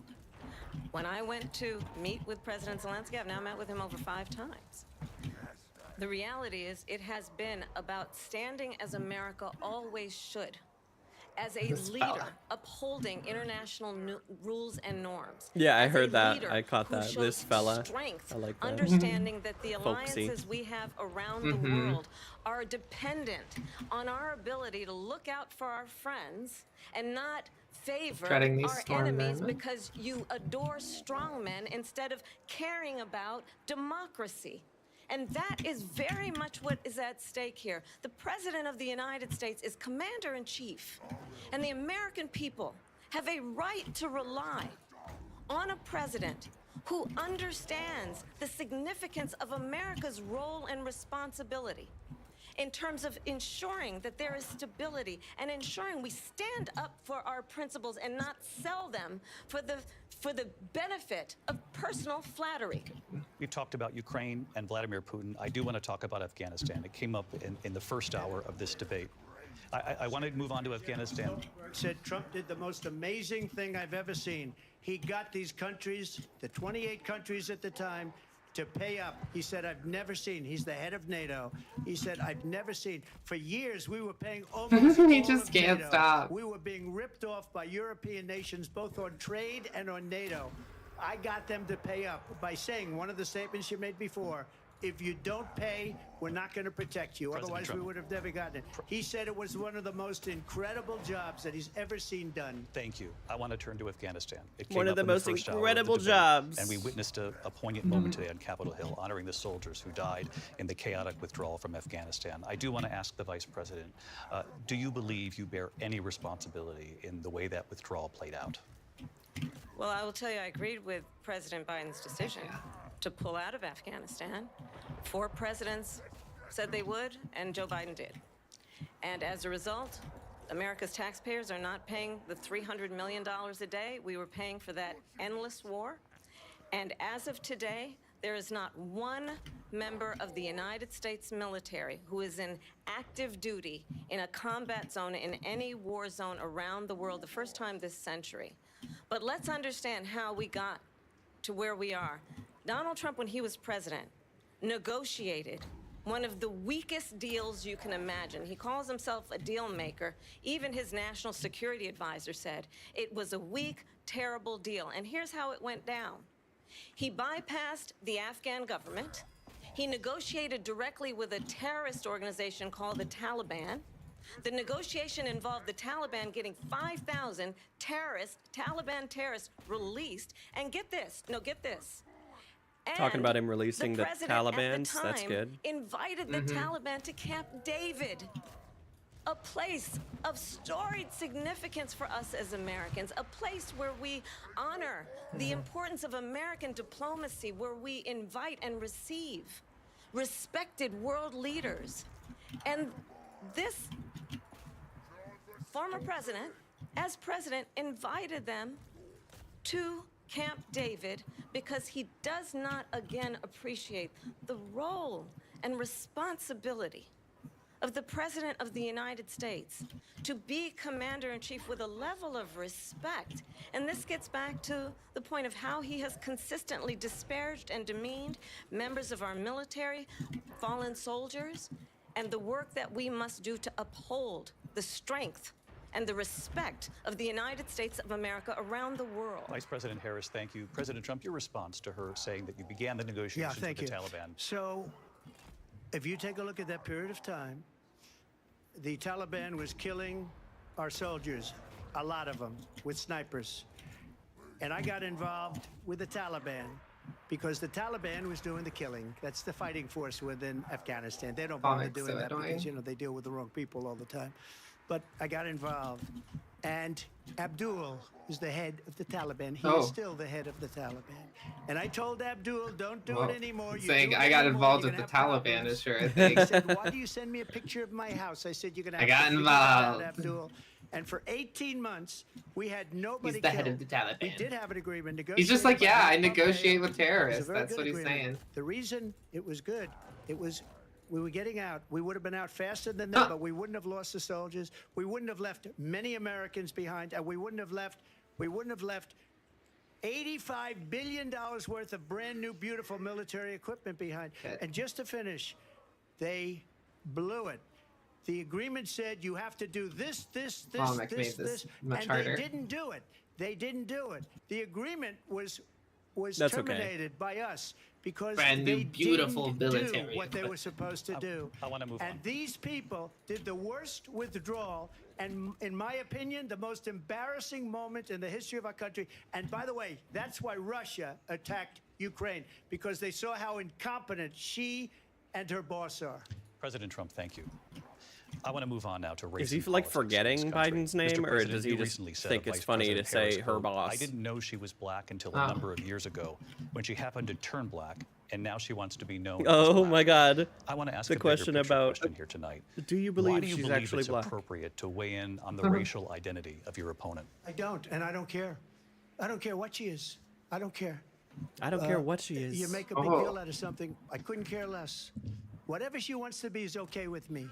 When I went to meet with President Zelensky, I've now met with him over 5 times. The reality is it has been about standing as America always should, as a leader upholding international rules and norms. Yeah, I heard that. I caught that. This fella. Strength, I like that. understanding that the alliances we have around the world are dependent on our ability to look out for our friends and not favor our enemies because you adore strongmen instead of caring about democracy. And that is very much what is at stake here. The President of the United States is Commander-in-Chief, and the American people have a right to rely on a president who understands the significance of America's role and responsibility in terms of ensuring that there is stability and ensuring we stand up for our principles and not sell them for the benefit of personal flattery. We've talked about Ukraine and Vladimir Putin. I do want to talk about Afghanistan. It came up in the first hour of this debate. I want to move on to Afghanistan. Said Trump did the most amazing thing I've ever seen. He got these countries, the 28 countries at the time, to pay up. He said, I've never seen. He's the head of NATO. He said, I've never seen. For years, we were paying almost he just can't NATO. Stop. We were being ripped off by European nations, both on trade and on NATO. I got them to pay up by saying one of the statements you made before, if you don't pay, we're not going to protect you. Otherwise, we would have never gotten it. He said it was one of the most incredible jobs that he's ever seen done. Thank you. I want to turn to Afghanistan. It came one of the most incredible jobs. And we witnessed a poignant moment today on Capitol Hill, honoring the soldiers who died in the chaotic withdrawal from Afghanistan. I do want to ask the Vice President, do you believe you bear any responsibility in the way that withdrawal played out? Well, I will tell you, I agreed with President Biden's decision to pull out of Afghanistan. 4 presidents said they would, and Joe Biden did. And as a result, America's taxpayers are not paying the $300 million a day we were paying for that endless war. And as of today, there is not one member of the United States military who is in active duty in a combat zone in any war zone around the world, the first time this century. But let's understand how we got to where we are. Donald Trump, when he was president, negotiated one of the weakest deals you can imagine. He calls himself a deal maker. Even his national security advisor said it was a weak, terrible deal. And here's how it went down. He bypassed the Afghan government. He negotiated directly with a terrorist organization called the Taliban. The negotiation involved the Taliban getting 5,000 Taliban terrorists released. And get this, Talking about him releasing the Taliban. That's good. Invited the Taliban to Camp David, a place of storied significance for us as Americans, a place where we honor the importance of American diplomacy, where we invite and receive respected world leaders. And this former president, as president, invited them to Camp David because he does not again appreciate the role and responsibility of the President of the United States to be commander-in-chief with a level of respect. And this gets back to the point of how he has consistently disparaged and demeaned members of our military, fallen soldiers, and the work that we must do to uphold the strength and the respect of the United States of America around the world. Vice President Harris, thank you. President Trump, your response to her saying that you began the negotiations with the Taliban. So, if you take a look at that period of time, the Taliban was killing our soldiers, a lot of them, with snipers. And I got involved with the Taliban because the Taliban was doing the killing. That's the fighting force within Afghanistan. They don't bother doing that because, you know, they deal with the wrong people all the time. But I got involved. And Abdul is the head of the Taliban. He is still the head of the Taliban. And I told Abdul, don't do it anymore. Saying I got involved with the Taliban is sure a thing. He said, why do you send me a picture of my house? I said, you're going to have I got to figure it out, involved. Abdul. And for 18 months, we had nobody He's the killed. head of the Taliban. We did have an agreement. He's just like, yeah, I negotiate with It was a terrorists. very That's good what he's agreement. saying. The reason it was good, it was we were getting out. We would have been out faster than that, but we wouldn't have lost the soldiers. We wouldn't have left many Americans behind, and we wouldn't have left $85 billion worth of brand new, beautiful military equipment behind. And just to finish, they blew it. The agreement said you have to do this, this, much and harder. they didn't do it. They didn't do it. The agreement was That's terminated by us because Brand new, they beautiful didn't military do what they were supposed to do. I want to move on. And these people did the worst withdrawal, and in my opinion, the most embarrassing moment in the history of our country. And by the way, that's why Russia attacked Ukraine, because they saw how incompetent she and her boss are. President Trump, thank you. I want to move on now to race. Is he like forgetting Biden's name, or does he just think it's funny to say her boss? I didn't know she was black until a number of years ago, when she happened to turn black, and now she wants to be known. Oh as my God! I want to ask the a question about question here tonight. Do you Why believe do you she's believe actually it's black? appropriate to weigh in on the racial identity of your opponent? I don't, and I don't care. I don't care what she is. I don't care. I don't care what she is. You make a big deal out of something. I couldn't care less. Whatever she wants to be is okay with me.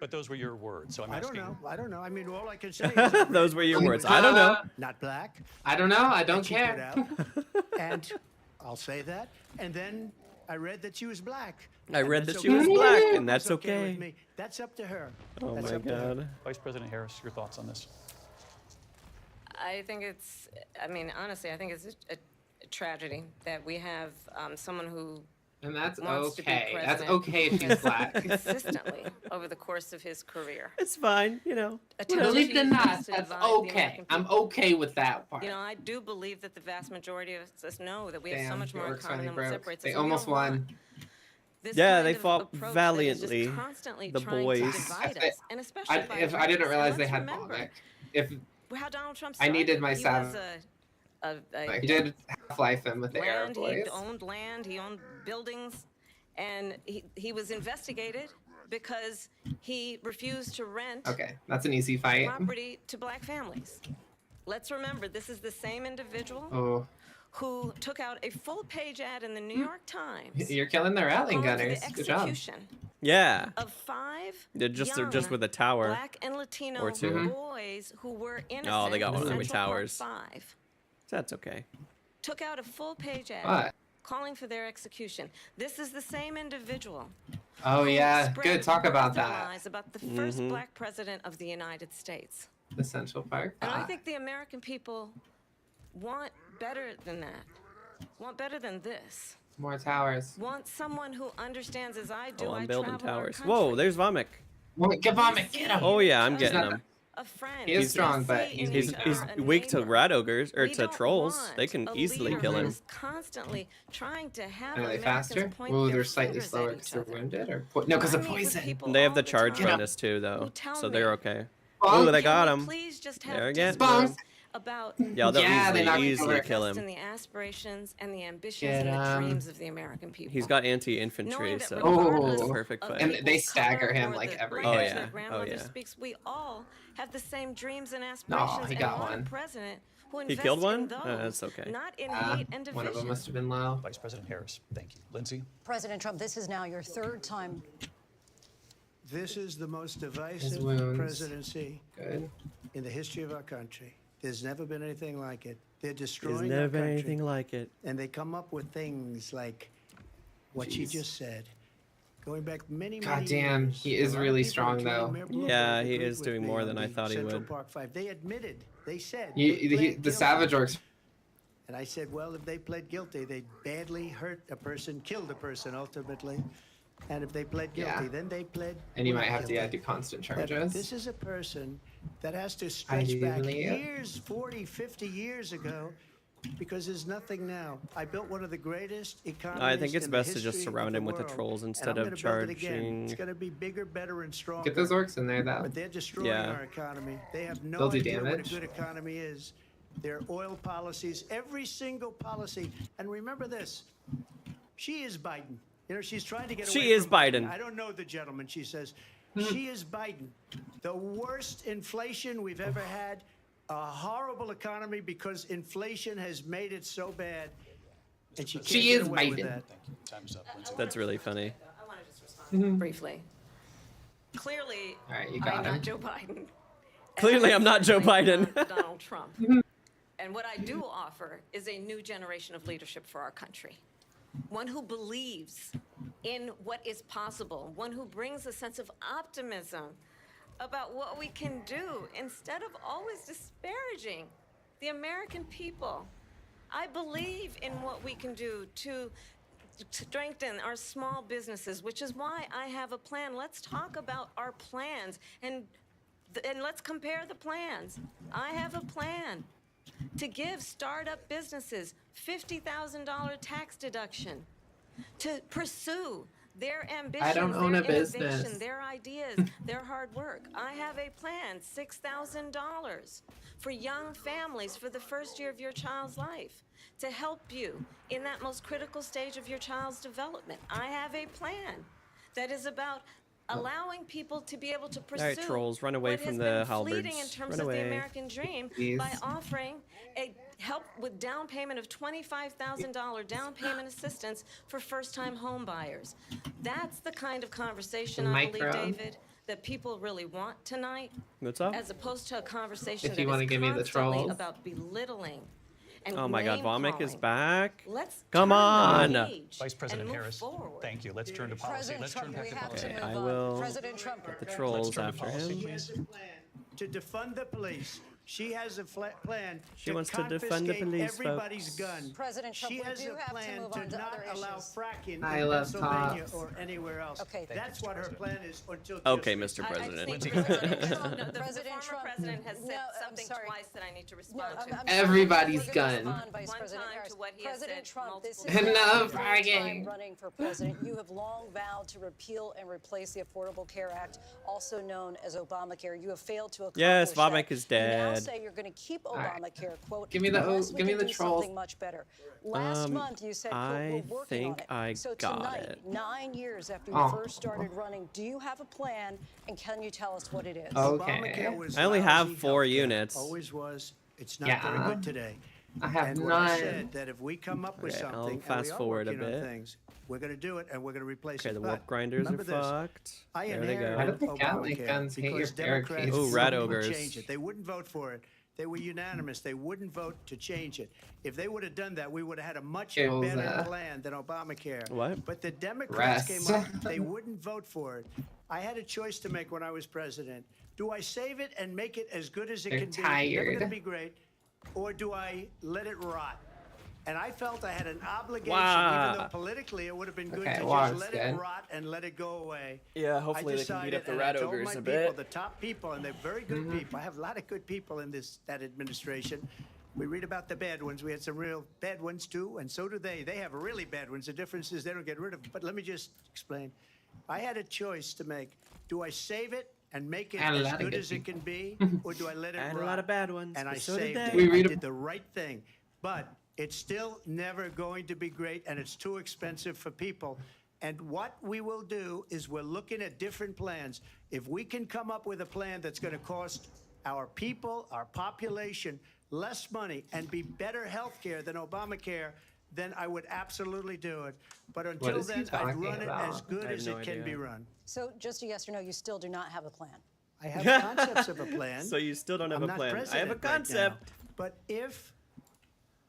But those were your words, so I'm asking. I don't know. I mean, all I can say is those were your words. I don't know. Not black. I don't know. I don't And she care. put out, and I'll say that. And then I read that she was black. I And read that's that she okay was with me. black, and That's that's okay. with me. That's up to her. Oh That's my up to her. God! Vice President Harris, your thoughts on this? I think it's, I mean, honestly, I think it's a tragedy that we have someone who And that's wants to be okay. That's president okay if she's black. consistently over the course of his career. It's fine, you know. Believe it or not, to that's divide the okay. American I'm people. okay with that part. You know, I do believe that the vast majority of us know that we have so Damn, much your more in work's common finally than what broke. separates us. They and we almost don't want won. this Yeah, kind they of fought approach valiantly. that is just constantly The trying boys. to divide us, and especially by If I didn't race. realize And they let's had remember Baltic. If how Donald Trump I needed started. my He was Sav- a he did Half-Life him with the Air land, Boys. he owned land, he owned buildings, and he was investigated because he refused to rent Okay, that's an easy fight. property to black families. Let's remember, this is the same individual Oh, who took out a full-page ad in the New York Times you're killing the rallying calling for gunners. the Good job. execution Yeah. of 5 They're young just with a tower. black and Latino or two. boys who were innocent. Oh, they got one of them with Central Park towers. 5 That's okay. took out a full-page ad What? calling for their execution. This is the same individual. Oh who yeah, spread good. Talk about birther that. lies about the first black president of the United States. The Central Park. And I think the American people want better than that. Want better than this? More towers. Want someone who understands as I do. Oh, I'm I building travel our towers. country. Whoa, there's Vomik. Get Vomik, get him. Oh yeah, I'm getting him. A friend. He is strong, but He's weak to rat ogres or to trolls. They can easily kill him. Constantly trying to have Are they faster? Oh, they're slightly slower because they're wounded, or no, because of poison. They have the charge bonus too, though, so they're okay. Oh, they got him. There again. About Yeah, they'll easily kill him. And the aspirations and the ambitions and the dreams of the American people. He's got anti-infantry, so it's a perfect fight. And they stagger him like every hit. Oh yeah, oh yeah. Speaks, we all have the same dreams and aspirations. Oh, he got one. President who He killed one? those, That's okay. Not in hate and division. One of them must have been low. Vice President Harris, thank you. Lindsay? President Trump, this is now your third time. This is the most divisive presidency in the history of our country. There's never been anything like it. They're destroying our country. Anything like it. And they come up with things like what she just said. Going back many Goddamn, years, he is really strong though. Yeah, he is doing more than I thought he Central would. Park 5. They admitted. They said. The Savage Orcs. And I said, well, if they pled guilty, they badly hurt a person, killed a person ultimately. And if they pled guilty, then they pled. And you might have to do constant charges. This is a person that has to stretch back years, 40, 50 years ago, because there's nothing now. I built one of the greatest economies. I think it's in the best to just history surround of him with the world. trolls And instead I'm of gonna build it again. charging. It's going to be bigger, better, and stronger. Get those orcs in there though. But they're destroying our economy. They have no They'll do idea what damage. a good economy is. Their oil policies, every single policy. And remember this, she is Biden. You know, she's trying to get away She is from Biden. I don't know the gentleman, she says. She is Biden. The worst inflation we've ever had, a horrible economy because inflation has made it so bad. And she can't get away with that. Time's up. That's really funny. I want to just respond briefly. Clearly, All right, you got I'm him. not Joe Biden. Clearly, I'm not Joe Biden. Donald Trump. And what I do offer is a new generation of leadership for our country. One who believes in what is possible, one who brings a sense of optimism about what we can do instead of always disparaging the American people. I believe in what we can do to strengthen our small businesses, which is why I have a plan. Let's talk about our plans and let's compare the plans. I have a plan to give startup businesses $50,000 tax deduction, to pursue their ambitions, don't own their a business. innovation, their ideas, their hard work. I have a plan, $6,000 for young families for the first year of your child's life, to help you in that most critical stage of your child's development. I have a plan that is about allowing people to be able to pursue All right, trolls, run away what from has the been halberds. fleeting in terms Run of away. the American dream by offering a help with down payment of $25,000 down payment assistance for first-time home buyers. That's the kind of conversation, I believe, David, that people really want tonight. What's up? As opposed to a conversation If you that wanna is give me the constantly trolls. about belittling and Oh my God, Vomik is name-calling. back. Let's Come turn on. the page Vice President and move Harris, forward. thank you. Let's turn to policy. President Let's turn Trump, back we to have policy. to move I on. will President Trump, put the trolls turn to after policy. him. She has a plan to defund the police. She has a plan She wants to defund the confiscate police, everybody's folks. gun. President Trump, She we has do a have to plan move to on to not other allow issues. fracking I in love Pennsylvania cops. or anywhere else. Okay. That's what her plan is until Okay, just Mr. I President. think President Trump, no, the President former Trump- president has said No, I'm something sorry. twice that I need to No, respond I'm to. sorry. Everybody's We're gonna gun. respond, Vice One President time Harris. to what he has President said Trump, this is multiple not times. your Enough third bragging. time running for president. You have long vowed to repeal and replace the Affordable Care Act, also known as Obamacare. You have failed to accomplish Yes, that. Vomik is You now dead. say you're going to keep right. Obamacare, quote, Give me the- unless we give me can the do trolls. something much better. Last month you said, quote, I we're working think on it. I So got tonight, it. 9 years after you Oh. first started running, do you have a plan, and can you tell us what it is? Okay. Obamacare was I only have lousy 4 healthcare. units. Always was. It's not Yeah. very good today. I have And what I none. said that if we come up with Okay, I'll something, and fast we are forward a working on bit. things, we're going to do it, and we're going to replace Okay, it. the But warp grinders are remember this, fucked. I There they inherited Why go. did the Gatling Obamacare guns hit your because Democrats barricades? Ooh, rat wouldn't ogres. change it. They wouldn't vote for it. They were unanimous. They wouldn't vote to change it. If they would have done that, we would have had a much It was, better plan than Obamacare. What? But the Democrats Rest. came up. They wouldn't vote for it. I had a choice to make when I was president. Do I save it and make it as good as it They're can be? Never tired. going to be great. Or do I let it rot? And I felt I had an obligation, even though politically it would have been good to just let it rot and let it go away. Yeah, hopefully they can beat up the rat ogres a bit. The top people, and they're very good people. I have a lot of good people in that administration. We read about the bad ones. We had some real bad ones too, and so do they. They have really bad ones. The difference is they don't get rid of them. But let me just explain. I had a choice to make. Do I save it and make it as good as it can be, or do I let it rot? And a lot of bad ones. And I so saved it. We I did the right thing. But it's still never going to be great, and it's too expensive for people. And what we will do is we're looking at different plans. If we can come up with a plan that's going to cost our people, our population, less money and be better health care than Obamacare, then I would absolutely do it. But until then, I'd run it as good as it can be run. So just a yes or no, you still do not have a plan? I have concepts of a plan. So you still don't have I'm a plan. not I have a concept. right now. But if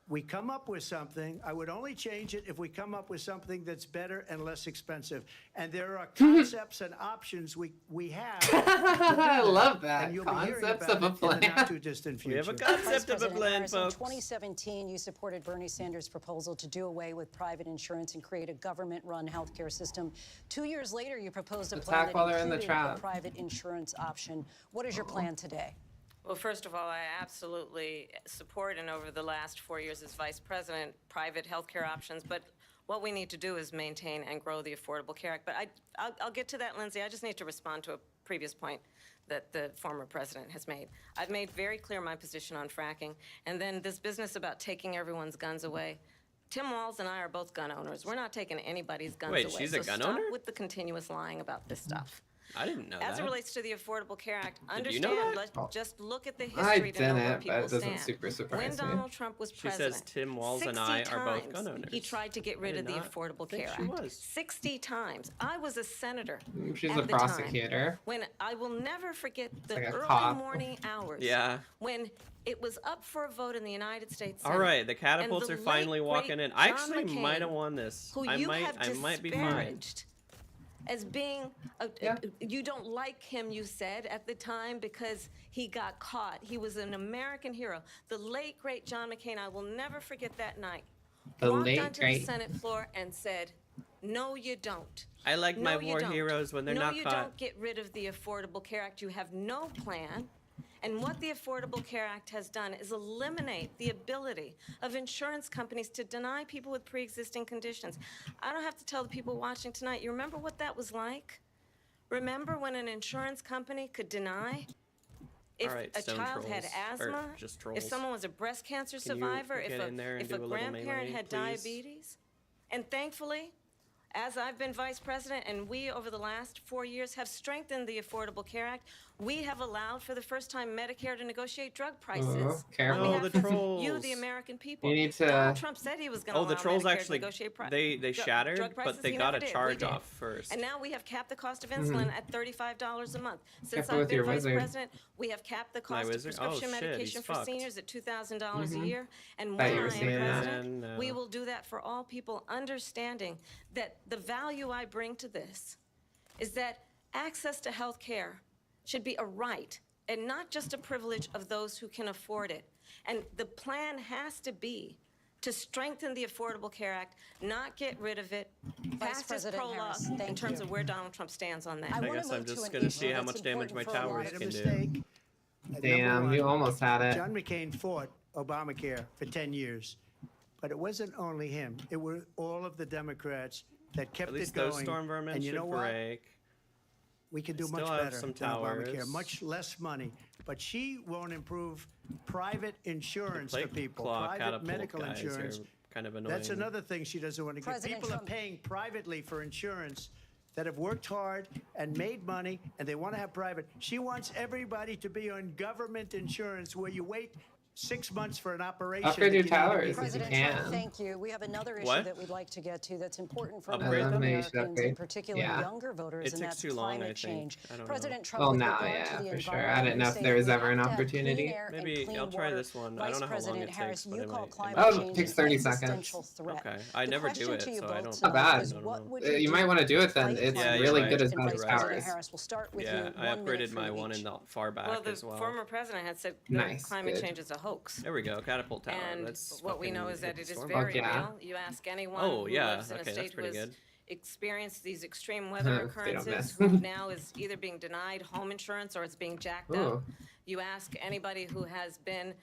we come up with something, I would only change it if we come up with something that's better and less expensive. And there are concepts and options we have. I love that. And you'll Concepts be of a plan. in the not too distant future. We have a concept of a plan, Harris, in folks. 2017, you supported Bernie Sanders' proposal to do away with private insurance and create a government-run healthcare system. 2 years later, you proposed a plan that included a private insurance option. What is your plan today? Well, first of all, I absolutely support, and over the last 4 years as vice president, private health care options. But what we need to do is maintain and grow the Affordable Care Act. But I'll get to that, Lindsay. I just need to respond to a previous point that the former president has made. I've made very clear my position on fracking. And then this business about taking everyone's guns away. Tim Walz and I are both gun owners. We're not taking anybody's guns away. Wait, she's a gun owner? Stop with the continuous lying about this stuff. I didn't know that. As it relates to the Affordable Care Act, Did you know that? just look at the history to know where people but it doesn't stand. super surprise When Donald Trump was She president, says Tim Walz and I are both gun owners. he tried to get rid of the Affordable Care Act. 60 times. I was a senator She's at a the prosecutor. time when I will never forget the like a early cop. morning hours. Yeah. When it was up for a vote in the United States Senate. All right, the catapults and are the finally late, walking great in. I John actually McCain, might have won this. who I you might be fine. as being, you don't like him, you said at the time, because he got caught. He was an American hero. The late, great John McCain, I will never forget that night, walked onto the Senate floor and said, no, you don't. I like my war heroes when they're not caught. No, you don't get rid of the Affordable Care Act. You have no plan. And what the Affordable Care Act has done is eliminate the ability of insurance companies to deny people with pre-existing conditions. I don't have to tell the people watching tonight, you remember what that was like? Remember when an insurance company could deny if a child had asthma, if someone was a breast cancer survivor, if a grandparent had diabetes? And thankfully, as I've been vice president and we, over the last 4 years, have strengthened the Affordable Care Act, we have allowed for the first time Medicare to negotiate drug prices. Careful. On behalf of you, the American people. You need to... Donald Trump said he was going to allow the trolls Medicare actually, to negotiate they shattered, drug prices. but they He got never a did. charge We did. off first. And now we have capped the cost of insulin at $35 a month. Since Careful I've been vice wizard. president, we have capped the cost of prescription medication for seniors at $2,000 a year. And when I am president, we will do that for all people, understanding that the value I bring to this is that access to health care should be a right and not just a privilege of those who can afford it. And the plan has to be to strengthen the Affordable Care Act, not get rid of it, fastest prologue in terms of where Donald Trump stands on that. I guess I'm just going to see how much damage my towers can do. Damn, you almost had it. John McCain fought Obamacare for 10 years. But it wasn't only him. It were all of the Democrats that kept At least it going. those storm vermin and you should know what? break. We can do Still much have better some than Obamacare. towers. Much less money. But she won't improve private insurance for people. Private medical insurance. Kind of annoying. That's another thing she doesn't want to get. People are paying privately for insurance that have worked hard and made money, and they want to have private. She wants everybody to be on government insurance where you wait 6 months for an operation. Upgrade your towers if you President can. Trump, thank you. We have another issue that we'd like to get to that's important for Upgrade them? Americans, in particular younger voters, and that's climate change. President Trump, well, with now, regard to the for sure. I didn't know if environment, there was we ever an have to have opportunity. clean air and Maybe clean I'll try water. this one. I Vice don't know how long President it Harris, takes, you but call it climate Oh, change takes an 30 existential seconds. threat. Okay, I The never question do it, to you so I both don't. Not bad. is what would you You do might want to do it then. fight It's climate really change? good as And best Vice President towers. Harris, we'll start with Yeah, you. I 1 minute upgraded for my one each. in the far back Well, the as well. former president had said Nice, climate good. change is a hoax. There we go, catapult tower. And That's what we know is that it is storm very bomb. real. You ask anyone who lives in a state who has experienced these extreme weather occurrences, who now is either being denied home insurance or it's being jacked up. You ask anybody who has been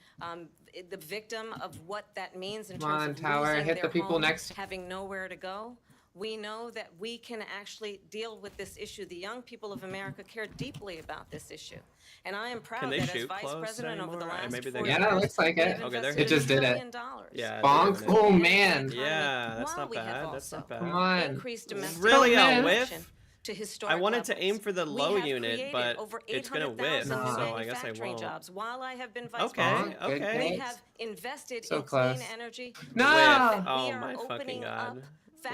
the victim of what that means in terms of losing their home, having nowhere to go. We know that we can actually deal with this issue. The young people of America care deeply about this issue. And I am proud that as vice president over the last 4 years, it looks like it. It just did it. Yeah. Bonk. Oh, man. Yeah, that's not bad. That's not bad. Come on. Really a whiff? I wanted to aim for the low unit, but it's going to whiff, so I guess I won't. Jobs. While I have been vice president, we have invested in clean energy. No! Oh my fucking God.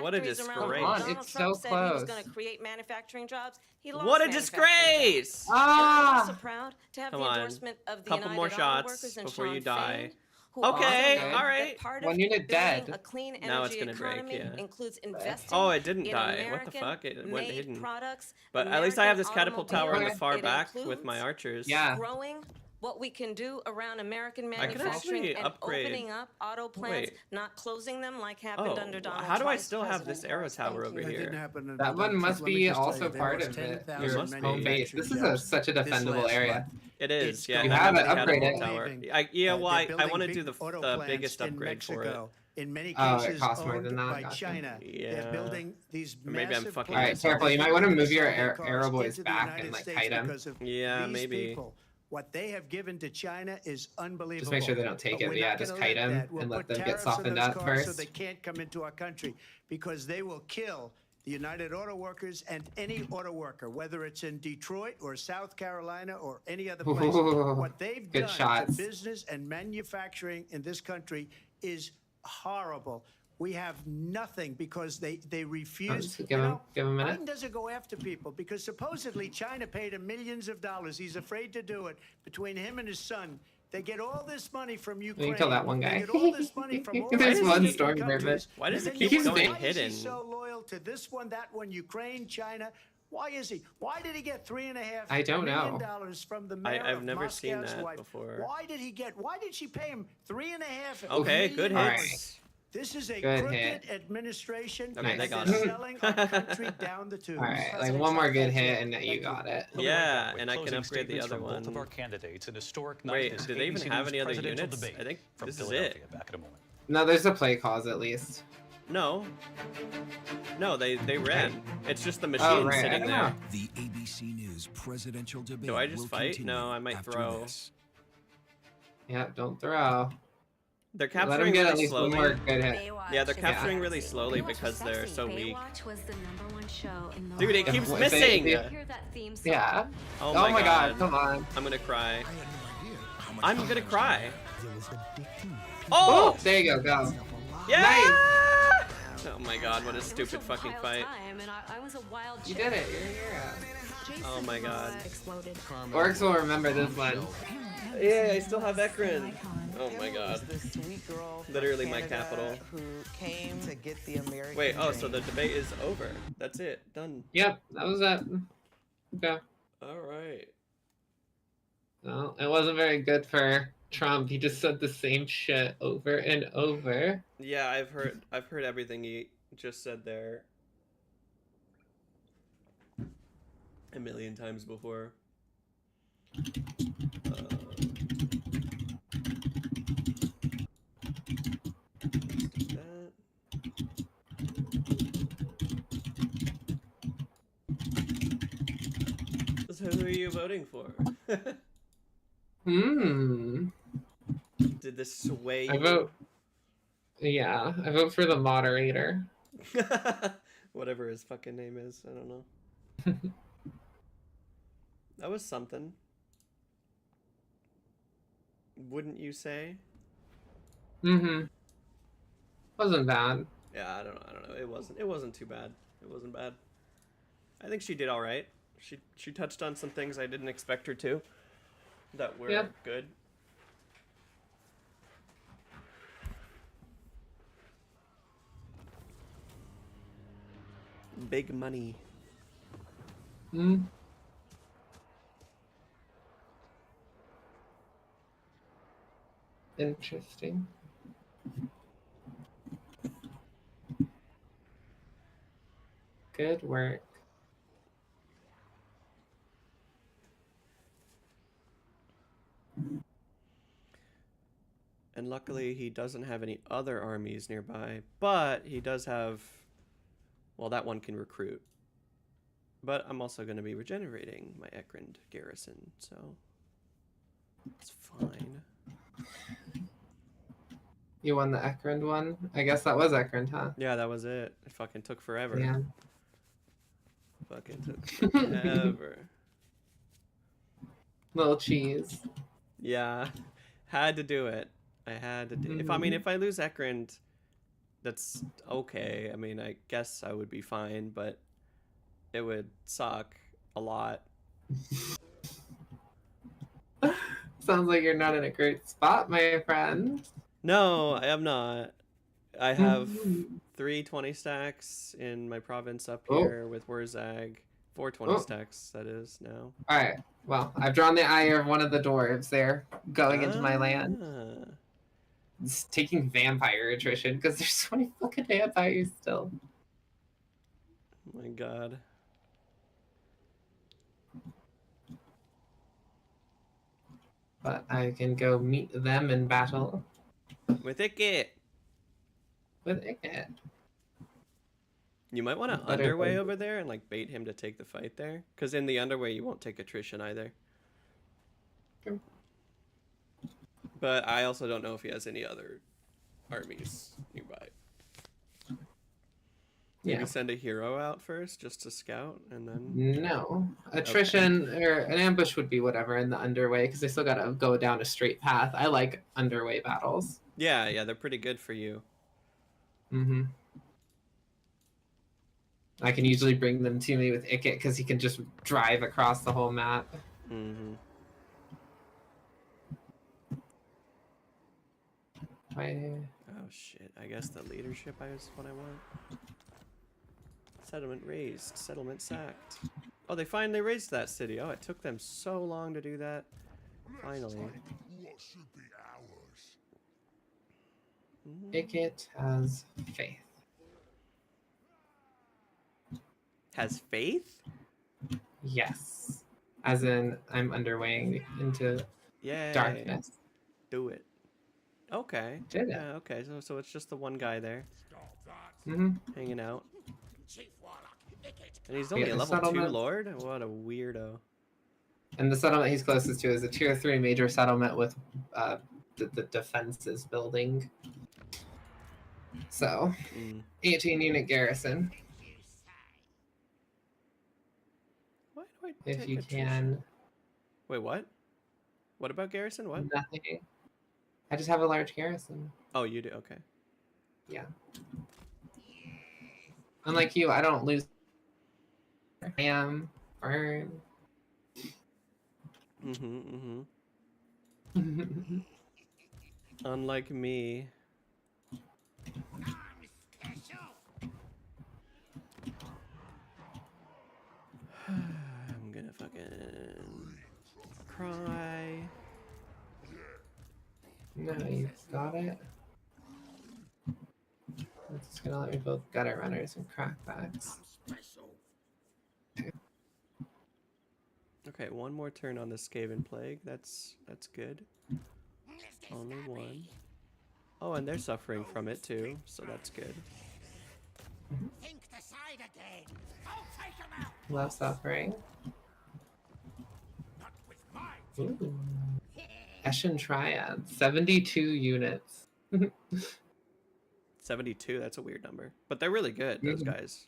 What a disgrace. It's so close. He was going to create manufacturing jobs. He lost what a disgrace! I'm also proud to have the endorsement of the couple more shots and before Sean you die. Fain, Okay, all right. One unit dead. A clean energy now it's gonna break, yeah. Includes investing oh, it didn't in die. What the fuck? It went hidden. Products, but at least I have this catapult tower on the far back with my archers. Yeah. Growing what we can do around American manufacturing and opening up auto plants, not closing them like happened under Donald Trump. How do I still have this arrow tower over here? That one must be also part of it. Your home base. This is such a defendable area. It is, yeah. You have it upgraded. I want to do the biggest upgrade for it. In many cases, it costs more than that. by China. Yeah. They're building these maybe I'm fucking. All right, careful. You might want to move your arrow boys back and like hide them. Yeah, maybe. What they have given to China is unbelievable. Just make sure they don't take it. Yeah, just kite them and let them get softened up first. So they can't come into our country because they will kill the United Auto Workers and any auto worker, whether it's in Detroit or South Carolina or any other place. What they've done to business and manufacturing in this country is horrible. We have nothing because they refuse. Give him a minute. Biden doesn't go after people because supposedly China paid him millions of dollars. He's afraid to do it. Between him and his son, they get all this money from Ukraine. You can kill that one guy. They get all this money from all There's one these storm countries. Why does it keep going hidden? He's so loyal to this one, that one, Ukraine, China. Why is he? Why did he get $3.5 million from the mayor I've of never Moscow's seen that wife? before. Why did he get? Why did she pay him $3.5 Okay, million? good hits. This is a Good crooked hit. administration. Okay, they got They're it. selling our country down the tubes. All right, like one more good hit and you got it. Yeah, and I can upgrade the other one. Both of our candidates, an historic night. Wait, do they even have any other units? I think this is it. Back in a moment. No, there's a play cause at least. No, they ran. It's just the machine sitting there. The ABC News presidential debate. Do I just fight? No, I might throw. Yeah, don't throw. They're capturing Let him get really at least slowly. one more good hit. Yeah, they're capturing really slowly because they're so weak. Was the #1 show in the Dude, it keeps missing! Yeah. Oh my god, come on. I'm gonna cry. I'm gonna cry. Oh! There you go, Yeah! Nice! Oh my god, what a stupid fucking fight. You did it, you're a hero. Oh my god. Orcs will remember this one. Yeah, I still have Ekron. Oh my god. Literally my capital. Wait, oh, so the debate is over. That's it. Done. Yep, that was it. Okay. Alright. Well, it wasn't very good for Trump. He just said the same shit over and over. Yeah, I've heard everything he just said there a million times before. So who are you voting for? Did this sway you? I vote. Yeah, I vote for the moderator. Whatever his fucking name is, I don't know. That was something. Wouldn't you say? Wasn't bad. Yeah, I don't know. It wasn't too bad. It wasn't bad. I think she did all right. She touched on some things I didn't expect her to that were good. Big money. Interesting. Good work. And luckily, he doesn't have any other armies nearby, but he does have... Well, that one can recruit. But I'm also going to be regenerating my Ekrend garrison, so it's fine. You won the Ekrend one? I guess that was Ekrend, huh? Yeah, that was it. It fucking took forever. Yeah. Fucking took forever. Little cheese. Yeah, had to do it. I had to do it. If I lose Ekrend, that's okay. I mean, I guess I would be fine, but it would suck a lot. Sounds like you're not in a great spot, my friend. No, I am not. I have 320 stacks in my province up here with Wurrzag. 420 stacks, that is, now. Alright, well, I've drawn the eye of one of the dwarves there, going into my land. It's taking vampire attrition, because there's so many fucking vampires still. Oh my god. But I can go meet them in battle. With Ikit! With Ikit. You might want to underway over there and like bait him to take the fight there. Because in the underway you won't take attrition either. Sure. But I also don't know if he has any other armies nearby. Maybe send a hero out first just to scout and then... No. Attrition or an ambush would be whatever in the underway because they still gotta go down a straight path. I like underway battles. Yeah, they're pretty good for you. Mm-hmm. I can usually bring them to me with Ikit because he can just drive across the whole map. Mm-hmm. Oh shit, I guess the leadership is what I want. Settlement raised, settlement sacked. Oh, they finally raised that city. Oh, it took them so long to do that. Finally. What should be ours? Ikit has faith. Has faith? Yes. As in, I'm underwaying into darkness. Do it. Okay. Did it. Yeah, okay. So it's just the one guy there. Hanging out. And he's only a level 2 lord? What a weirdo. And the settlement he's closest to is a tier 3 major settlement with the defenses building. So, 18 unit garrison. Why do I if you can. Wait, what? What about garrison? What? Nothing. I just have a large garrison. Oh, you do? Okay. Yeah. Unlike you, I don't lose. Burn. Unlike me. I'm gonna fucking cry. No, you got it. It's just gonna let me build gutter runners and crackbacks. Okay, one more turn on the Skaven plague. That's good. Only one. Oh, and they're suffering from it too, so that's good. Love suffering. Ooh. Eshin Triad, 72 units. 72, that's a weird number. But they're really good, those guys.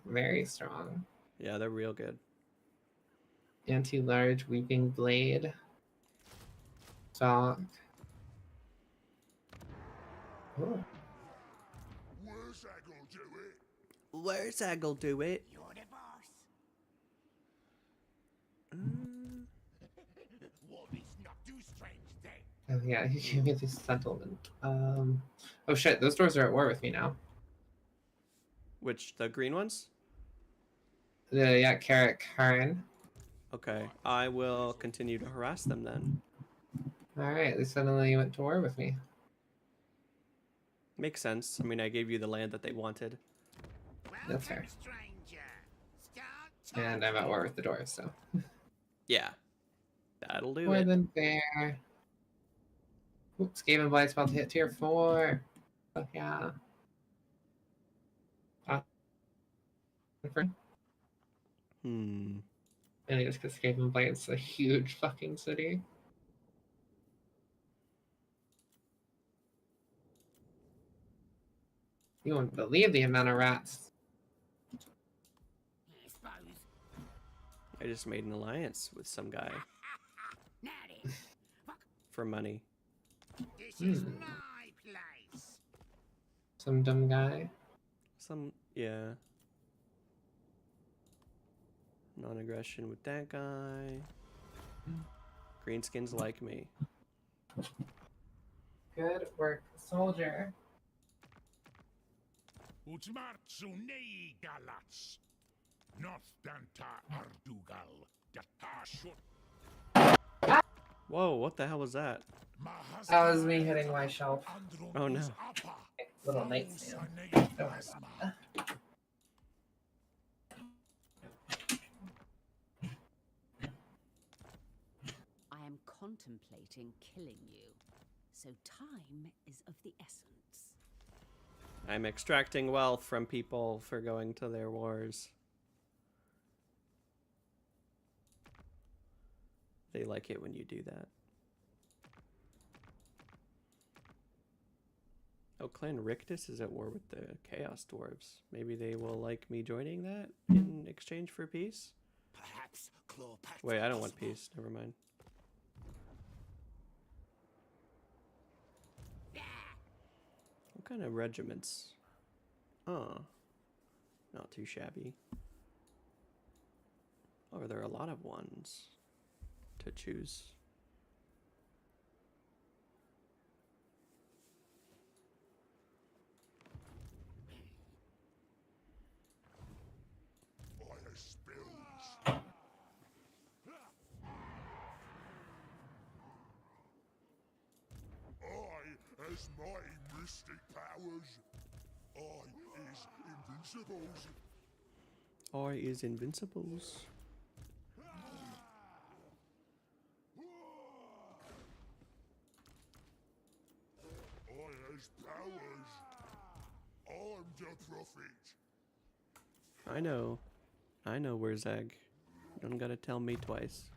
Very strong. Yeah, they're real good. Anti-large Weeping Blade. Stock. Oh. Wurrzag will do it. Wurrzag will do it. You're the boss. What is not too strange then? Oh yeah, he gave me this settlement. Oh shit, those doors are at war with me now. Which, the green ones? Yeah, Carrick, Haran. Okay, I will continue to harass them then. Alright, they suddenly went to war with me. Makes sense. I mean, I gave you the land that they wanted. That's fair. And I'm at war with the dwarves, so. Yeah. That'll do More it. than fair. Oops, Skaven Blight's about to hit tier 4. Fuck yeah. Hmm. And just because Skaven Blight's a huge fucking city. You wouldn't believe the amount of rats. I just made an alliance with some guy. For money. Some dumb guy. Yeah. Non-aggression with that guy. Greenskins like me. Good work, soldier. Whoa, what the hell was that? That was me hitting my shelf. Oh no. Little nightstand. Don't worry about that. I am contemplating killing you, so time is of the essence. I'm extracting wealth from people for going to their wars. They like it when you do that. Oh, Clan Rictus is at war with the Chaos Dwarves. Maybe they will like me joining that in exchange for peace? Perhaps Cleopatra. Wait, I don't want peace. Never mind. What kind of regiments? Oh, not too shabby. Oh, there are a lot of ones to choose. As my mystic powers, I is invincibles. I is invincibles. I has powers. I'm the prophet. I know Wurrzag. You don't gotta tell me twice.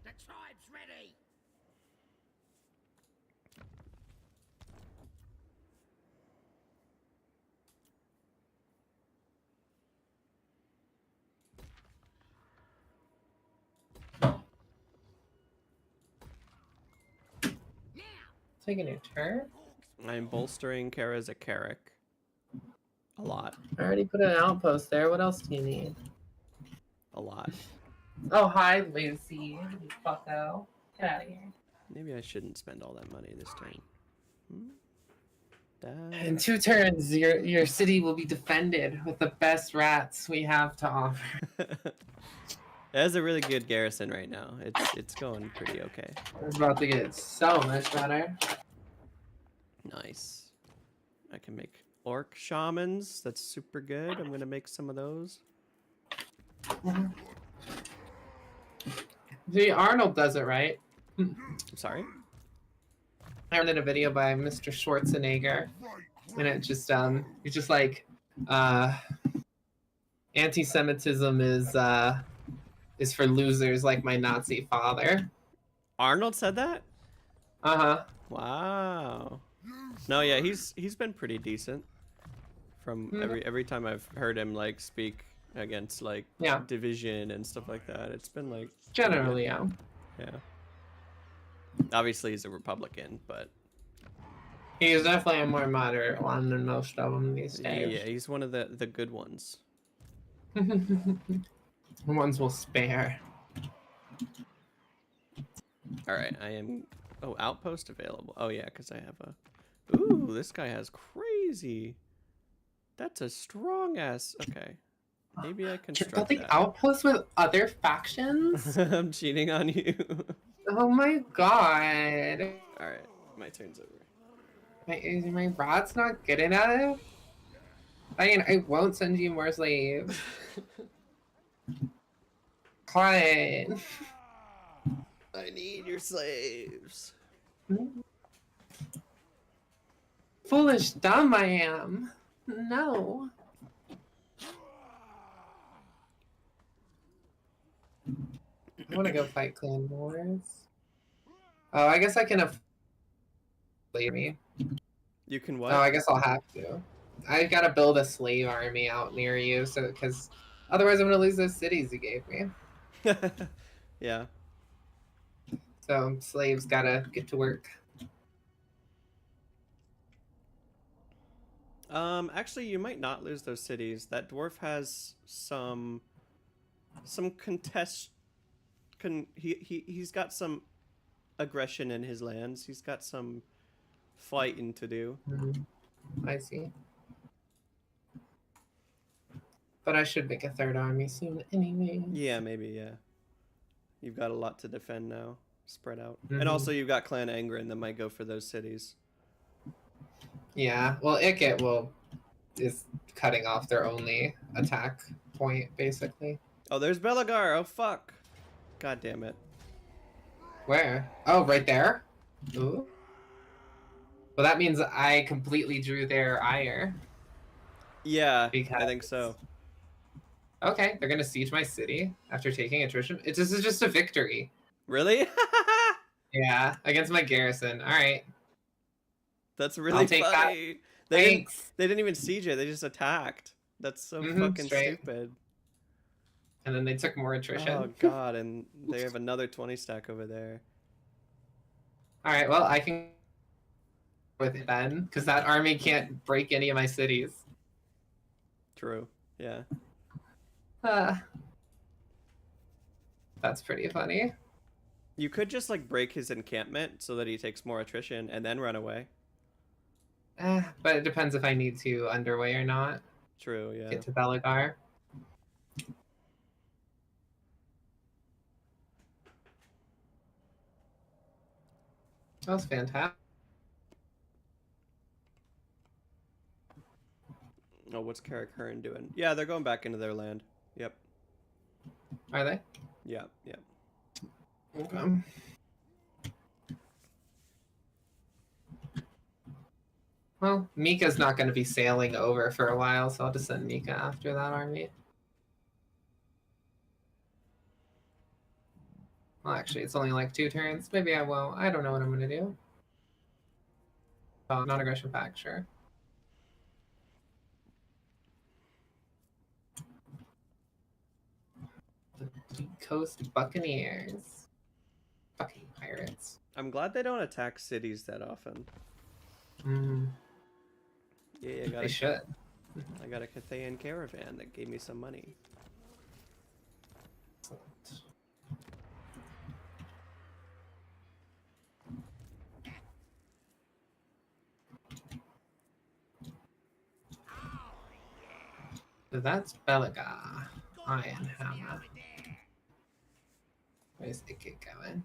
The tribe's ready. Taking your turn? I'm bolstering Kara's a Carrick. A lot. I already put an outpost there. What else do you need? A lot. Oh, hi, Lucy. You fucko. Get out of here. Maybe I shouldn't spend all that money this turn. In 2 turns, your city will be defended with the best rats we have to offer. It has a really good garrison right now. It's going pretty okay. It's about to get so much better. Nice. I can make orc shamans. That's super good. I'm gonna make some of those. See, Arnold does it right. I'm sorry? I heard in a video by Mr. Schwarzenegger, and it just it's just like anti-Semitism is for losers like my Nazi father. Arnold said that? Uh-huh. Wow. No, yeah, he's been pretty decent. From every time I've heard him like speak against like division and stuff like that, it's been like generally, yeah. Yeah. Obviously he's a Republican, but He's definitely a more moderate one than most of them these days. Yeah, he's one of the good ones. Ones will spare. All right, I am. Oh, outpost available. Oh yeah, because I have a. Ooh, this guy has crazy. That's a strong ass. Okay, maybe I construct You're building that. outposts with other factions? I'm cheating on you. Oh my god. All right, my turn's over. Is my rod's not good enough? I won't send you more slaves. Client. I need your slaves. Foolish dumb I am. No. I want to go fight clan wars. Oh, I guess I can afford me. You can what? Oh, I guess I'll have to. I gotta build a slave army out near you, so because otherwise I'm gonna lose those cities you gave me. Yeah. So slaves gotta get to work. Actually, you might not lose those cities. That dwarf has some contest. He's got some aggression in his lands. He's got some fighting to do. I see. But I should make a third army soon anyway. Yeah, maybe, yeah. You've got a lot to defend now, spread out. And also you've got Clan Angren that might go for those cities. Yeah, well, Ikit is cutting off their only attack point, basically. Oh, there's Belagar. Oh, fuck. God damn it. Where? Oh, right there? Ooh. Well, that means I completely drew their ire. Yeah, I think so. Okay, they're gonna siege my city after taking attrition. This is just a victory. Really? Yeah, against my garrison. All right. That's really funny. That. They didn't even siege it. They just attacked. That's so fucking stupid. And then they took more attrition. Oh god, and they have another 20 stack over there. All right, well, I can with it then, because that army can't break any of my cities. True. Yeah. That's pretty funny. You could just like break his encampment so that he takes more attrition and then run away. But it depends if I need to underway or not. True, yeah. Get to Belagar. That was fantastic. Oh, what's Karakern doing? Yeah, they're going back into their land. Yep. Are they? Yeah, yeah. Okay. Well, Mika's not going to be sailing over for a while, so I'll just send Mika after that army. Well, actually, it's only like 2 turns. Maybe I won't. I don't know what I'm going to do. Oh, non-aggression pact, sure. The Deep Coast Buccaneers. Fucking pirates. I'm glad they don't attack cities that often. Yeah, They should. I got a Cathayan caravan that gave me some money. So that's Belagar. Iron Hammer. Where's Ikit going?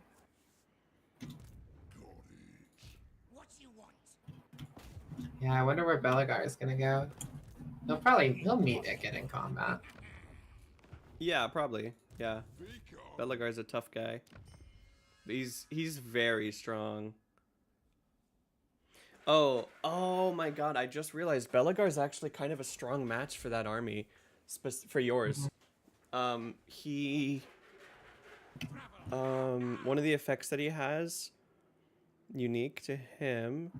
Yeah, I wonder where Belagar is gonna go. He'll meet Ikit in combat. Yeah, probably. Yeah. Belagar's a tough guy. He's very strong. Oh my god, I just realized Belagar's actually kind of a strong match for that army. For yours. One of the effects that he has, unique to him.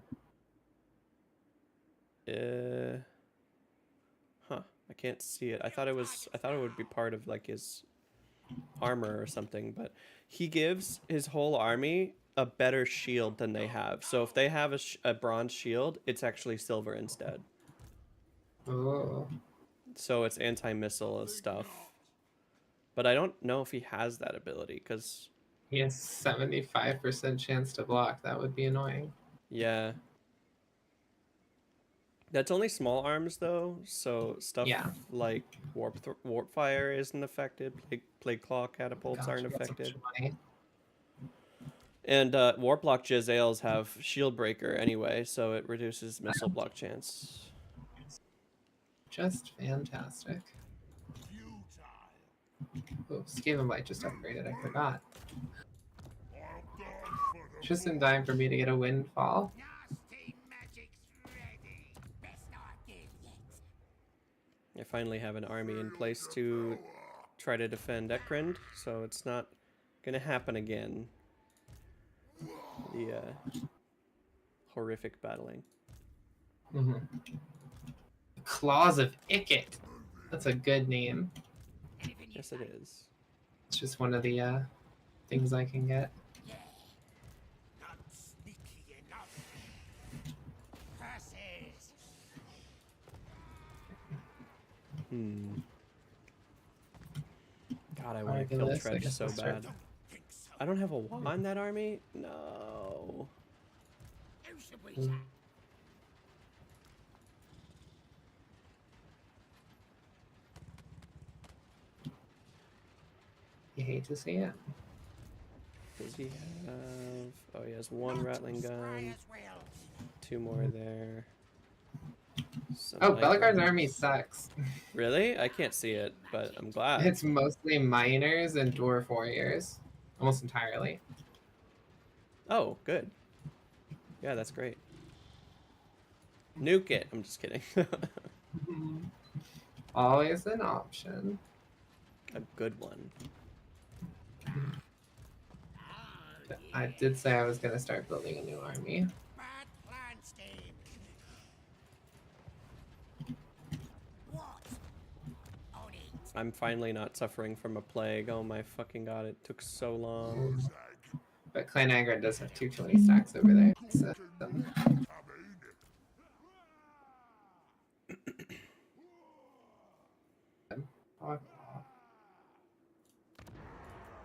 I can't see it. I thought it would be part of like his armor or something, but he gives his whole army a better shield than they have. So if they have a bronze shield, it's actually silver instead. Oh. So it's anti-missile stuff. But I don't know if he has that ability, because... He has 75% chance to block. That would be annoying. Yeah. That's only small arms, though, so stuff like warp fire isn't affected. Plague claw catapults aren't affected. And warp block Jezzails have shield breaker anyway, so it reduces missile block chance. Just fantastic. Oh, Skaven Blight just upgraded. I forgot. Just in time for me to get a windfall. I finally have an army in place to try to defend Ekrind, so it's not gonna happen again. The horrific battling. Claws of Ikit. That's a good name. Yes, it is. It's just one of the things I can get. God, I want to kill Tredge so bad. I don't have a wand in that army? No. You hate to see it. Does he have... Oh, he has one rattling gun. 2 more there. Oh, Bellacar's army sucks. Really? I can't see it, but I'm glad. It's mostly miners and dwarf warriors. Almost entirely. Oh, good. Yeah, that's great. Nuke it. I'm just kidding. Always an option. A good one. I did say I was going to start building a new army. I'm finally not suffering from a plague. Oh my fucking god, it took so long. But Clan Angren does have 220 stacks over there. So. Alright.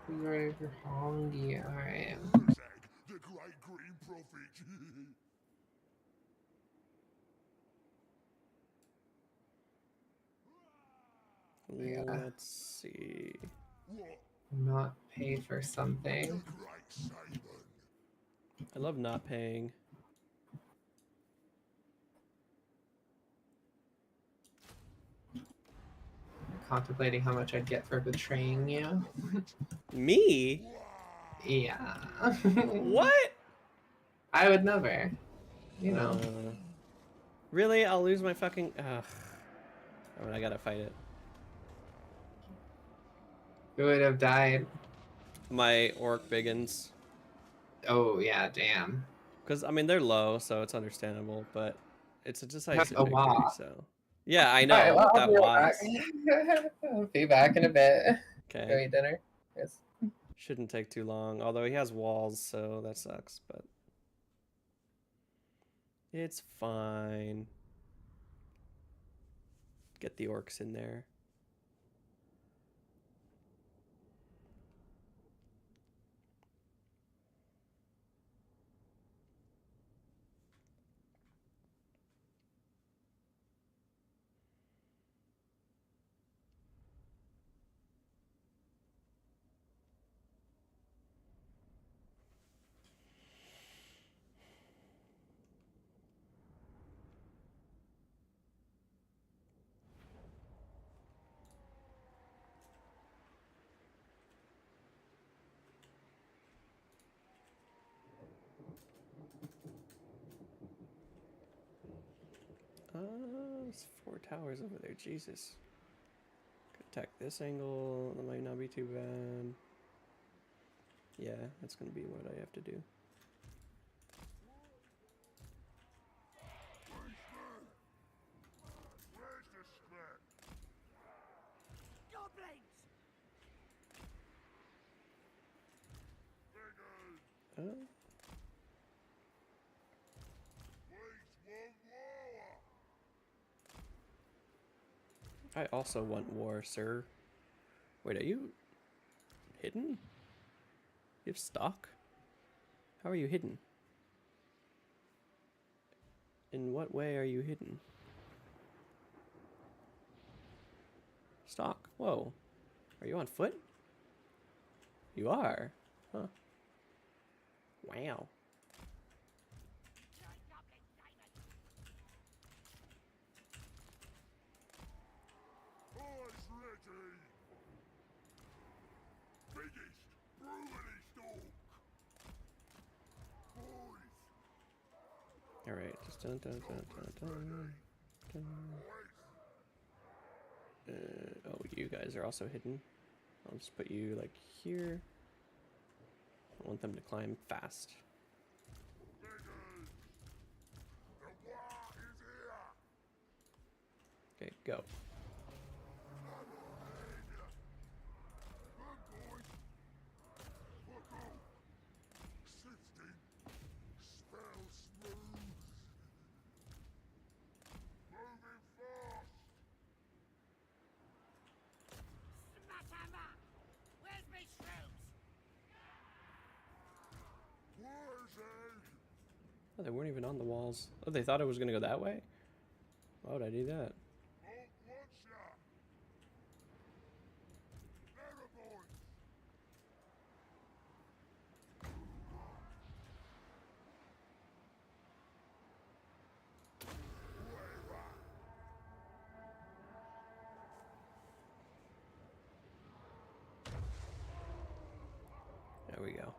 The great green prophet. Let's see. Not pay for something. I love not paying. Contemplating how much I'd get for betraying you. Me? Yeah. What? I would never. You know. Really? I'll lose my fucking... Ugh. I mean, I gotta fight it. Who would have died? My orc biggins. Oh, yeah, damn. Because, I mean, they're low, so it's understandable, but it's a decisive victory, so... Yeah, I know. Right, well, that was. I'll be back in a bit. Okay. Go eat dinner. Yes. Shouldn't take too long, although he has walls, so that sucks, but... It's fine. Get the orcs in there. It's 4 towers over there. Jesus. Could attack this angle. That might not be too bad. Yeah, that's gonna be what I have to do. I also want war, sir. Wait, are you hidden? You have stock? How are you hidden? In what way are you hidden? Stock. Whoa. Are you on foot? You are. Huh. Wow. All right, just dun. Oh, you guys are also hidden. I'll just put you like here. I want them to climb fast. Okay, go. Oh, they weren't even on the walls. Oh, they thought it was gonna go that way? Why would I do that? There we go.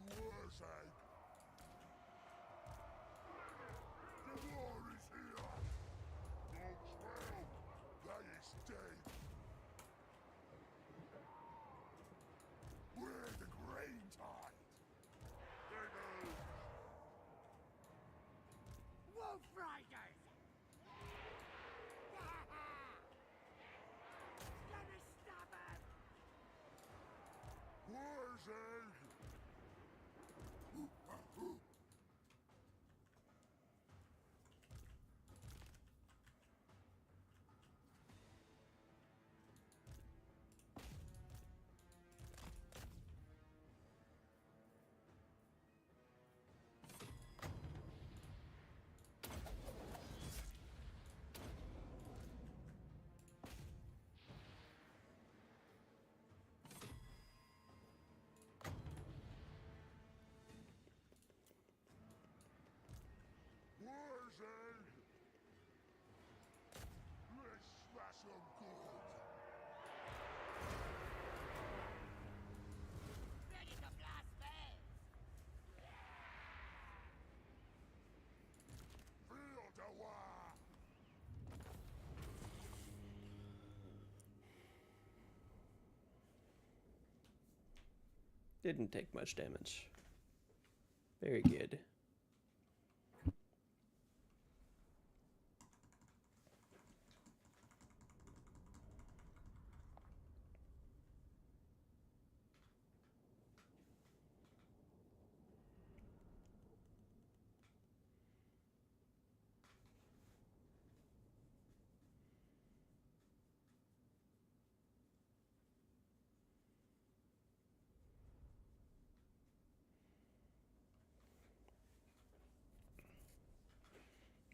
Wurrzag. The war is here. All's well. That is dead. We're the grain tide. Wolf Riders. Gonna stop him. Wurrzag. Wurrzag! Let's smash them good! Ready to blast fast! Feel the war! Didn't take much damage. Very good.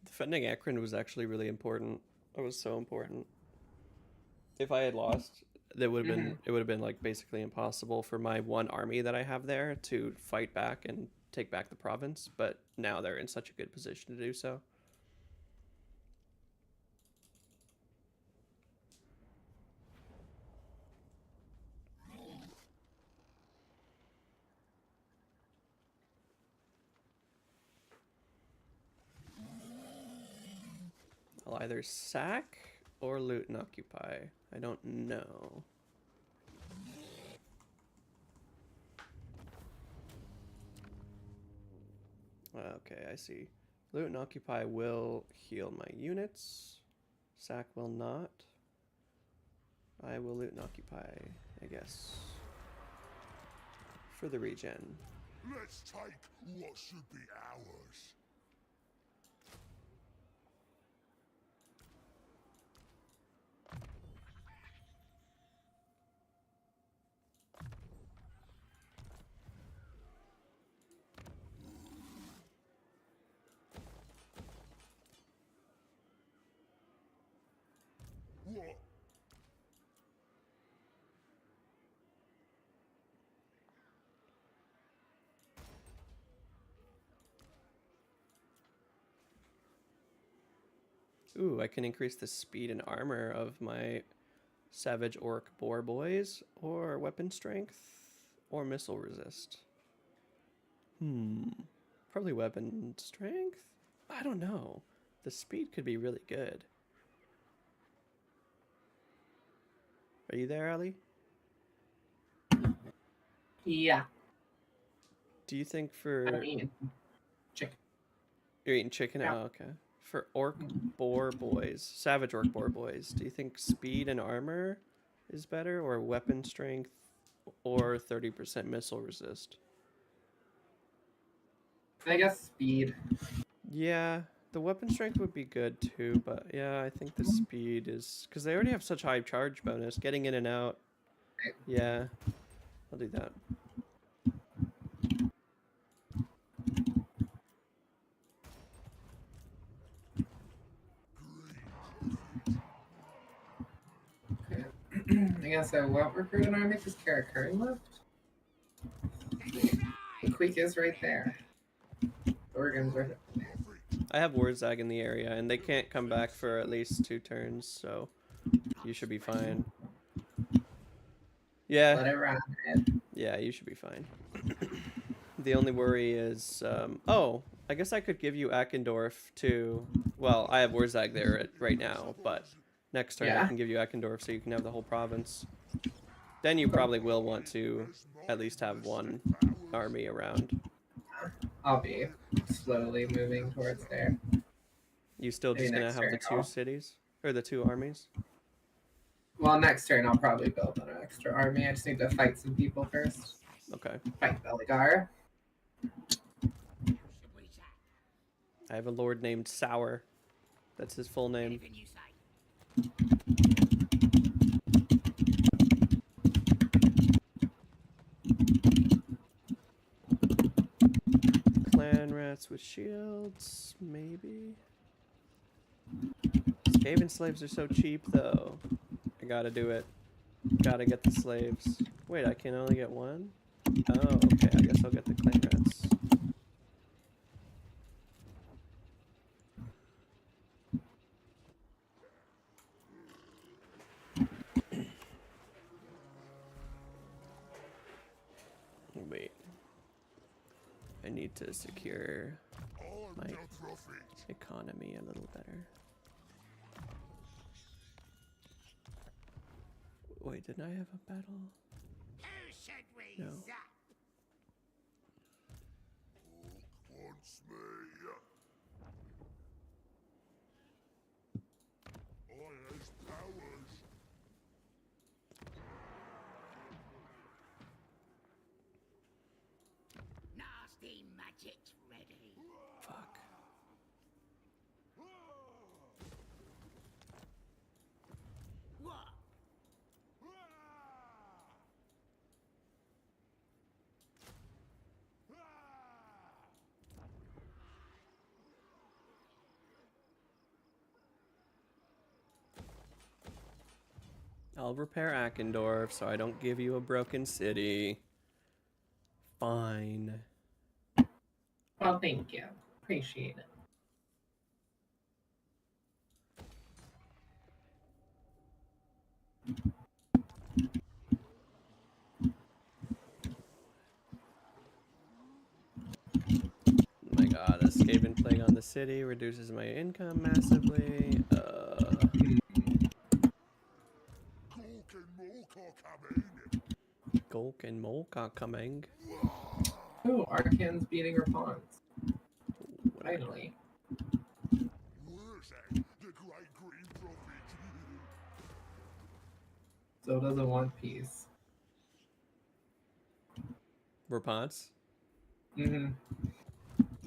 Defending Akron was actually really important. It was so important. If I had lost, it would have been like basically impossible for my one army that I have there to fight back and take back the province, but now they're in such a good position to do so. I'll either sack or loot and occupy. I don't know. Okay, I see. Loot and occupy will heal my units. Sack will not. I will loot and occupy, I guess. For the regen. Let's take what should be ours. What? Ooh, I can increase the speed and armor of my Savage Orc Boar Boys, or weapon strength, or missile resist. Probably weapon strength? I don't know. The speed could be really good. Are you there, Ali? Yeah. Do you think for... I'm eating chicken. You're eating chicken? Yeah. Oh, okay. For Orc Boar Boys, Savage Orc Boar Boys, do you think speed and armor is better, or weapon strength, or 30% missile resist? I guess speed. Yeah, the weapon strength would be good too, but yeah, I think the speed is... Because they already have such high charge bonus, getting in and out. Yeah. I'll do that. I guess I won't recruit an army because Kara Curry left. The Queek is right there. Oregon's right there. I have Wurrzag in the area, and they can't come back for at least 2 turns, so you should be fine. Yeah. Let it ride. Yeah, you should be fine. The only worry is, oh, I guess I could give you Eckendorf to, well, I have Wurrzag there right now, but next turn I can give you Eckendorf so you can have the whole province. Then you probably will want to at least have 1 army around. I'll be slowly moving towards there. You still just gonna have the 2 cities? Or the 2 armies? Well, next turn I'll probably build an extra army. I just need to fight some people first. Okay. Fight Beligar. I have a lord named Sour. That's his full name. Clan rats with shields, maybe. Skaven slaves are so cheap, though. I gotta do it. Gotta get the slaves. Wait, I can only get 1? Oh, okay. I guess I'll get the clan rats. Wait. I need to secure my economy a little better. Wait, didn't I have a battle? No. Nasty magic's ready. Fuck. What? I'll repair Eckendorf so I don't give you a broken city. Fine. Well, thank you. Appreciate it. Oh my god, a Skaven plague on the city reduces my income massively. Golk and Molk are coming. Ooh, Arcan's beating her pawns. Finally. Wurrzag, the great green prophet. So does a One Piece. Reponse? Mm-hmm.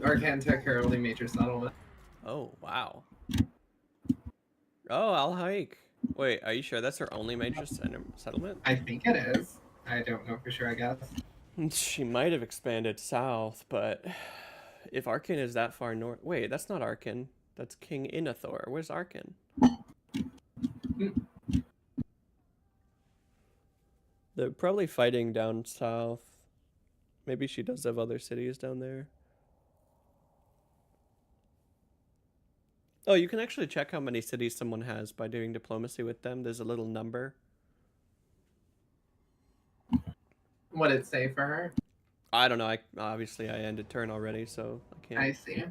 Arcan took her only major settlement. Oh, wow. Oh, I'll hike. Wait, are you sure that's her only major settlement? I think it is. I don't know for sure, I guess. She might have expanded south, but if Arkin is that far north... Wait, that's not Arkin. That's King Inathor. Where's Arkin? They're probably fighting down south. Maybe she does have other cities down there. Oh, you can actually check how many cities someone has by doing diplomacy with them. There's a little number. What did it say for her? I don't know. Obviously, I ended turn already, so I can't. I see.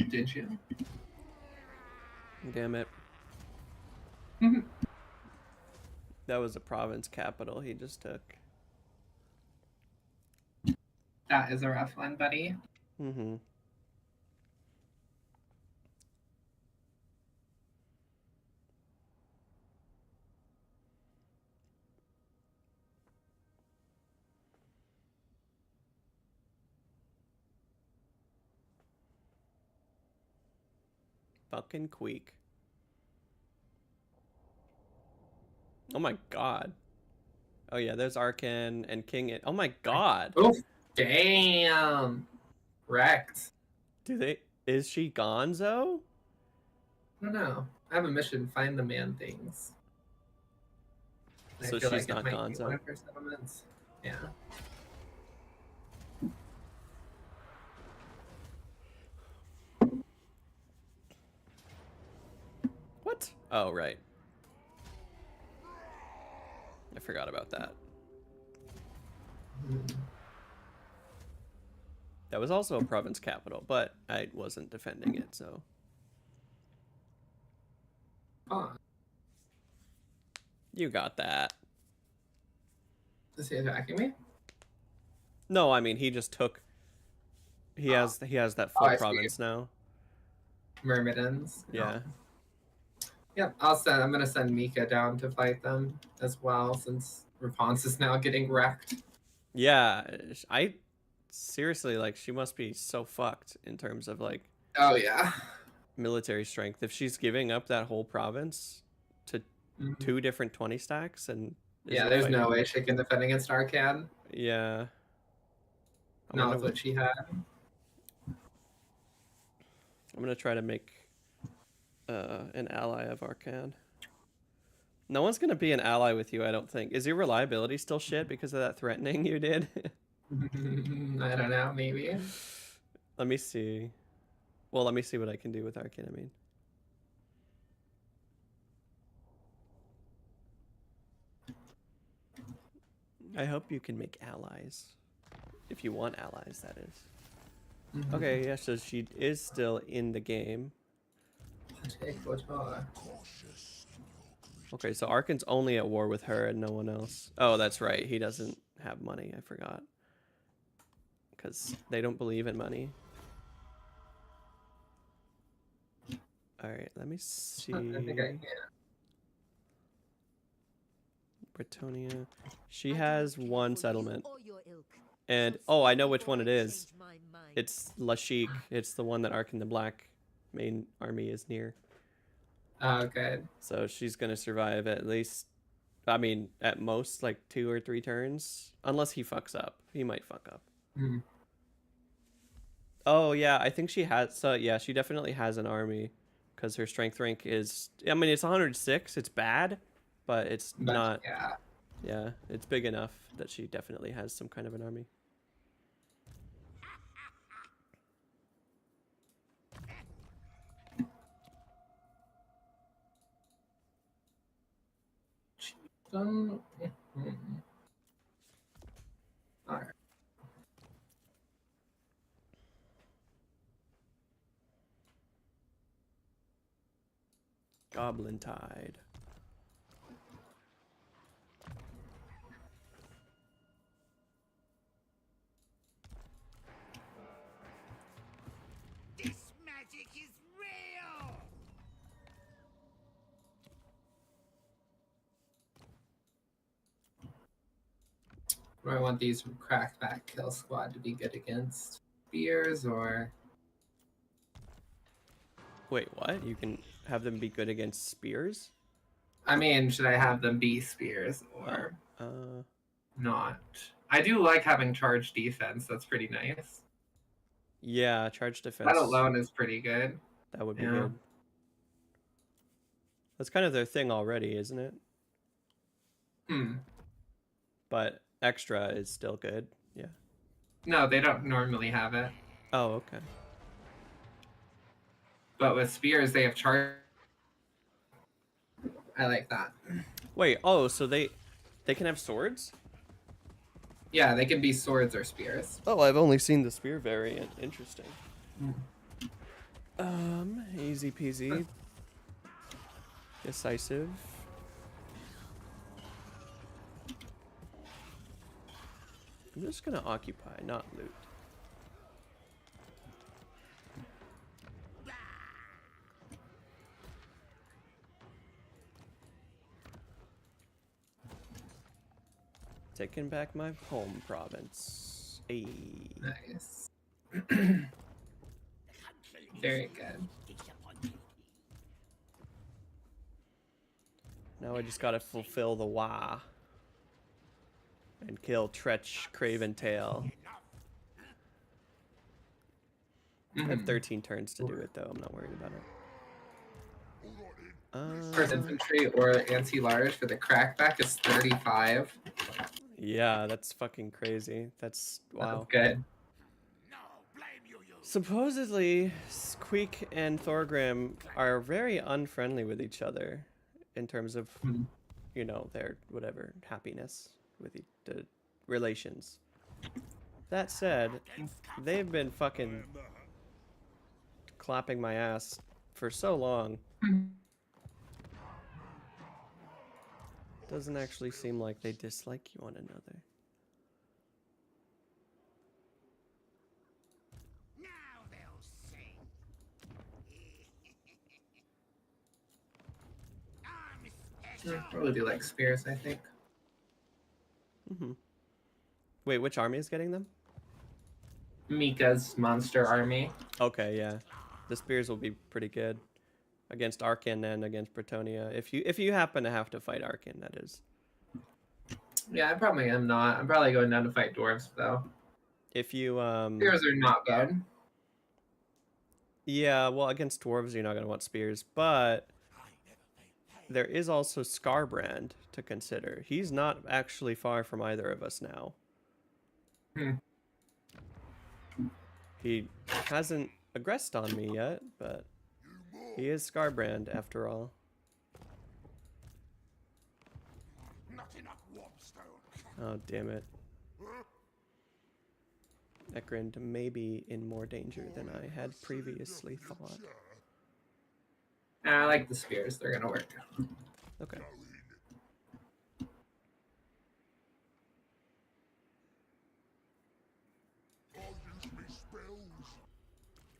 Did you? Damn it. That was a province capital he just took. That is a rough one, buddy. Mm-hmm. Fucking Queek. Oh my god. Oh yeah, there's Arkan and King. Oh my god. Oh, damn. Wrecked. Do they? Is she Gonzo? I don't know. I have a mission. Find the man things. So I feel she's like not it might be Gonzo. one of her settlements. Yeah. What? Oh right. I forgot about that. That was also a province capital, but I wasn't defending it, so. Oh. You got that. Is he attacking me? No, I mean he just took. He has that full province now. Myrmidons. Yeah. Yep, I'm gonna send Mika down to fight them as well, since Rapunzel is now getting wrecked. Yeah, I seriously like she must be so fucked in terms of like. Oh yeah. Military strength. If she's giving up that whole province to 2 different 20 stacks and. Yeah, there's no way she can defend against Arkan. Yeah. Not with what she had. I'm gonna try to make an ally of Arkan. No one's gonna be an ally with you, I don't think. Is your reliability still shit because of that threatening you did? I don't know, maybe. Let me see. Well, let me see what I can do with Arkan, I mean. I hope you can make allies. If you want allies, that is. Okay, yeah, so she is still in the game. Okay, so Arkan's only at war with her and no one else. Oh, that's right. He doesn't have money. I forgot. Because they don't believe in money. Alright, let me see. I think I can. Bretonia. She has 1 settlement. And, oh, I know which one it is. It's Lashik. It's the one that Arkan the Black main army is near. Oh, good. So she's going to survive at least, I mean, at most, like 2 or 3 turns. Unless he fucks up. He might fuck up. Oh, yeah, I think she has, so yeah, she definitely has an army. Because her strength rank is, I mean, it's 106. It's bad, but it's not. Yeah. Yeah, it's big enough that she definitely has some kind of an army. Alright. Goblin Tide. This magic is real! Do I want these crackback kill squad to be good against spears or? Wait, what? You can have them be good against spears? I mean, should I have them be spears or not? I do like having charge defense. That's pretty nice. Yeah, charge defense. That alone is pretty good. That would be good. That's kind of their thing already, isn't it? But extra is still good. Yeah. No, they don't normally have it. Oh, okay. But with spears, they have charge. I like that. Wait, oh, so they can have swords? Yeah, they can be swords or spears. Oh, I've only seen the spear variant. Interesting. Easy peasy. Decisive. I'm just gonna occupy, not loot. Taking back my home province. Hey. Nice. Very good. Now I just gotta fulfill the wah. And kill Tretch Craventail. I have 13 turns to do it, though. I'm not worried about it. First infantry or anti-large for the crackback is 35. Yeah, that's fucking crazy. That's wow. That's good. Supposedly, Squeak and Thorgrim are very unfriendly with each other in terms of, you know, their whatever happiness with the relations. That said, they've been fucking clapping my ass for so long. Doesn't actually seem like they dislike one another. Probably do like spears, I think. Wait, which army is getting them? Mika's monster army. Okay, yeah. The spears will be pretty good against Arkin and against Bretonnia. If you happen to have to fight Arkin, that is. Yeah, I probably am not. I'm probably going down to fight dwarves though. If you spears are not good. Yeah, well, against dwarves you're not gonna want spears, but there is also Scarbrand to consider. He's not actually far from either of us now. He hasn't aggressed on me yet, but he is Scarbrand after all. Oh, damn it. Ekrend may be in more danger than I had previously thought. I like the spears. They're gonna work. Okay.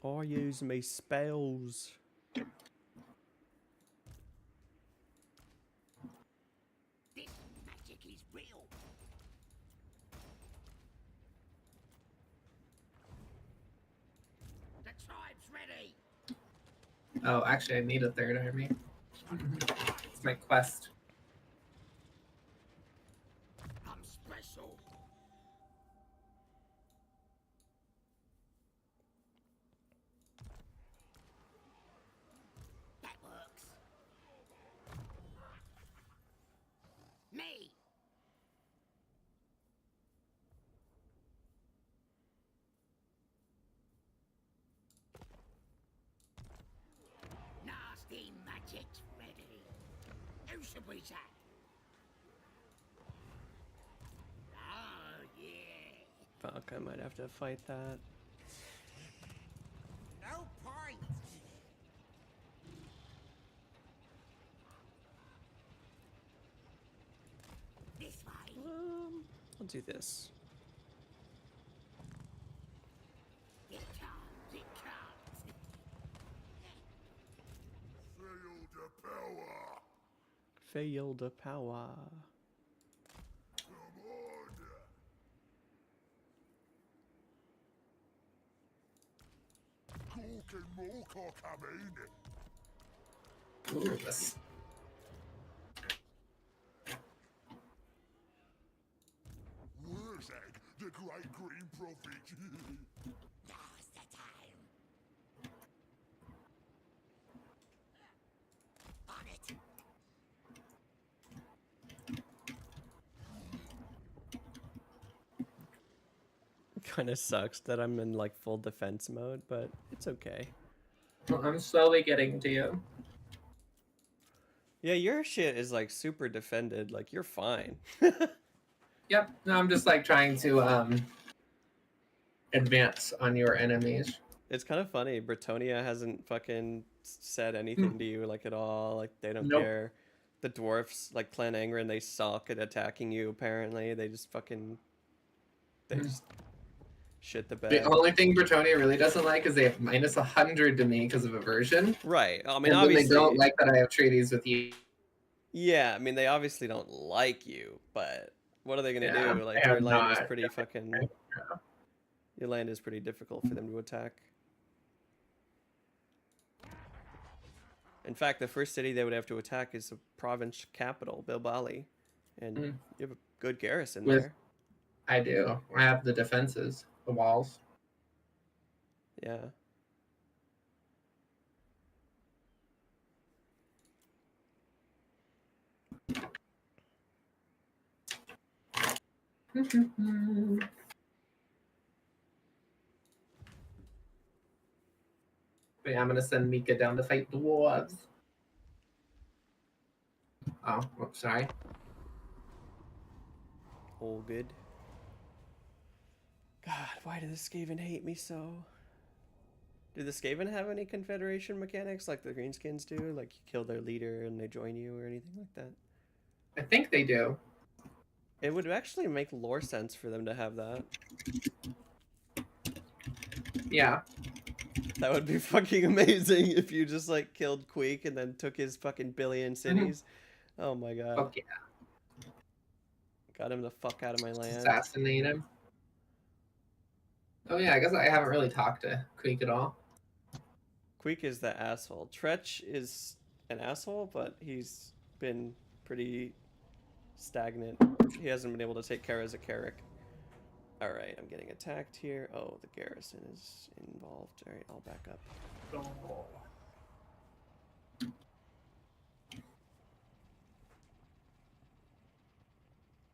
I use me spells. This magic is real. The tribe's ready. Oh, actually, I need a third army. It's my quest. I'm special. That works. Me. Nasty magic's ready. Who should we say? Oh, yeah. Fuck, I might have to fight that. No point. This way. I'll do this. It comes, it comes. Feel the power. Feel the power. Come on. Cook and more coming. Ooh, this. Wurrzag, the great green prophet. Now's the time. On it. Kind of sucks that I'm in like full defense mode, but it's okay. Well, I'm slowly getting to you. Yeah, your shit is like super defended. Like you're fine. Yep. No, I'm just like trying to advance on your enemies. It's kind of funny. Bretonnia hasn't fucking said anything to you like at all. Like they don't Nope. care. The dwarfs, like Clan Angren, they suck at attacking you. Apparently, they just fucking just shit the bed. The only thing Bretonnia really doesn't like is they have minus 100 to me because of aversion. Right. I mean, and obviously they don't like that I have treaties with you. Yeah, I mean, they obviously don't like you, but what are they gonna Yeah, do? Like they your have land is not. pretty fucking. Your land is pretty difficult for them to attack. In fact, the first city they would have to attack is the province capital, Bilbali, and you have a good garrison there. I do. I have the defenses, the walls. Yeah. But yeah, I'm gonna send Mika down to fight dwarves. Oh, whoops, sorry. All good. God, why do the Skaven hate me so? Do the Skaven have any Confederation mechanics like the Greenskins do? Like you kill their leader and they join you or anything like that? I think they do. It would actually make lore sense for them to have that. Yeah. That would be fucking amazing if you just like killed Queek and then took his fucking billion cities. Oh my god. Fuck yeah. Got him the fuck out of my land. Assassinate him. Oh yeah, I guess I haven't really talked to Queek at all. Queek is the asshole. Tretch is an asshole, but he's been pretty stagnant. He hasn't been able to take care as a Carrick. Alright, I'm getting attacked here. Oh, the garrison is involved. Alright, I'll back up.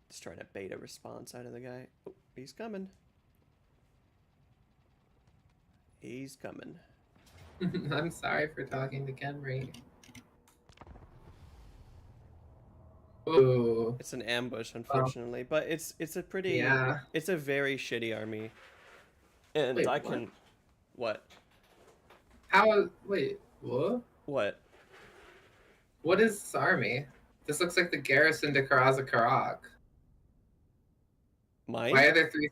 Just trying to bait a response out of the guy. Oh, he's coming. He's coming. I'm sorry for talking to Kenry. Ooh. It's an ambush, unfortunately, but it's a pretty it's a very shitty army. And wait, I can what? How wait, what? What? What is this army? This looks like the garrison to Karazakarak. Mine? Why are there 3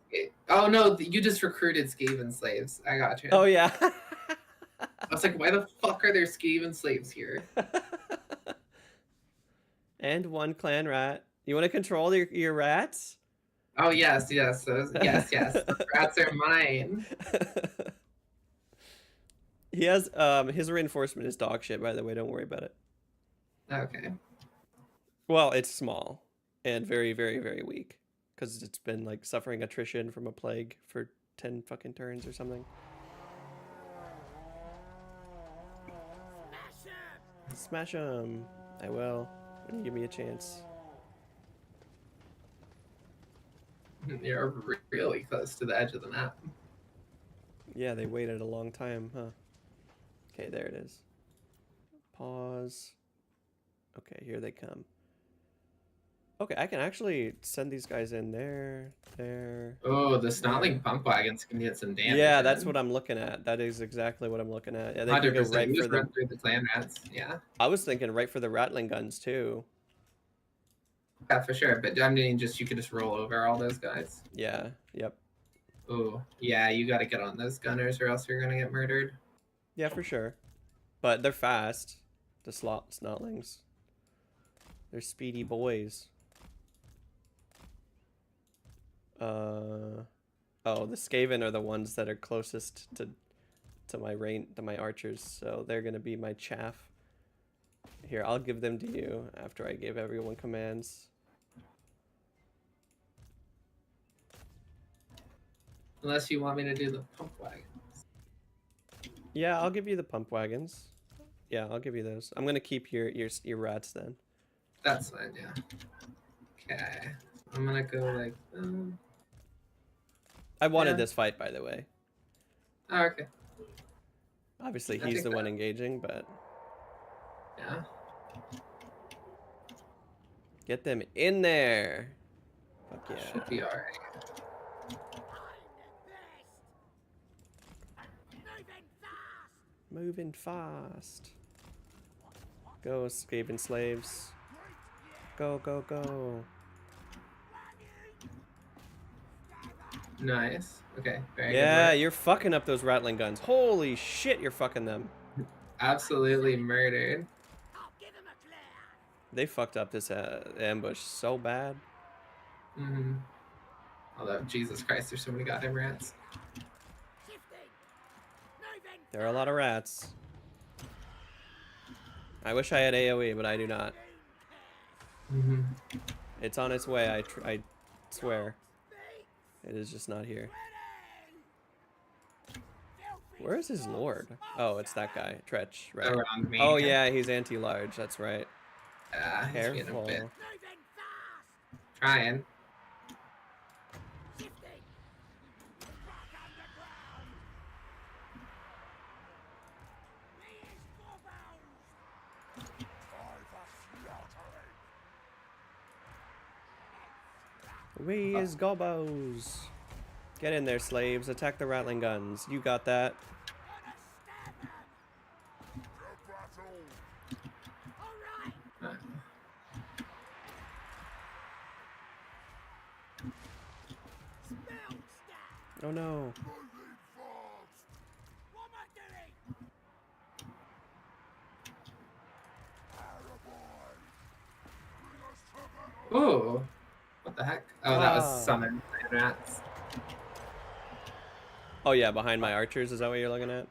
Oh no, you just recruited Skaven slaves. I got you. Oh yeah. I was like, why the fuck are there Skaven slaves here? And 1 clan rat. You want to control your rats? Oh yes, yes, yes, yes. The rats are mine. He has his reinforcement is dog shit, by the way. Don't worry about it. Okay. Well, it's small and very, very, very weak because it's been like suffering attrition from a plague for 10 fucking turns or something. Smash him! I will. When you give me a chance. You're really close to the edge of the map. Yeah, they waited a long time, huh? Okay, there it is. Pause. Okay, here they come. Okay, I can actually send these guys in there. Oh, the Snotling pump wagons can get some damage. Yeah, that's what I'm looking at. That is exactly what I'm looking at. Yeah, they 100%. can go right You for just run through the clan rats. Yeah. I was thinking right for the rattling guns too. Yeah, for sure. But I mean, you could just roll over all those guys. Yeah. Yep. Oh, yeah. You got to get on those gunners, or else you're gonna get murdered. Yeah, for sure. But they're fast. The snotlings. They're speedy boys. Oh, the Skaven are the ones that are closest to my archers, so they're gonna be my chaff. Here, I'll give them to you after I give everyone commands. Unless you want me to do the pump wagons. Yeah, I'll give you the pump wagons. Yeah, I'll give you those. I'm gonna keep your rats then. That's fine, yeah. Okay. I'm gonna go like I wanted this fight, by the way. Oh, okay. Obviously, he's the one engaging, but yeah. Get them in there. Fuck yeah. Should be alright. Moving fast. Go, Skaven slaves. Go, go, go. Nice. Okay. Very yeah, good. You're fucking up those rattling guns. Holy shit, you're fucking them. Absolutely murdered. They fucked up this ambush so bad. Mm-hmm. Although, Jesus Christ, there's so many goddamn rats. There are a lot of rats. I wish I had AoE, but I do not. Mm-hmm. It's on its way, I swear. It is just not here. Where is his lord? Oh, it's that guy, Tretch, right? Around me. Oh yeah, he's anti-large. That's right. Careful. Careful. Trying. We is gobos. Get in there, slaves. Attack the rattling guns. You got that. Oh no. Ooh. What the heck? Oh, that was summoned rats. Oh yeah, behind my archers, is that what you're looking at?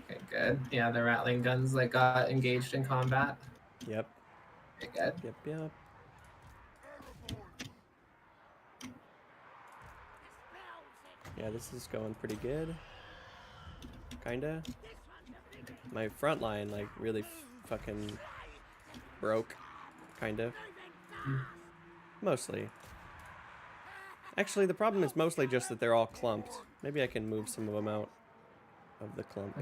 Okay, good. Yeah, the rattling guns like got engaged in combat. Yep. Okay, good. Yep. Yeah, this is going pretty good. Kinda. My front line, like, really fucking broke. Kind of. Mostly. Actually, the problem is mostly just that they're all clumped. Maybe I can move some of them out of the clump.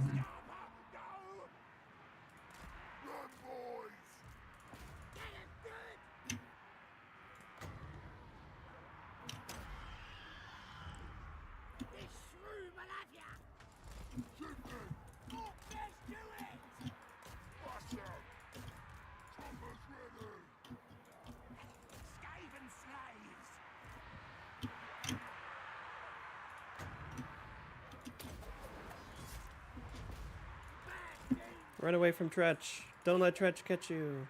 Run away from Tretch. Don't let Tretch catch you.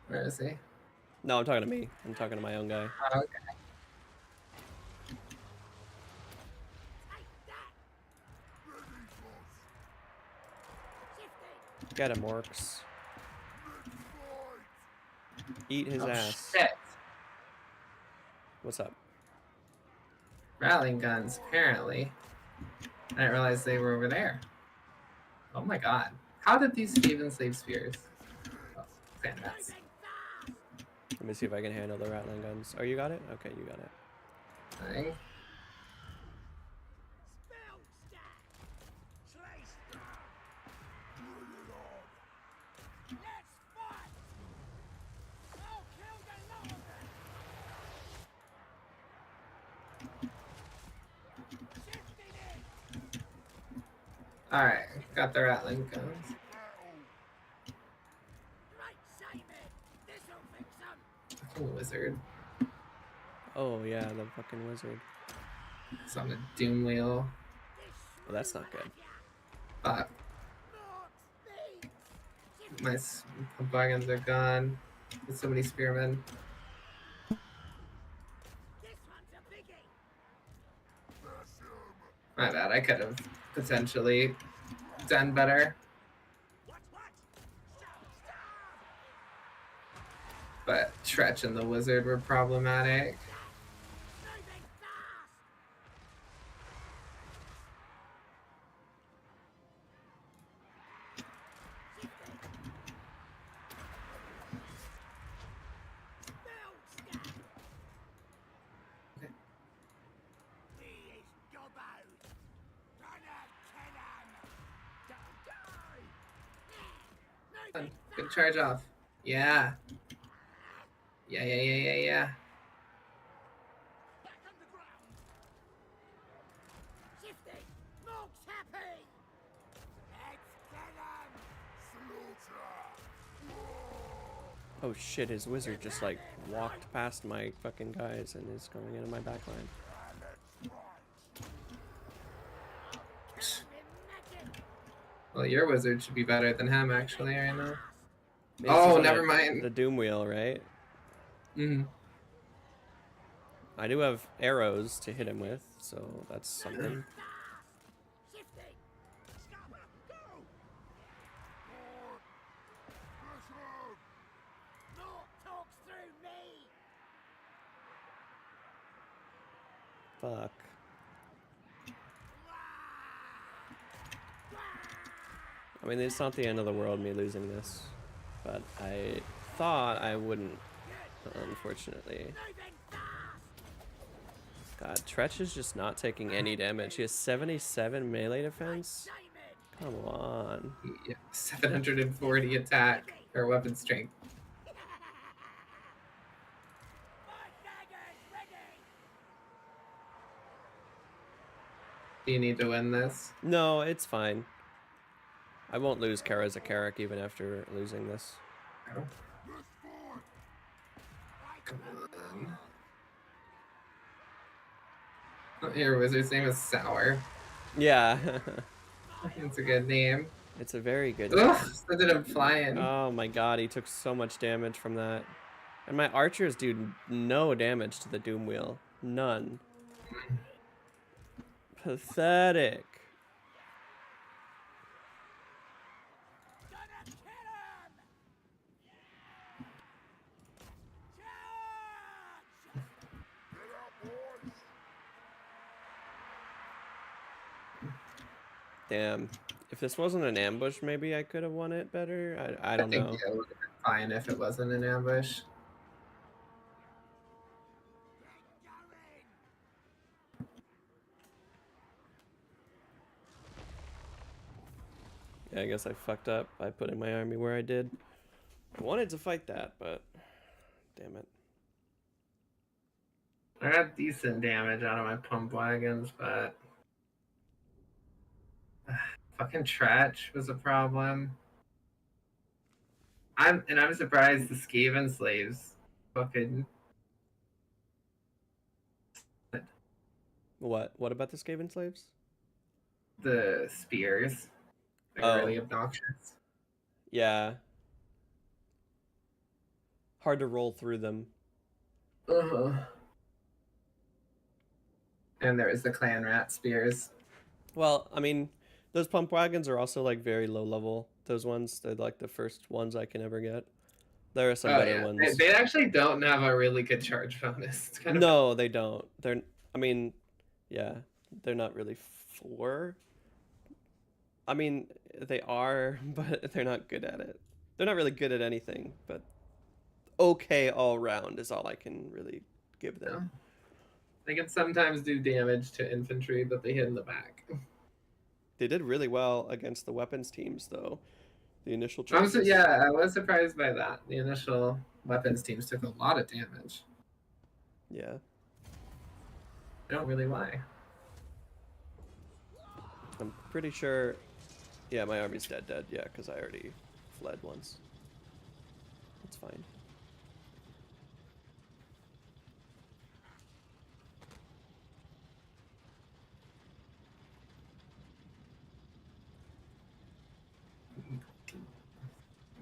Where is he? No, I'm talking to me. I'm talking to my own guy. Oh, okay. Get him, orcs. Eat his ass. Shit. What's up? Rattling guns, apparently. I didn't realize they were over there. Oh my god. How did these Skaven slave spears? Oh, fantastic. Let me see if I can handle the rattling guns. Oh, you got it? Okay, you got it. Dang. Alright, got the rattling guns. Oh, wizard. Oh yeah, the fucking wizard. It's on a doom wheel. Well, that's not good. Fuck. My wagons are gone. There's so many spearmen. My bad, I could have potentially done better. But Tretch and the wizard were problematic. Good charge off. Yeah. Yeah. Oh shit, his wizard just like walked past my fucking guys and is going into my backline. Well, your wizard should be better than him actually right now. Maybe oh, never mind. The doom wheel, right? Mm-hmm. I do have arrows to hit him with, so that's something. Fuck. I mean, it's not the end of the world, me losing this. But I thought I wouldn't, unfortunately. God, Tretch is just not taking any damage. He has 77 melee defense? Come on. Yeah, 740 attack, or weapon strength. Do you need to win this? No, it's fine. I won't lose Kara as a Carrick even after losing this. Oh. Come on. Oh, your wizard's name is Sour. Yeah. It's a good name. It's a very good name. Ugh, so did him flying. Oh my god, he took so much damage from that. And my archers do no damage to the Doom Wheel. None. Pathetic. Damn. If this wasn't an ambush, maybe I could have won it better. I don't know. I think it would have been fine if it wasn't an ambush. Yeah, I guess I fucked up by putting my army where I did. I wanted to fight that, but damn it. I got decent damage out of my pump wagons, but fucking Tretch was a problem. I'm surprised the Skaven slaves fucking. What? What about the Skaven slaves? The spears. They're really obnoxious. Yeah. Hard to roll through them. Uh-huh. And there was the clan rat spears. Well, I mean, those pump wagons are also like very low level. Those ones, they're like the first ones I can ever get. There are some better ones. They actually don't have a really good charge bonus. It's kind of no, they don't. They're, I mean, yeah, they're not really for. I mean, they are, but they're not good at it. They're not really good at anything, but okay all round is all I can really give them. Yeah. They can sometimes do damage to infantry, but they hit in the back. They did really well against the weapons teams, though. The initial choices. Yeah, I was surprised by that. The initial weapons teams took a lot of damage. Yeah. I don't really lie. I'm pretty sure. Yeah, my army's dead. Yeah, because I already fled once. That's fine.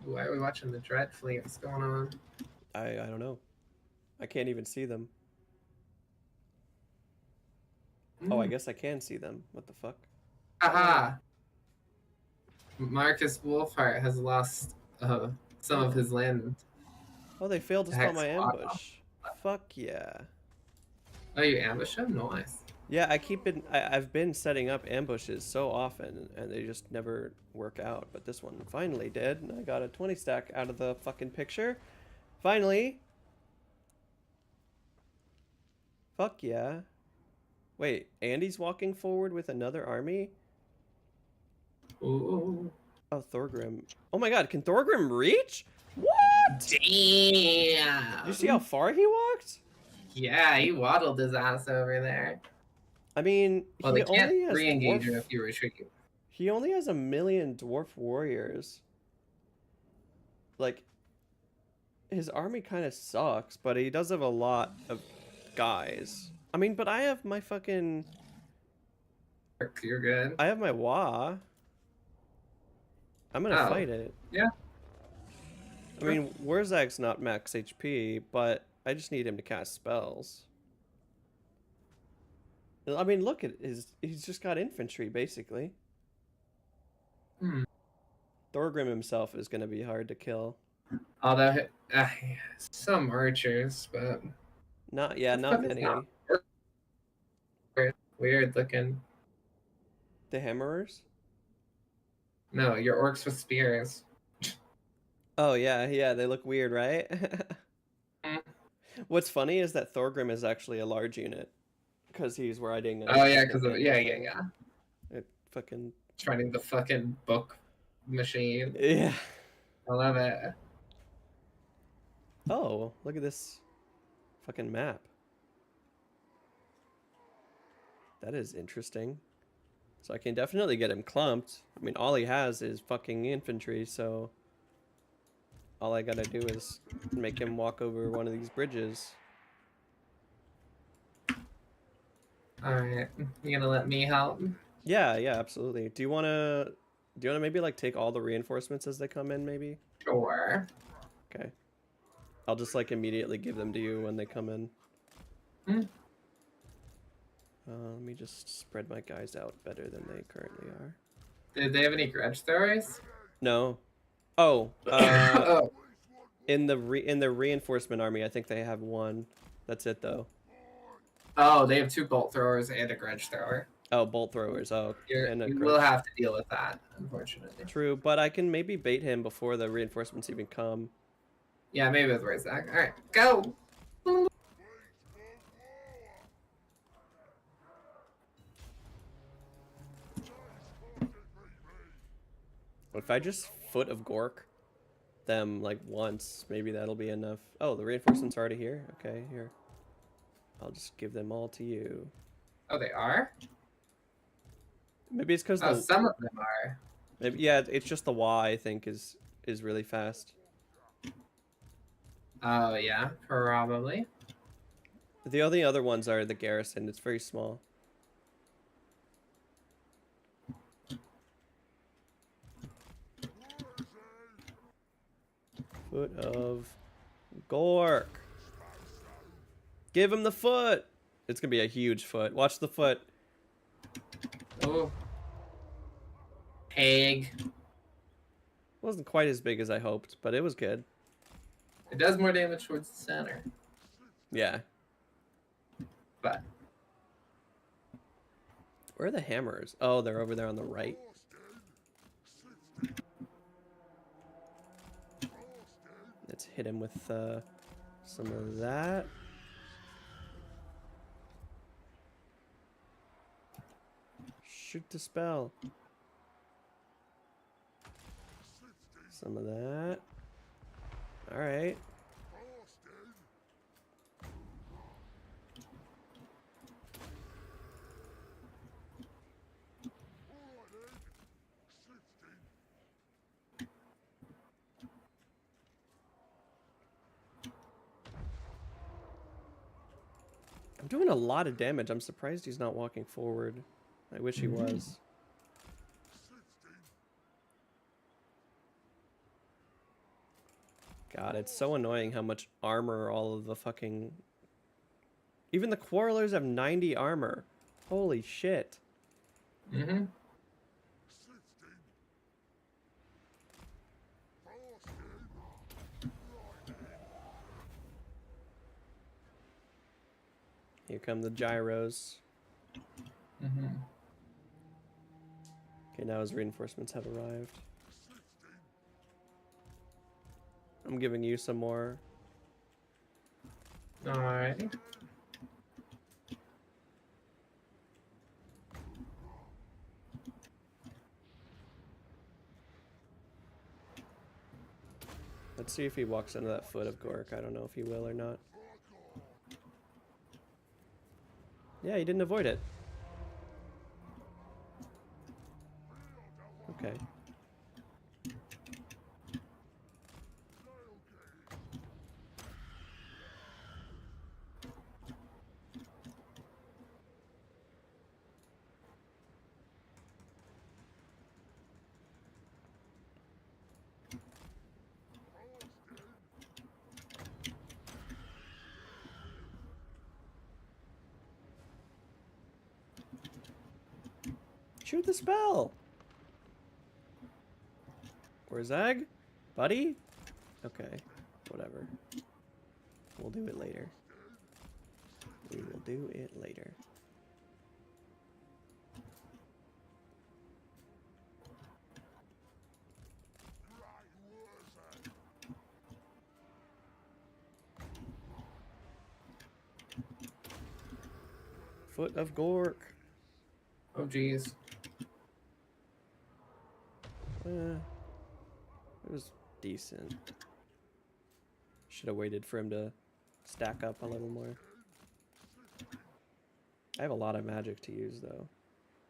Why are we watching the Dread Fleet? What's going on? I don't know. I can't even see them. Oh, I guess I can see them. What the fuck? Aha! Marcus Wolfheart has lost some of his land. Oh, they failed to spot my ambush. Fuck yeah. Oh, you ambush him? Nice. Yeah, I've been setting up ambushes so often, and they just never work out. But this one finally did, and I got a 20 stack out of the fucking picture. Finally. Fuck yeah. Wait, Andy's walking forward with another army? Ooh. Oh, Thorgrim. Oh my god, can Thorgrim reach? What? Damn. You see how far he walked? Yeah, he waddled his ass over there. I mean, well, he they can't only has re-engage him if you retreat. He only has 1 million dwarf warriors. Like, his army kind of sucks, but he does have a lot of guys. I mean, but I have my fucking... You're good. I have my Wa. I'm gonna fight it. Yeah. I mean, Wurzag's not max HP, but I just need him to cast spells. I mean, look at he's just got infantry, basically. Thorgrim himself is going to be hard to kill. Although, some archers, but... Not many. Weird looking. The hammerers? No, your orcs with spears. Oh, yeah, they look weird, right? What's funny is that Thorgrim is actually a large unit. Because he's riding... Oh, yeah, because of... Yeah. It fucking... Running the fucking book machine. Yeah. I love it. Oh, look at this fucking map. That is interesting. So I can definitely get him clumped. I mean, all he has is fucking infantry, so... All I gotta do is make him walk over one of these bridges. Alright, you gonna let me help? Yeah, absolutely. Do you wanna maybe like take all the reinforcements as they come in, maybe? Sure. Okay. I'll just like immediately give them to you when they come in. Let me just spread my guys out better than they currently are. Did they have any grudge throwers? No. Oh. In the reinforcement army, I think they have one. That's it though. Oh, they have 2 bolt throwers and a grudge thrower. Oh, bolt throwers. Oh, you will have to deal with that, unfortunately. True, but I can maybe bait him before the reinforcements even come. Yeah, maybe with Wurrzag. All right, go. If I just foot of Gork them like once, maybe that'll be enough. Oh, the reinforcements are already here. Okay, here. I'll just give them all to you. Oh, they are? Maybe it's because some of them are. Maybe, yeah, it's just the Y, I think, is really fast. Oh, yeah, probably. The only other ones are the garrison. It's very small. Foot of Gork. Give him the foot. It's going to be a huge foot. Watch the foot. Oh. Egg. Wasn't quite as big as I hoped, but it was good. It does more damage towards the center. Yeah. But. Where are the hammers? Oh, they're over there on the right. Let's hit him with some of that. Shoot the spell. Some of that. All right. I'm doing a lot of damage. I'm surprised he's not walking forward. I wish he was. God, it's so annoying how much armor all of the fucking... Even the Quarrelers have 90 armor. Holy shit. Mm-hmm. Here come the gyros. Mm-hmm. Okay, now his reinforcements have arrived. I'm giving you some more. Alright. Let's see if he walks into that foot of Gork. I don't know if he will or not. Yeah, he didn't avoid it. Okay. Shoot the spell. Wurrzag? Buddy? Okay. Whatever. We'll do it later. We will do it later. Foot of Gork. Oh, jeez. It was decent. Should have waited for him to stack up a little more. I have a lot of magic to use, though.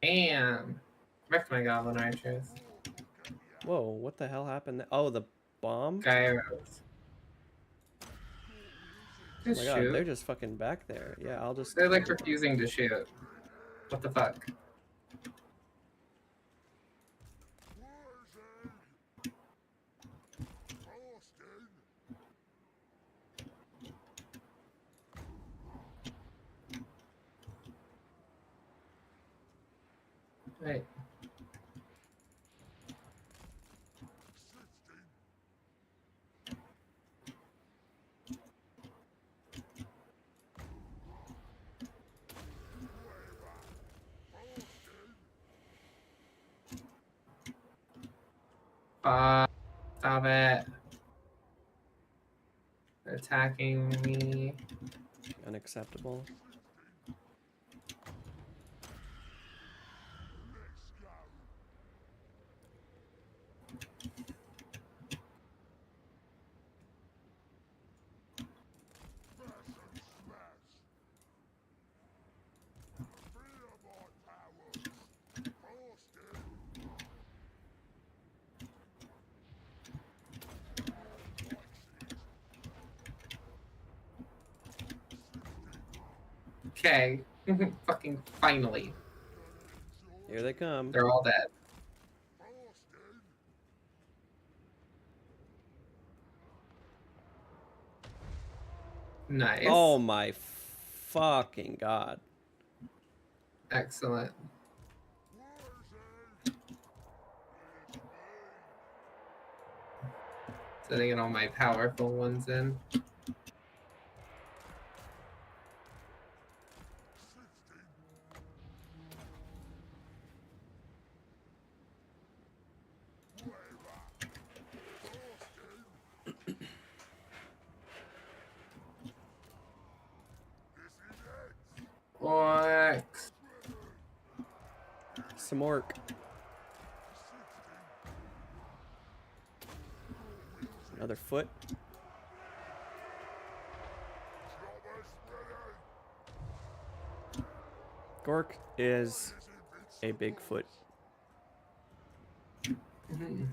Damn. Wrecked my goblin archers. Whoa, what the hell happened there? Oh, the bomb? Gyros. Oh my god, they're just fucking back there. Yeah, I'll just... They're like refusing to shoot. What the fuck? Right. Stop it. They're attacking me. Unacceptable. Okay. Fucking finally. Here they come. They're all dead. Nice. Oh my fucking god. Excellent. Setting in all my powerful ones in. Orcs. Some orc. Another foot. Gork is a big foot. Mm-hmm.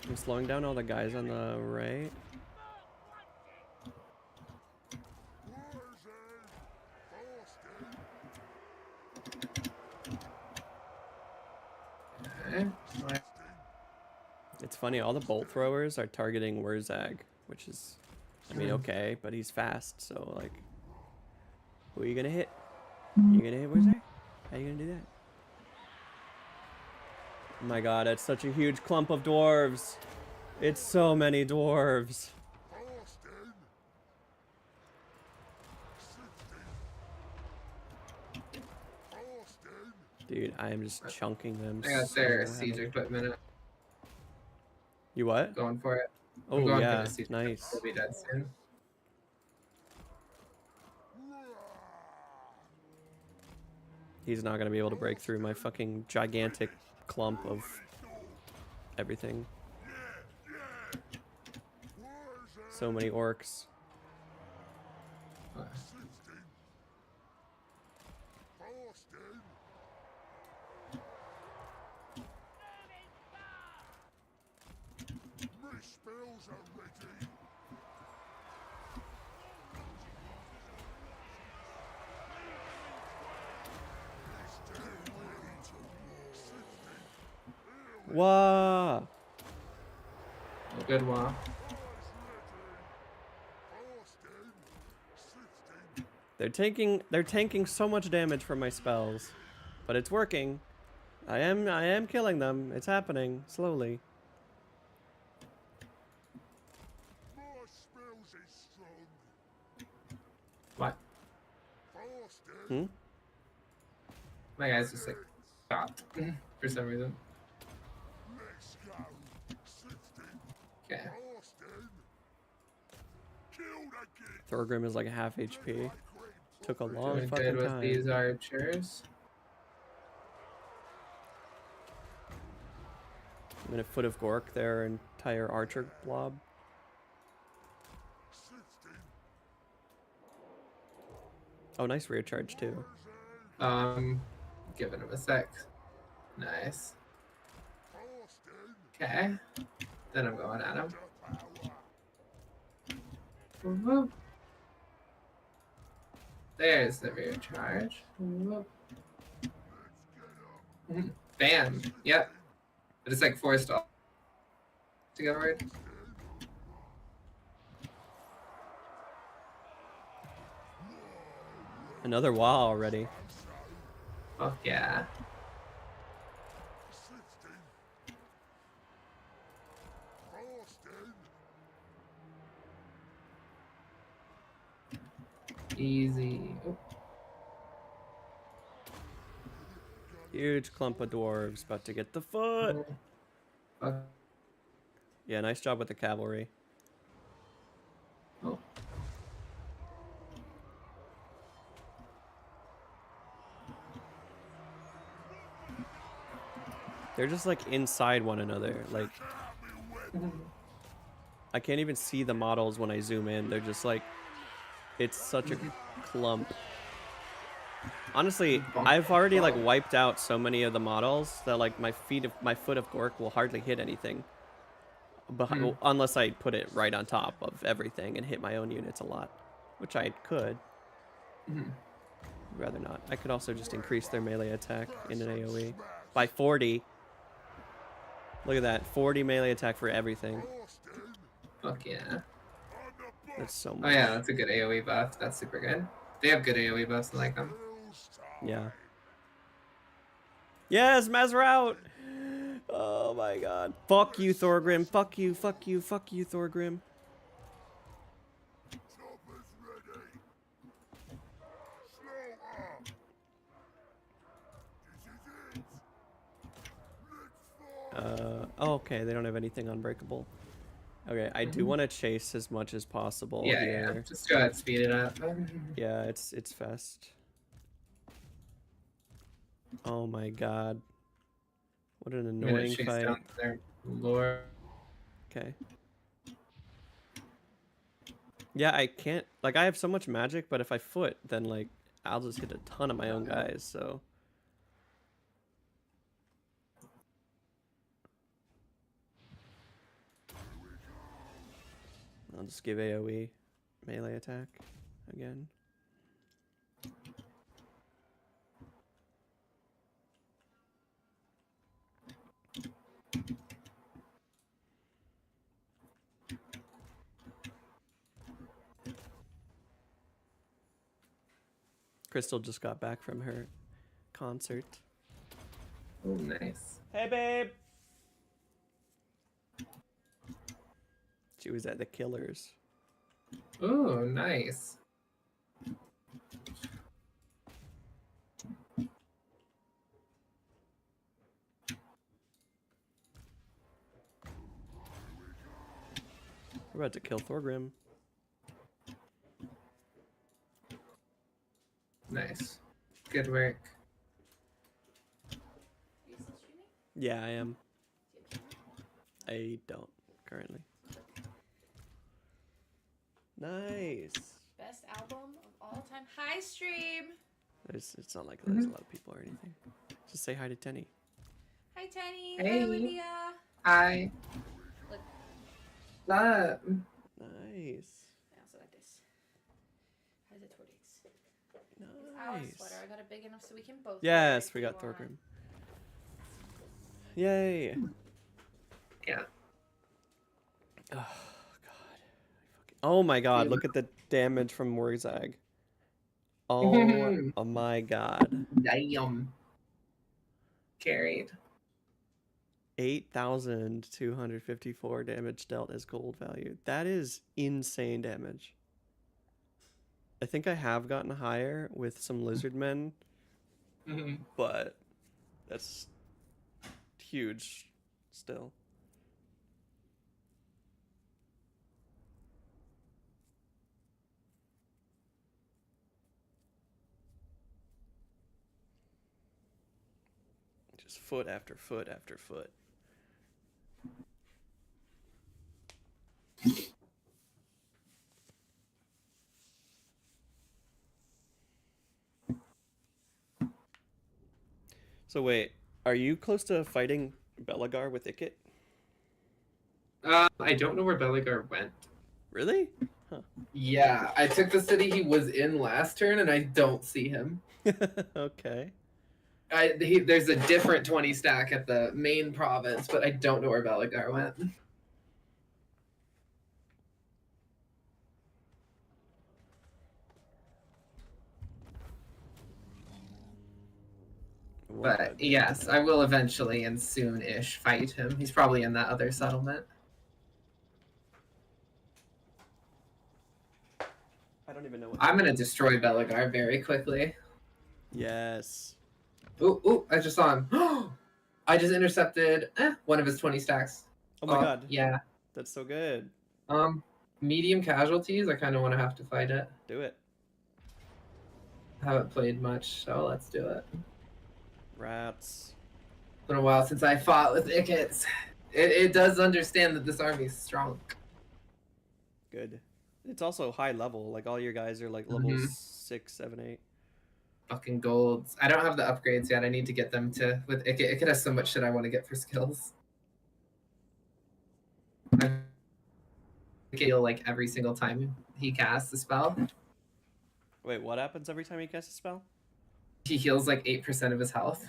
I'm slowing down all the guys on the right. It's funny, all the bolt throwers are targeting Wurrzag, which is, I mean, okay, but he's fast, so like, who are you gonna hit? You gonna hit Wurrzag? How are you gonna do that? Oh my god, it's such a huge clump of dwarves. It's so many dwarves. Dude, I am just chunking them. I got their siege equipment. You what? Going for it. Oh yeah, nice. We'll be dead soon. He's not gonna be able to break through my fucking gigantic clump of everything. So many orcs. Wow. A good wall. They're tanking so much damage from my spells, but it's working. I am killing them. It's happening slowly. What? Hmm? My guy's just like stopped for some reason. Okay. Thorgrim is like a half HP. Took a long Doing fucking good with time. these archers. I'm in a foot of Gork, their entire archer blob. Oh, nice rear charge too. Giving him a sec. Nice. Okay. Then I'm going at him. Whoop. There's the rear charge. Whoop. Bam. Yep. But it's like forced all to get right. Another wall already. Oh yeah. Easy. Oh. Huge clump of dwarves about to get the foot. Yeah, nice job with the cavalry. Oh. They're just like inside one another. Like, I can't even see the models when I zoom in. They're just like, it's such a clump. Honestly, I've already like wiped out so many of the models that like my foot of Gork will hardly hit anything. Unless I put it right on top of everything and hit my own units a lot, which I could. Rather not. I could also just increase their melee attack in an AoE by 40. Look at that, 40 melee attack for everything. Fuck yeah. That's so much. Oh yeah, that's a good AoE buff. That's super good. They have good AoE buffs, I like them. Yeah. Yes, Mazra out! Oh my god. Fuck you, Thorgrim. Fuck you, fuck you, fuck you, Thorgrim. Oh, okay, they don't have anything unbreakable. Okay, I do want to chase as much as possible here. Yeah, just go ahead, speed it up. Yeah, it's fast. Oh my god. What an annoying fight. Down their lore. Okay. Yeah, I can't, like, I have so much magic, but if I foot, then like I'll just hit a ton of my own guys, so I'll just give AoE melee attack again. Crystal just got back from her concert. Oh, nice. Hey, babe! She was at the Killers. Oh, nice. We're about to kill Thorgrim. Nice. Good work. Yeah, I am. I don't currently. Nice. Best album of all time. Hi, stream. It's not like there's a lot of people or anything. Just say hi to Tenny. Hi, Tenny. Hey. Hi, Olivia. Hi. Look. Love. Nice. I also got this. How's it, Tortix? Nice. Our sweater. I got it big enough so we can both. Yes, we got Thorgrim. Yay. Yeah. Oh god. Oh my god, look at the damage from Wurrzag. Oh my god. Damn. Carried. 8,254 damage dealt as gold value. That is insane damage. I think I have gotten higher with some lizard men, but that's huge still. Just foot after foot after foot. So wait, are you close to fighting Belagar with Ikit? I don't know where Belagar went. Really? Huh. Yeah, I took the city he was in last turn, and I don't see him. Okay. There's a different 20 stack at the main province, but I don't know where Belagar went. But yes, I will eventually and soon-ish fight him. He's probably in that other settlement. I don't even know what I'm gonna destroy Belagar very quickly. Yes. Ooh, I just saw him. I just intercepted one of his 20 stacks. Oh my god. Yeah. That's so good. Medium casualties, I kind of want to have to fight it. Do it. Haven't played much, so let's do it. Rats. It's been a while since I fought with Ikits. It does understand that this army is strong. Good. It's also high level. Like all your guys are like level 6, 7, 8. Fucking golds. I don't have the upgrades yet. I need to get them to with Ikit. Ikit has so much shit I want to get for skills. I heal like every single time he casts a spell. Wait, what happens every time he casts a spell? He heals like 8% of his health.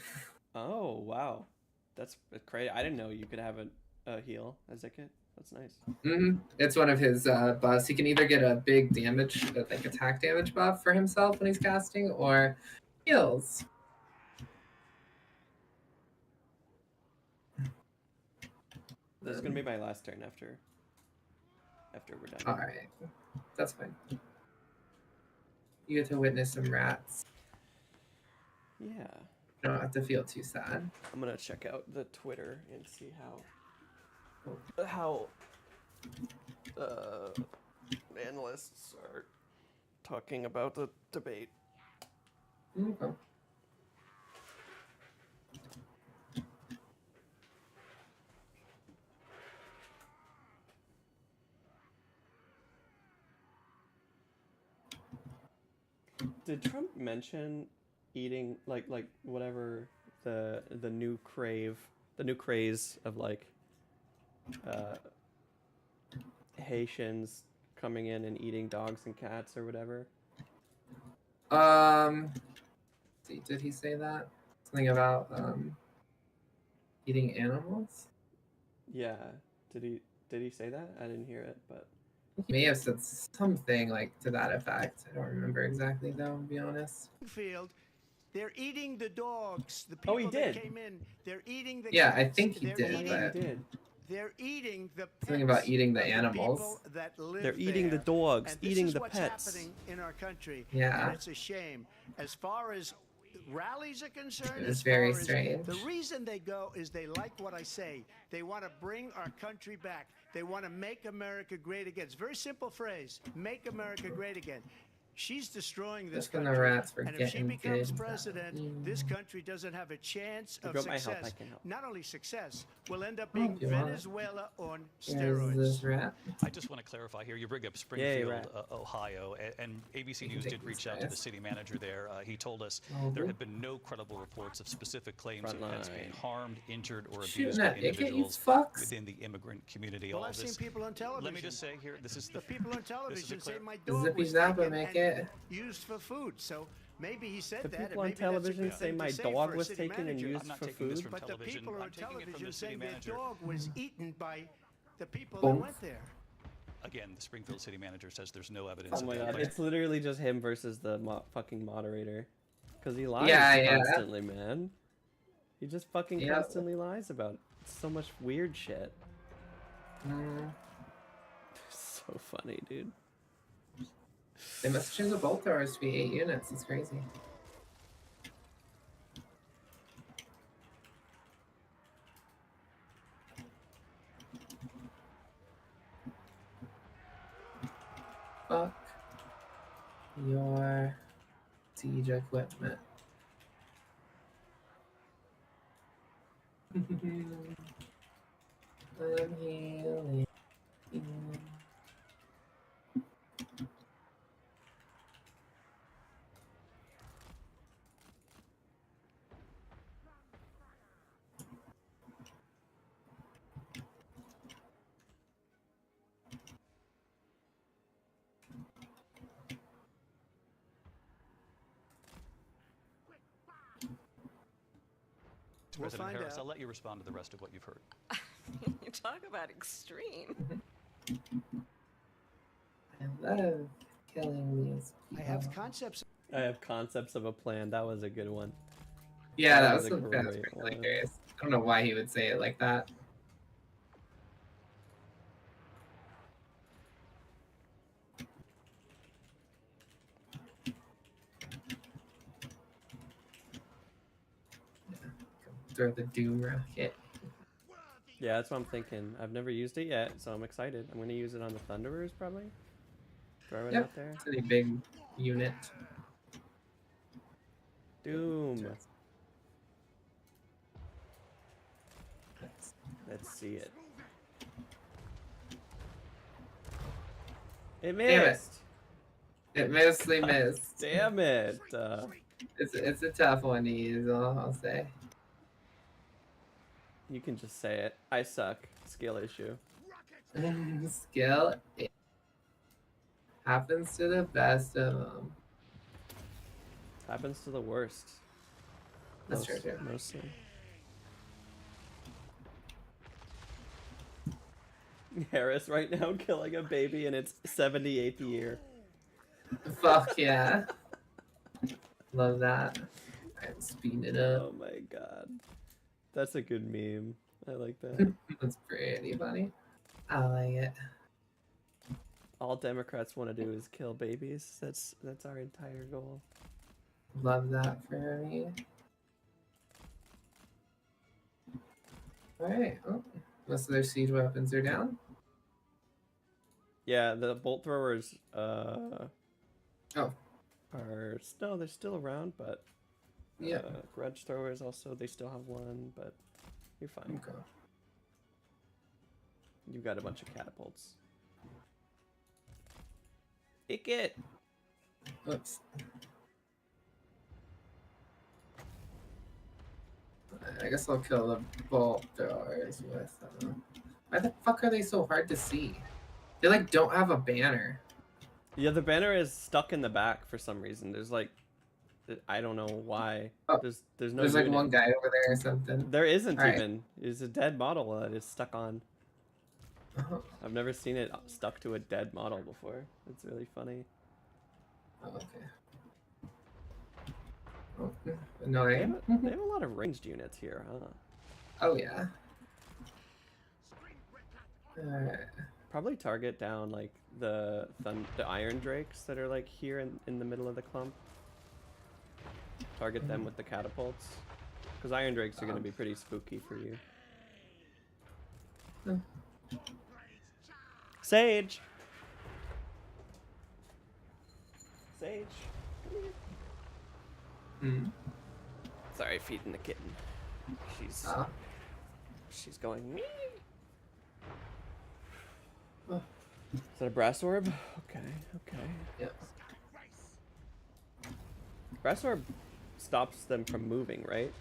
Oh, wow. That's crazy. I didn't know you could have a heal as Ikit. That's nice. It's one of his buffs. He can either get a big damage, like attack damage buff for himself when he's casting, or heals. This is gonna be my last turn after we're done. All right, that's fine. You get to witness some rats. Yeah. You don't have to feel too sad. I'm gonna check out the Twitter and see how analysts are talking about the debate. Okay. Did Trump mention eating like whatever the new craze of like Haitians coming in and eating dogs and cats or whatever? Did he say that? Something about eating animals? Yeah. Did he say that? I didn't hear it, but he may have said something like to that effect. I don't remember exactly though, to be honest. They're eating the dogs. The people that came in, they're eating the cats. I think he did, but they're eating the pets. Something about eating the animals. They're eating the dogs, eating the pets. This is what's happening in our country. Yeah. And it's a shame. As far as rallies are concerned, it's very strange. The reason they go is they like what I say. They want to bring our country back. They want to make America great again. It's a very simple phrase. Make America great again. She's destroying this country. And if she becomes president, this country doesn't have a chance of success. Not only success, we'll end up being Venezuela on steroids. I just want to clarify here. You bring up Springfield, Ohio, and ABC News did reach out to the city manager there. He told us there had been no credible reports of specific claims of pets being harmed, injured, or abused by individuals within the immigrant community. Well, I've seen people on television. Let me just say here, this is the people on television say my dog was used for food. So maybe he said that. People on television say my dog was taken and used for food. But the people on television saying their dog was eaten by the people that went there. Again, the Springfield city manager says there's no evidence. Oh my god, it's literally just him versus the fucking moderator. Because he lies constantly, man. He just fucking constantly lies about so much weird shit. So funny, dude. They must change the bolt throwers to be 8 units. It's crazy. Fuck your siege equipment. I'm healing. President Harris, I'll let you respond to the rest of what you've heard. You talk about extreme. I love killing these people. I have concepts. I have concepts of a plan. That was a good one. Yeah, that was a really great curious. I don't know why he would say it like that. Throw the doom rocket. Yeah, that's what I'm thinking. I've never used it yet, so I'm excited. I'm gonna use it on the Thunderers probably. Throw it out there. Pretty big unit. Doom. Let's see it. It missed. It mostly missed. Damn it. It's a tough one to use, I'll say. You can just say it. I suck. Skill issue. Skill. It happens to the best of them. Happens to the worst. That's true, too. Mostly. Harris right now killing a baby in its 78th year. Fuck yeah. Love that. I'm speeding it up. Oh my god. That's a good meme. I like that. That's pretty funny. I like it. All Democrats want to do is kill babies. That's our entire goal. Love that for me. Alright. Oh, most of their siege weapons are down. Yeah, the bolt throwers are no, they're still around, but yeah. Grudge throwers also, they still have one, but you're fine. Okay. You've got a bunch of catapults. Ikit! Oops. I guess I'll kill the bolt throwers with them. Why the fuck are they so hard to see? They like don't have a banner. Yeah, the banner is stuck in the back for some reason. There's like, I don't know why. Oh, there's no. There's like unit. one guy over there or something. There isn't All right. even. It's a dead model that is stuck on. Oh. I've never seen it stuck to a dead model before. It's really funny. Oh, okay. Oh, no, they have a lot of ranged units here, huh? Oh yeah. Alright. Probably target down like the iron drakes that are like here in the middle of the clump. Target them with the catapults, because iron drakes are going to be pretty spooky for you. Sage. Sage. Sorry, feeding the kitten. She's going. Mee. Is that a brass orb? Okay, okay. Yep. Brass orb stops them from moving, right?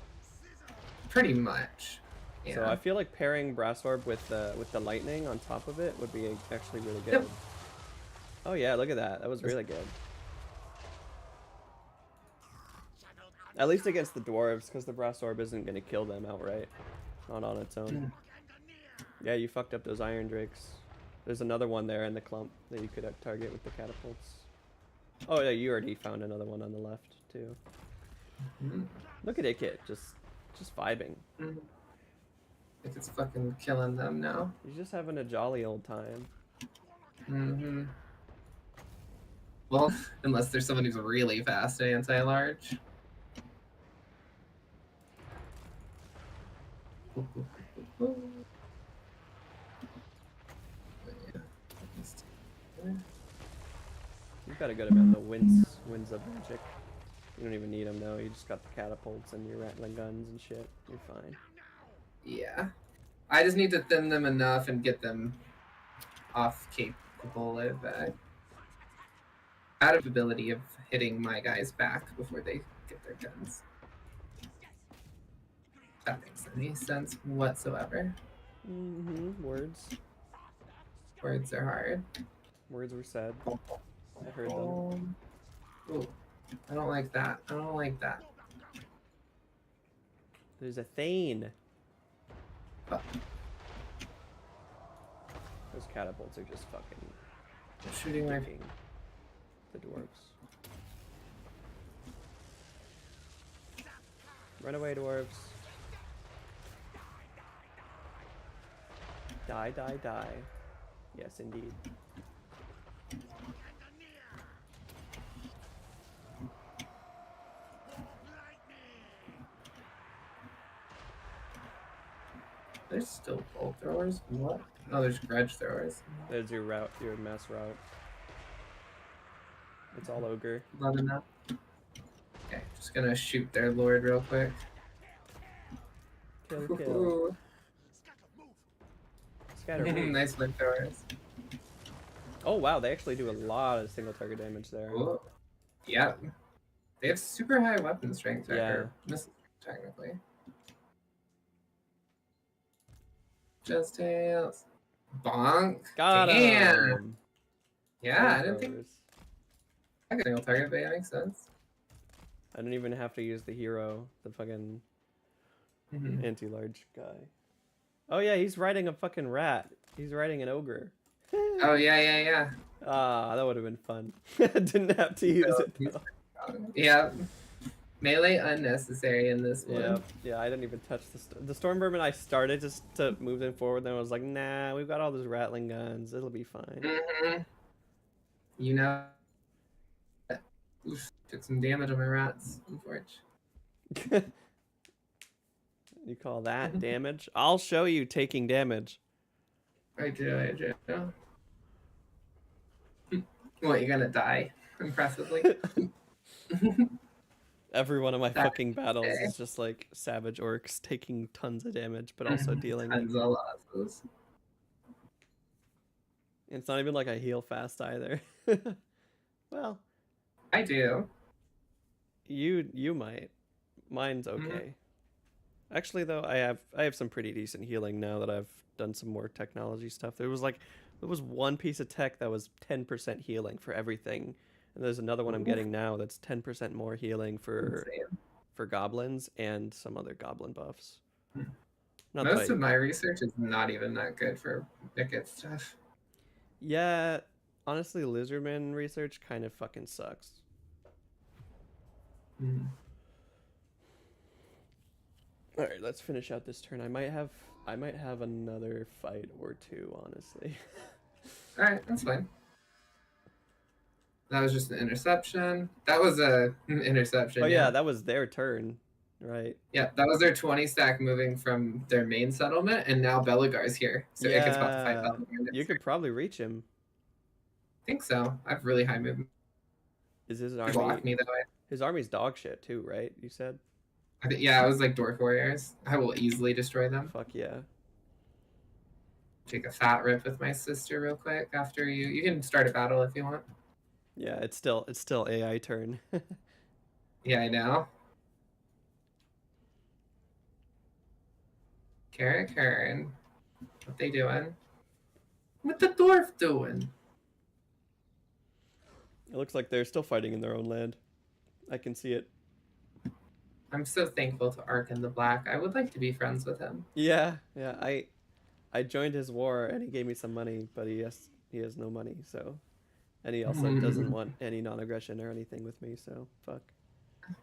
Pretty much. Yeah. So I feel like pairing brass orb with the lightning on top of it would be actually really good. Yep. Oh yeah, look at that. That was really good. At least against the dwarves, because the brass orb isn't going to kill them outright. Not on its own. Yeah, you fucked up those iron drakes. There's another one there in the clump that you could target with the catapults. Oh yeah, you already found another one on the left too. Look at Ikit, just vibing. It's fucking killing them now. He's just having a jolly old time. Well, unless there's someone who's really fast anti-large. You've got a good amount of winds of magic. You don't even need them though. You just got the catapults and your rattling guns and shit. You're fine. Yeah. I just need to thin them enough and get them off capable of out of ability of hitting my guys back before they get their guns. If that makes any sense whatsoever. Words. Words are hard. Words were said. I heard them. Ooh, I don't like that. I don't like that. There's a Thane. Oh. Those catapults are just fucking shooting my the dwarves. Run away, dwarves. Die, die, die. Yes, indeed. There's still bolt throwers? What? Oh, there's grudge throwers. There's your route, your mass route. It's all ogre. Not enough. Okay, just gonna shoot their lord real quick. Kill, kill. Scatter. Nice flame throwers. Oh wow, they actually do a lot of single target damage there. Ooh. Yeah. They have super high weapon strength, yeah. Technically. Just tails. Bonk. Got Damn. him. Yeah, I didn't think I got single target, but that makes sense. I don't even have to use the hero, the fucking anti-large guy. Oh yeah, he's riding a fucking rat. He's riding an ogre. Oh yeah. Ah, that would have been fun. Didn't have to use it though. Yeah. Melee unnecessary in this one. Yeah, I didn't even touch the storm vermin. I started just to move them forward, then I was like, nah, we've got all those rattling guns. It'll be fine. You know, oof, took some damage on my rats, unfortunately. You call that damage? I'll show you taking damage. I do. What, you're gonna die impressively? Every one of my fucking battles is just like savage orcs taking tons of damage, but also dealing tons of losses. It's not even like I heal fast either. Well, I do. You might. Mine's okay. Actually, though, I have some pretty decent healing now that I've done some more technology stuff. There was one piece of tech that was 10% healing for everything. And there's another one I'm getting now that's 10% more healing for goblins and some other goblin buffs. Most of my research is not even that good for Ikit stuff. Yeah, honestly, Lizardman research kind of fucking sucks. All right, let's finish out this turn. I might have another fight or two, honestly. All right, that's fine. That was just an interception. That was a interception. Oh yeah, that was their turn, right? Yeah, that was their 20 stack moving from their main settlement, and now Belagar's here. So Ikit's about to fight Belagar. You could probably reach him. I think so. I have really high movement. Is his army? Block me that way. His army's dog shit too, right? You said. Yeah, I was like Dwarf Warriors. I will easily destroy them. Fuck yeah. Take a fat rip with my sister real quick after you. You can start a battle if you want. Yeah, it's still AI turn. Yeah, I know. Karen. What they doing? What the dwarf doing? It looks like they're still fighting in their own land. I can see it. I'm so thankful to Ark in the Black. I would like to be friends with him. Yeah. I joined his war and he gave me some money, but he has no money, so, and he also doesn't want any non-aggression or anything with me, so fuck. I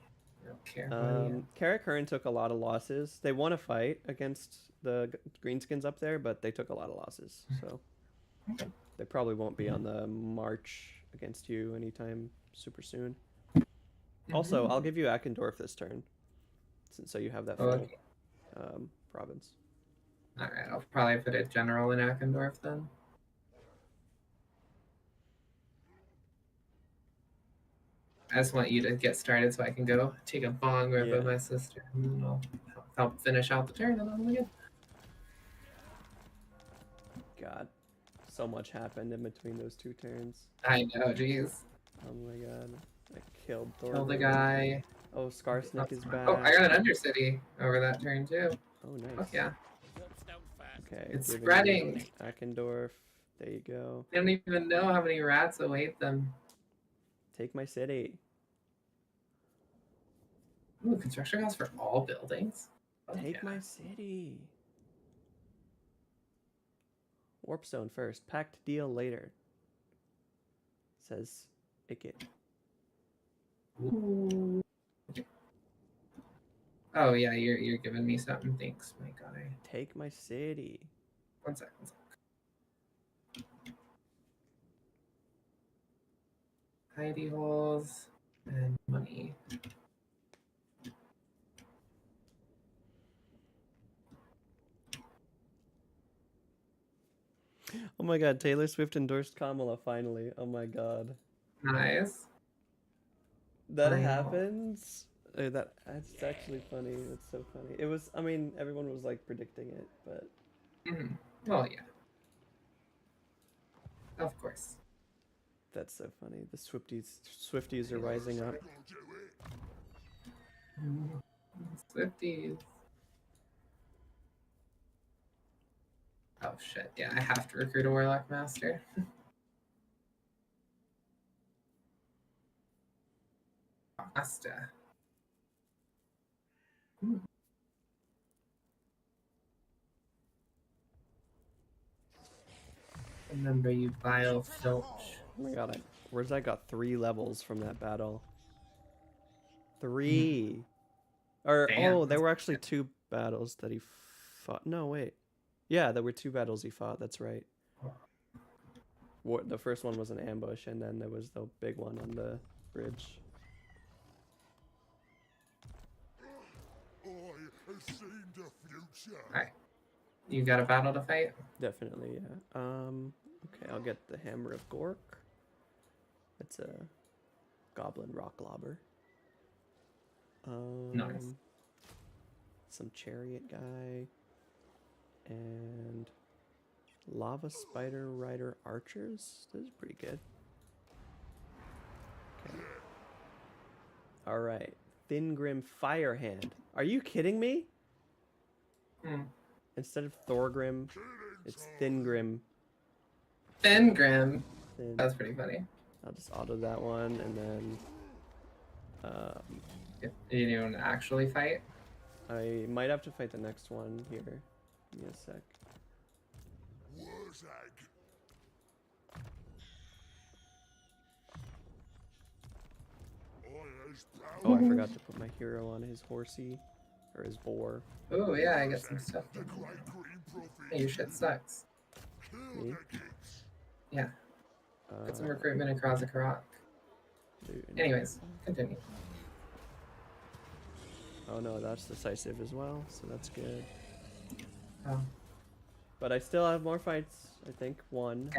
don't care. Kara Curran took a lot of losses. They won a fight against the Greenskins up there, but they took a lot of losses, so they probably won't be on the march against you anytime super soon. Also, I'll give you Akendorf this turn, so you have that full province. Alright, I'll probably put a general in Akendorf then. I just want you to get started so I can go take a bong rip with my sister, and then I'll help finish out the turn, and then we'll be good. God, so much happened in between those 2 turns. I know, jeez. Oh my god, I killed Thor. Killed the guy. Oh, Skarsnik is back. Oh, I got an Undercity over that turn too. Oh, nice. Fuck yeah. Okay, it's spreading. Akendorf, there you go. They don't even know how many rats await them. Take my city. Ooh, construction costs for all buildings? Take my city. Warp zone first. Packed deal later. Says Ikit. Ooh. Oh yeah, you're giving me something. Thanks, my guy. Take my city. One sec. Hidey holes and money. Oh my god, Taylor Swift endorsed Kamala finally. Oh my god. Nice. That happens? That's actually funny. It's so funny. It was, I mean, everyone was like predicting it, but... Well, yeah. Of course. That's so funny. The Swifties are rising up. Swifties. Oh shit, yeah, I have to recruit a Warlock Master. Master. Remember, you vile filch. Oh my god, Wurrzag got 3 levels from that battle. 3! Or, Damn, oh, there were actually 2 battles that he fought. No, wait. Yeah, there were 2 battles he fought, that's right. The first one was an ambush, and then there was the big one on the bridge. Alright. You got a battle to fight? Definitely, yeah. Okay, I'll get the Hammer of Gork. It's a Goblin Rock Lobber. Nice. Some Chariot guy. And Lava Spider Rider Archers. This is pretty good. Okay. Alright. Thingrim Firehand. Are you kidding me? Instead of Thorgrim, it's Thingrim. Thingrim? That's pretty funny. I'll just auto that one, and then... You don't actually fight? I might have to fight the next one here. Give me a sec. Wurrzag. Oh, I forgot to put my hero on his horsey, or his boar. Oh yeah, I got some stuff. Hey, your shit sucks. Me? Yeah. Got some recruitment across the Karak. Anyways, continue. Oh no, that's decisive as well, so that's good. Oh. But I still have more fights. I think 1,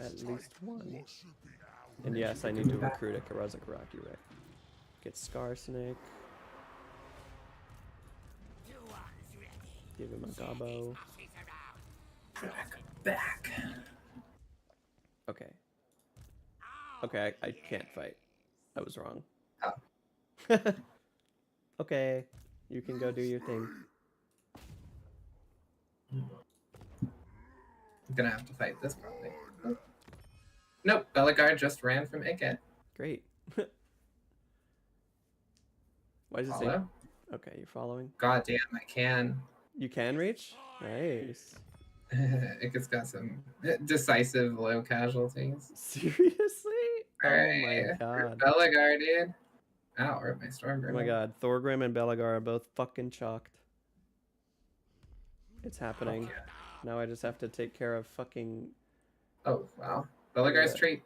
at least 1. And yes, I need to recruit a Wurrzag, you're right. Get Skarsnik. Give him a gobbo. Back. Okay. Okay, I can't fight. I was wrong. Oh. Okay, you can go do your thing. I'm gonna have to fight this probably. Oh. Nope, Bellegarde just ran from Ikit. Great. Why does it say? Okay, you're following. God damn, I can. You can reach? Nice. Ikit's got some decisive low casualties. Seriously? All Oh my right. god. Belagar, dude. Ow, rip my storm Oh grenade. my god. Thorgrim and Belagar are both fucking chalked. It's happening. Now I just have to take care of fucking... Oh, wow. Belagar's trait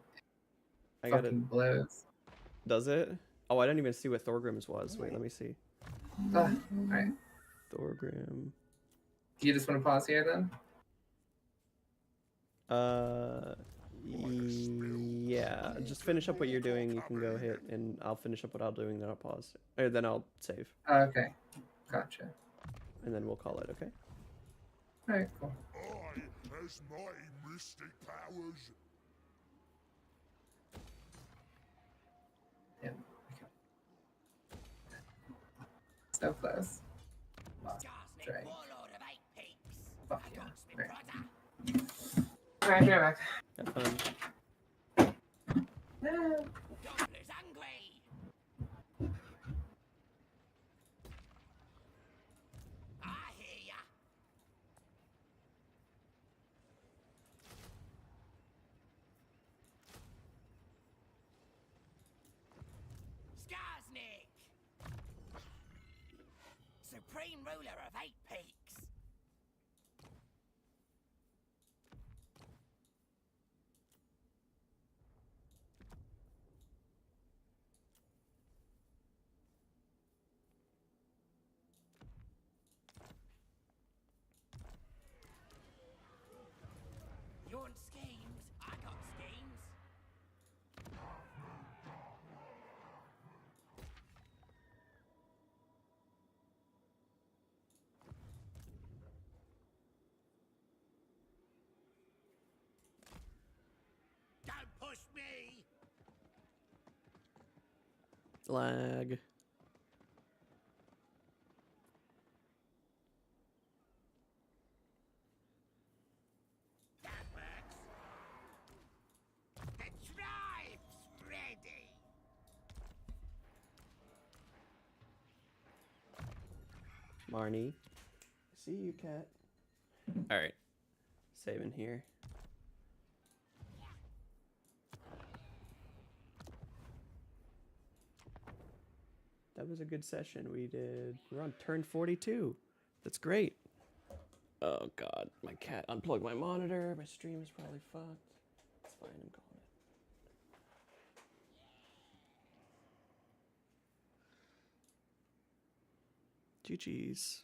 fucking blows. Does it? Oh, I didn't even see what Thorgrim's was. Wait, let me see. Alright. Thorgrim. Do you just want to pause here then? Yeah. Just finish up what you're doing. You can go hit, and I'll finish up what I'm doing. Then I'll pause. Or then I'll save. Okay. Gotcha. And then we'll call it. Okay. Alright, cool. I has mighty mystic powers. Yeah. So close. Try. Fuck yeah. Alright, be right back. Have fun. No. Supreme ruler of 8 peaks. You want schemes? I got schemes. Don't push me. Lag. That works. The tribe's ready. Marnie. See you, cat. Alright. Saving here. That was a good session. We're on turn 42. That's great. Oh god, my cat unplugged my monitor. My stream is probably fucked. It's fine, I'm calling it. GG's.